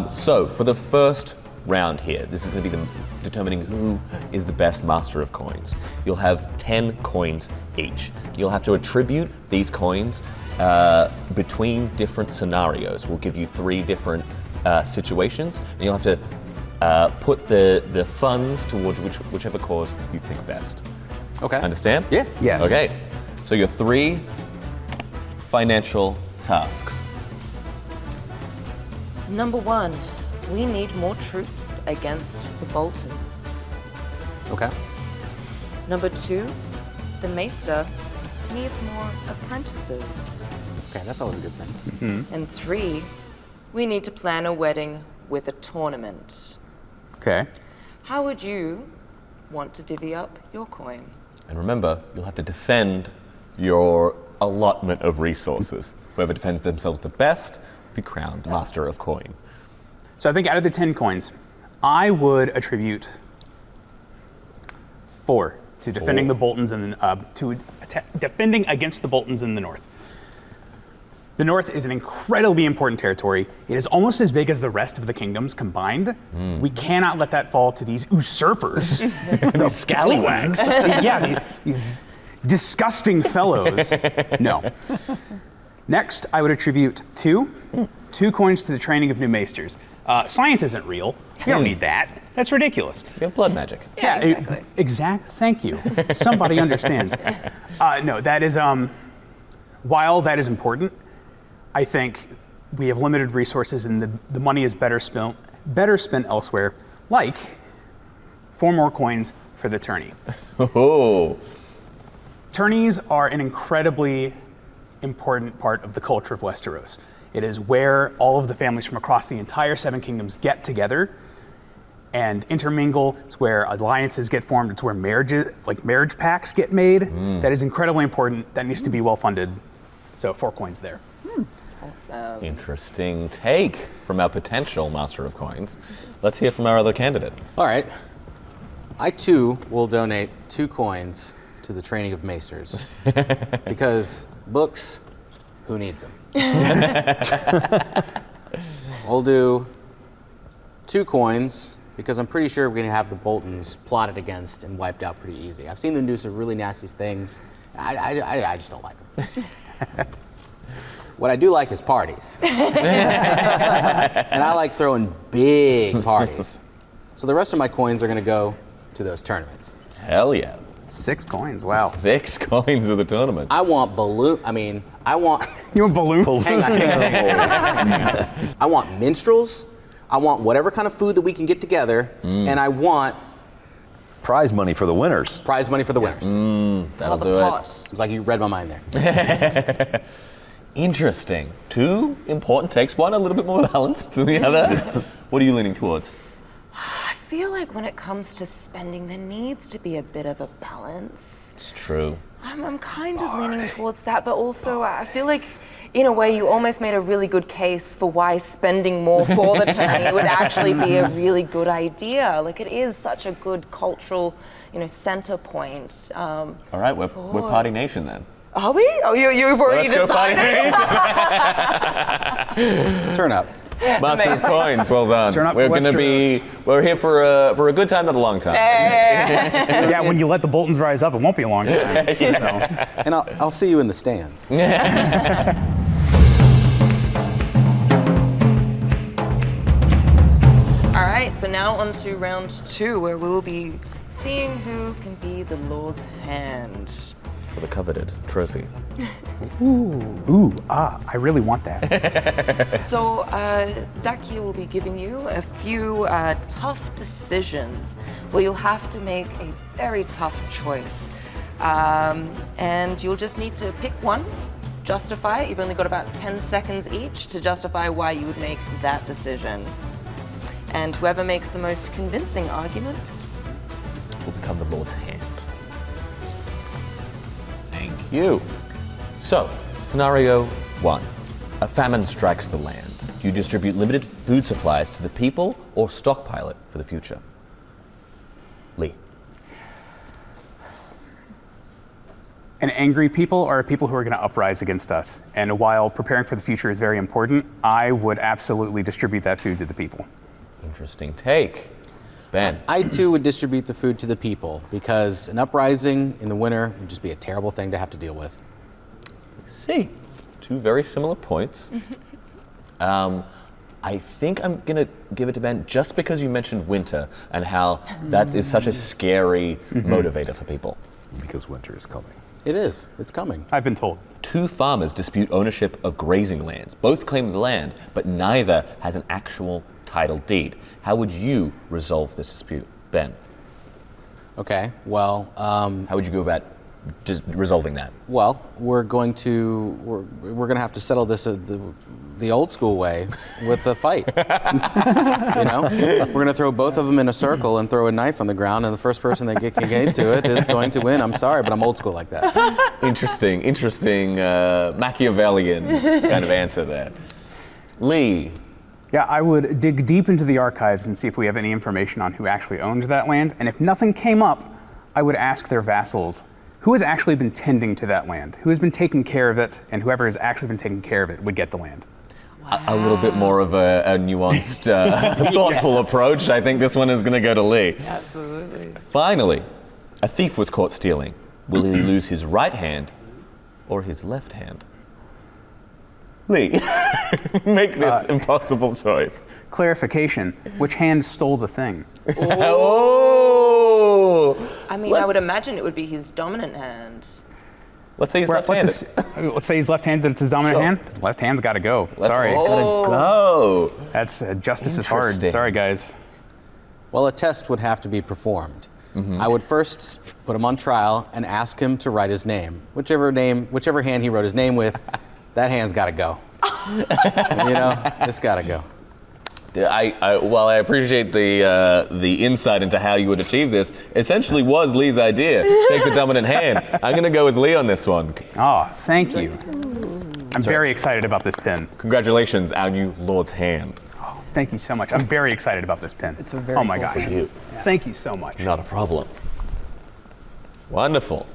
So for the first round here, this is going to be determining who is the best master of coins. You'll have 10 coins each. You'll have to attribute these coins between different scenarios. We'll give you 3 different situations, and you'll have to put the funds towards whichever cause you think best. Okay. Understand? Yeah. Yes. Okay. So your 3 financial tasks. Number 1, we need more troops against the Boltons. Okay. Number 2, the Maester needs more apprentices. Okay, that's always a good thing. And 3, we need to plan a wedding with a tournament. Okay. How would you want to divvy up your coin? And remember, you'll have to defend your allotment of resources. Whoever defends themselves the best will be crowned Master of Coin. So I think out of the 10 coins, I would attribute 4 to defending the Boltons and defending against the Boltons in the north. The north is an incredibly important territory. It is almost as big as the rest of the kingdoms combined. We cannot let that fall to these usurpers, these scallywags. Yeah, these disgusting fellows. No. Next, I would attribute 2 coins to the training of new maesters. Science isn't real. We don't need that. That's ridiculous. We have blood magic. Yeah, exactly. Exact. Thank you. Somebody understands. No, that is, while that is important, I think we have limited resources and the money is better spent elsewhere, like 4 more coins for the tourney. Oh. Tourneys are an incredibly important part of the culture of Westeros. It is where all of the families from across the entire 7 kingdoms get together and intermingle. It's where alliances get formed. It's where marriage pacts get made. That is incredibly important. That needs to be well funded. So 4 coins there. Awesome. Interesting take from our potential Master of Coins. Let's hear from our other candidate. All right. I too will donate 2 coins to the training of maesters. Because books, who needs them? I'll do 2 coins because I'm pretty sure we're going to have the Boltons plotted against and wiped out pretty easy. I've seen them do some really nasty things. I just don't like them. What I do like is parties. And I like throwing big parties. So the rest of my coins are going to go to those tournaments. Hell yeah. 6 coins, wow. 6 coins of the tournament. I want balloon. You want balloons? Hang on. I want minstrels. I want whatever kind of food that we can get together, and I want prize money for the winners. Prize money for the winners. That'll do it. It's like you read my mind there. Interesting. 2 important takes. One a little bit more balanced than the other. What are you leaning towards? I feel like when it comes to spending, there needs to be a bit of a balance. It's true. I'm kind of leaning towards that, but also I feel like, in a way, you almost made a really good case for why spending more for the tourney would actually be a really good idea. Like, it is such a good cultural, center point. All right, we're Party Nation then. Are we? Oh, you've already Let's decided? go Party Nation. Turn up. Master of Coins, well done. Turn up We're for going to be, we're here for a good time, not a long time. Yeah, when you let the Boltons rise up, it won't be a long time. So. And I'll see you in the stands. All right, so now on to round 2, where we'll be seeing who can be the Lord's Hand. for the coveted trophy. I really want that. So, Zach here will be giving you a few tough decisions where you'll have to make a very tough choice. And you'll just need to pick one, justify it. You've only got about 10 seconds each to justify why you would make that decision. And whoever makes the most convincing argument will become the Lord's hand. Thank you. So, scenario 1. A famine strikes the land. Do you distribute limited food supplies to the people or stockpile it for the future? Lee. And angry people are people who are going to uprise against us. And while preparing for the future is very important, I would absolutely distribute that food to the people. Interesting take. Ben. I too would distribute the food to the people because an uprising in the winter would just be a terrible thing to have to deal with. See, 2 very similar points. I think I'm gonna give it to Ben just because you mentioned winter and how that is such a scary motivator for people. Because winter is coming. It is. It's coming. I've been told. 2 farmers dispute ownership of grazing lands. Both claim the land, but neither has an actual title deed. How would you resolve this dispute, Ben? Okay. Well, how would you go about resolving that? Well, we're going to have to settle this the old school way with a fight. You know, we're going to throw both of them in a circle and throw a knife on the ground, and the first person that can get to it is going to win. I'm sorry, but I'm old school like that. Interesting, Machiavellian kind of answer there. Lee. Yeah, I would dig deep into the archives and see if we have any information on who actually owned that land. And if nothing came up, I would ask their vassals, who has actually been tending to that land? Who has been taking care of it? And whoever has actually been taking care of it would get the land. Wow. A little bit more of a nuanced, thoughtful approach. I think this one is going to go to Lee. Absolutely. Finally, a thief was caught stealing. Will he lose his right hand or his left hand? Lee, make this impossible choice. Clarification, which hand stole the thing? Oh! I mean, I would imagine it would be his dominant hand. Let's say he's left-handed. Let's say he's left-handed, it's his dominant hand. His left hand's got to go. Sorry. It's got to go. That's justice is hard. Sorry, guys. Well, a test would have to be performed. I would first put him on trial and ask him to write his name. Whichever hand he wrote his name with, that hand's got to go. You know, it's got to go. While I appreciate the insight into how you would achieve this, essentially was Lee's idea. Take the dominant hand. I'm going to go with Lee on this one. Oh, thank you. I'm very excited about this pin. Congratulations, our new Lord's hand. Oh, thank you so much. I'm very excited about this pin. It's a very oh my cool gosh. For you. Thank you so much. Not a problem. Wonderful.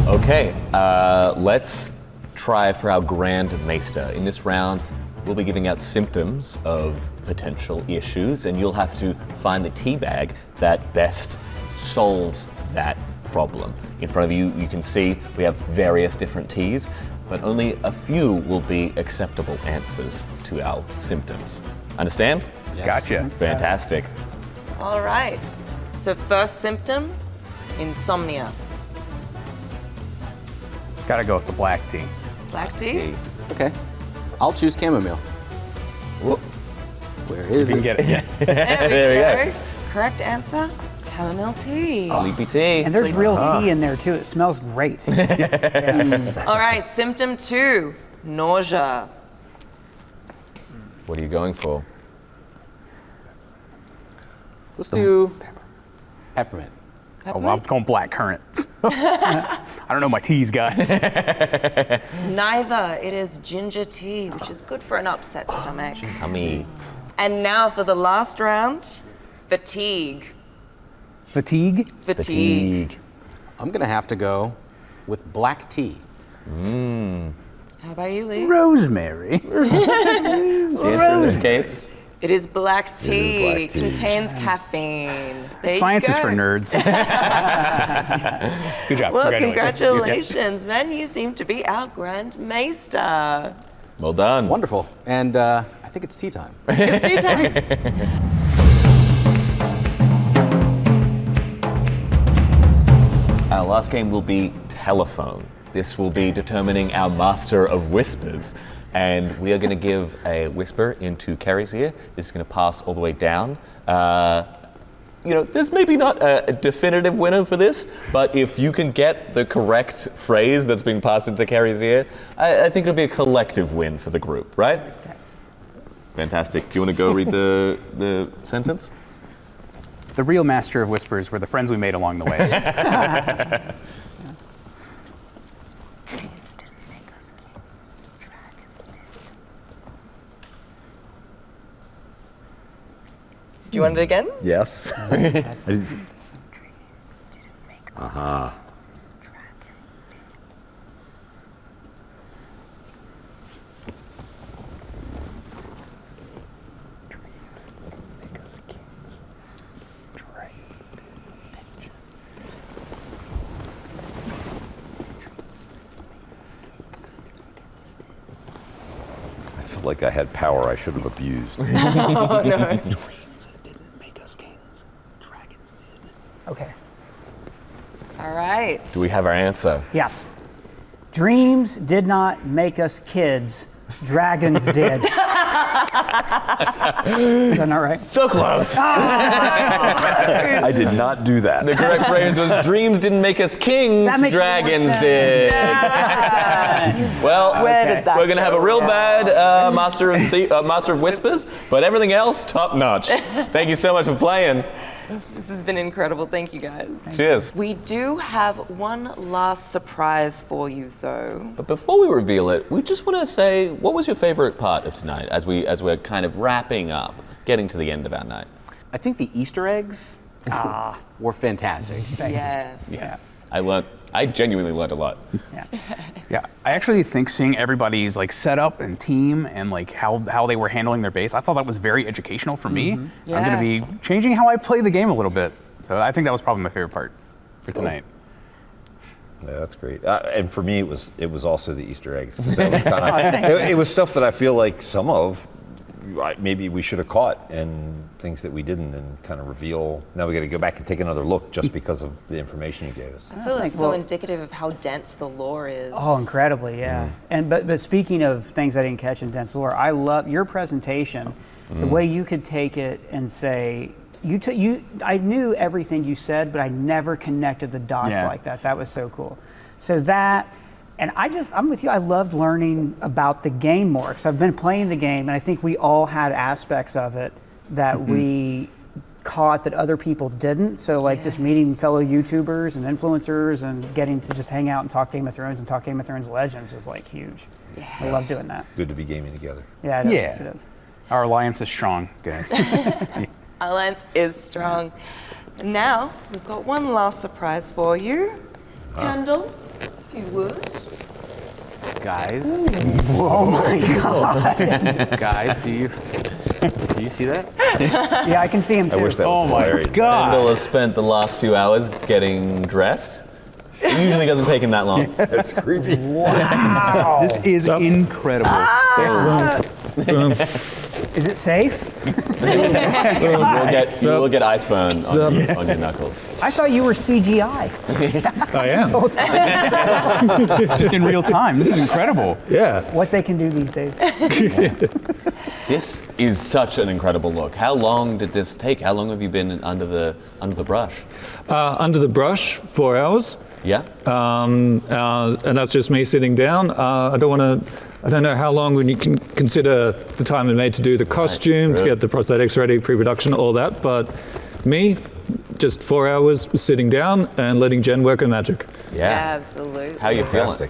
Okay, let's try for our Grand Maester. In this round, we'll be giving out symptoms of potential issues, and you'll have to find the tea bag that best solves that problem. In front of you, you can see we have various different teas, but only a few will be acceptable answers to our symptoms. Understand? Yes. Gotcha. Fantastic. All right. So first symptom, insomnia. Gotta go with the black tea. Black tea? Okay. I'll choose chamomile. Whoop. Where is You it? can get it. Yeah. There we go. Correct answer, chamomile tea. Sleepy tea. And there's real tea in there too. It smells great. All right, symptom 2, nausea. What are you going for? Let's do peppermint. Oh, well, I'm going black currant. I don't know my teas, guys. Neither. It is ginger tea, which is good for an upset stomach. Yummy. And now for the last round, fatigue. Fatigue? Fatigue. I'm gonna have to go with black tea. How about you, Lee? Rosemary. The answer in this case? It is black tea. black tea. Contains caffeine. There Science you is go. for nerds. Good job. Well, congratulations, man. You seem to be our Grand Maester. Well done. Wonderful. And I think it's tea time. It's tea time. Our last game will be Telephone. This will be determining our Master of Whispers. And we are going to give a whisper into Kerry's ear. This is going to pass all the way down. There's maybe not a definitive winner for this, but if you can get the correct phrase that's being passed into Kerry's ear, I think it'll be a collective win for the group, right? Okay. Fantastic. Do you want to go read the sentence? The real Master of Whispers were the friends we made along the way. Do you want it again? Yes. Aha. I felt like I had power I should have abused. Oh, no. Okay. All right. Do we have our answer? Yeah. Dreams did not make us kids. Dragons did. Is that not right? So close. I did not do that. The correct phrase was dreams didn't make us kings, That makes dragons more sense. did. Well, Where did that we're going to have a go real wrong? bad Master of Whispers, but everything else, top notch. Thank you so much for playing. This has been incredible. Thank you, guys. Cheers. We do have one last surprise for you, though. But before we reveal it, we just want to say, what was your favorite part of tonight as we're kind of wrapping up, getting to the end of our night? I think the Easter eggs were fantastic. Yes. Yeah. I genuinely learned a lot. Yeah, I actually think seeing everybody's like setup and team and like how they were handling their base, I thought that was very educational for me. Yeah. I'm going to be changing how I play the game a little bit. So I think that was probably my favorite part for tonight. Yeah, that's great. And for me, it was also the Easter eggs, because that was kind of it was stuff that I feel like some of maybe we should have caught, and things that we didn't, and kind of reveal. Now we got to go back and take another look just because of the information you gave us. I feel like so indicative of how dense the lore is. Oh, incredibly, yeah. And but speaking of things I didn't catch in dense lore, I love your presentation. The way you could take it and say, I knew everything you said, but I never connected the dots like that. That was so cool. So that, and I'm with you. I loved learning about the game more, because I've been playing the game, and I think we all had aspects of it that we caught that other people didn't. So like just meeting fellow YouTubers and influencers and getting to just hang out and talk Game of Thrones and talk Game of Thrones Legends was like huge. Yeah. I love doing that. Good to be gaming together. Yeah, it is. It is. Our alliance is strong, guys. Alliance is strong. And now, we've got one last surprise for you. Kendall, if you would. Guys. Oh my God. Guys, do you see that? Yeah, I can see him too. I wish that was hilarious. Kendall has spent the last few hours getting dressed. It usually doesn't take him that long. That's creepy. Wow. This is incredible. Is it safe? You will get ice burn on your knuckles. I thought you were CGI. I am. This whole time. Just in real time. This is incredible. Yeah. What they can do these days. This is such an incredible look. How long did this take? How long have you been under the brush? Under the brush, 4 hours. Yeah. And that's just me sitting down. I don't know how long when you can consider the time it made to do the costume, to get the prosthetics ready, pre-production, all that. But me, just 4 hours sitting down and letting Jen work her magic. Yeah. Absolutely. How are you feeling?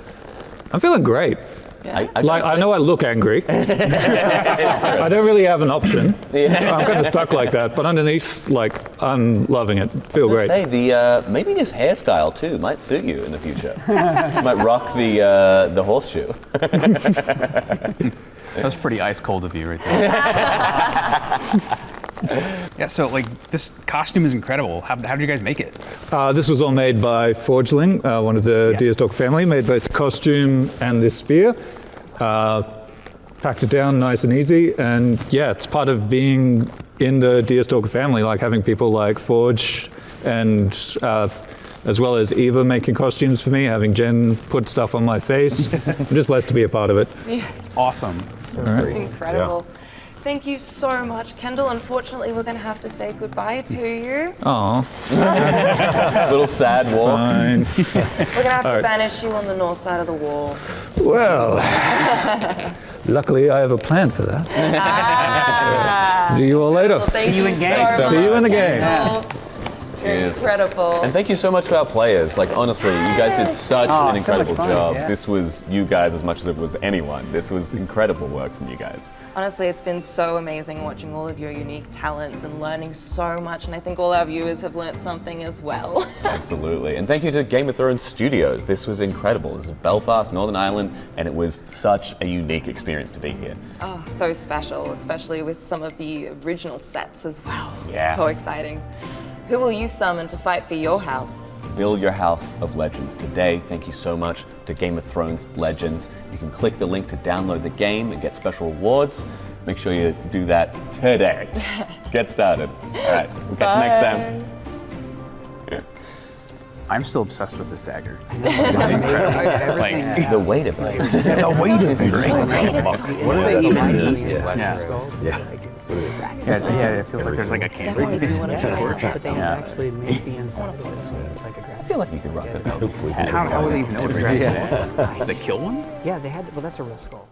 I'm feeling great. Yeah. I know I look angry. I don't really have an option. I'm kind of stuck like that, but underneath, I'm loving it. Feel great. Say maybe this hairstyle too might suit you in the future. You might rock the horseshoe. That was pretty ice cold of you right there. Yeah, so this costume is incredible. How did you guys make it? This was all made by Forgeling, one of the Deerstalker family, made both the costume and this spear. Packed it down nice and easy, and yeah, it's part of being in the Deerstalker family, like having people like Forge and as well as Eva making costumes for me, having Jen put stuff on my face. I'm just blessed to be a part of it. Yeah. It's awesome. All right. It's incredible. Yeah. Thank you so much, Kendall. Unfortunately, we're going to have to say goodbye to you. Aw. Little sad walk. Fine. We're going to have to banish you on the north side of the wall. Well, luckily I have a plan for that. See you all later. Well, see you in game. See you in the game. Incredible. And thank you so much to our players. Like, honestly, you guys did such an incredible job. Yeah. This was you guys as much as it was anyone. This was incredible work from you guys. Honestly, it's been so amazing watching all of your unique talents and learning so much, and I think all our viewers have learnt something as well. Absolutely. And thank you to Game of Thrones Studios. This was incredible. This is Belfast, Northern Ireland, and it was such a unique experience to be here. Oh, so special, especially with some of the original sets as well. Yeah. So exciting. Who will you summon to fight for your house? Build your house of legends today. Thank you so much to Game of Thrones Legends. You can click the link to download the game and get special rewards. Make sure you do that today. Get started. All right, we'll catch you next time. I'm still obsessed with this dagger. It's incredible. Like, the weight of it. The weight of it. What do they even use in Westeros? Yeah, it feels like there's like a camera. But they actually make the inside of it so it's like a graphic. I feel like you could rock the belt. Hopefully. How would they even know what the Yeah. Did they kill one? Yeah, they had. Well, that's a real skull.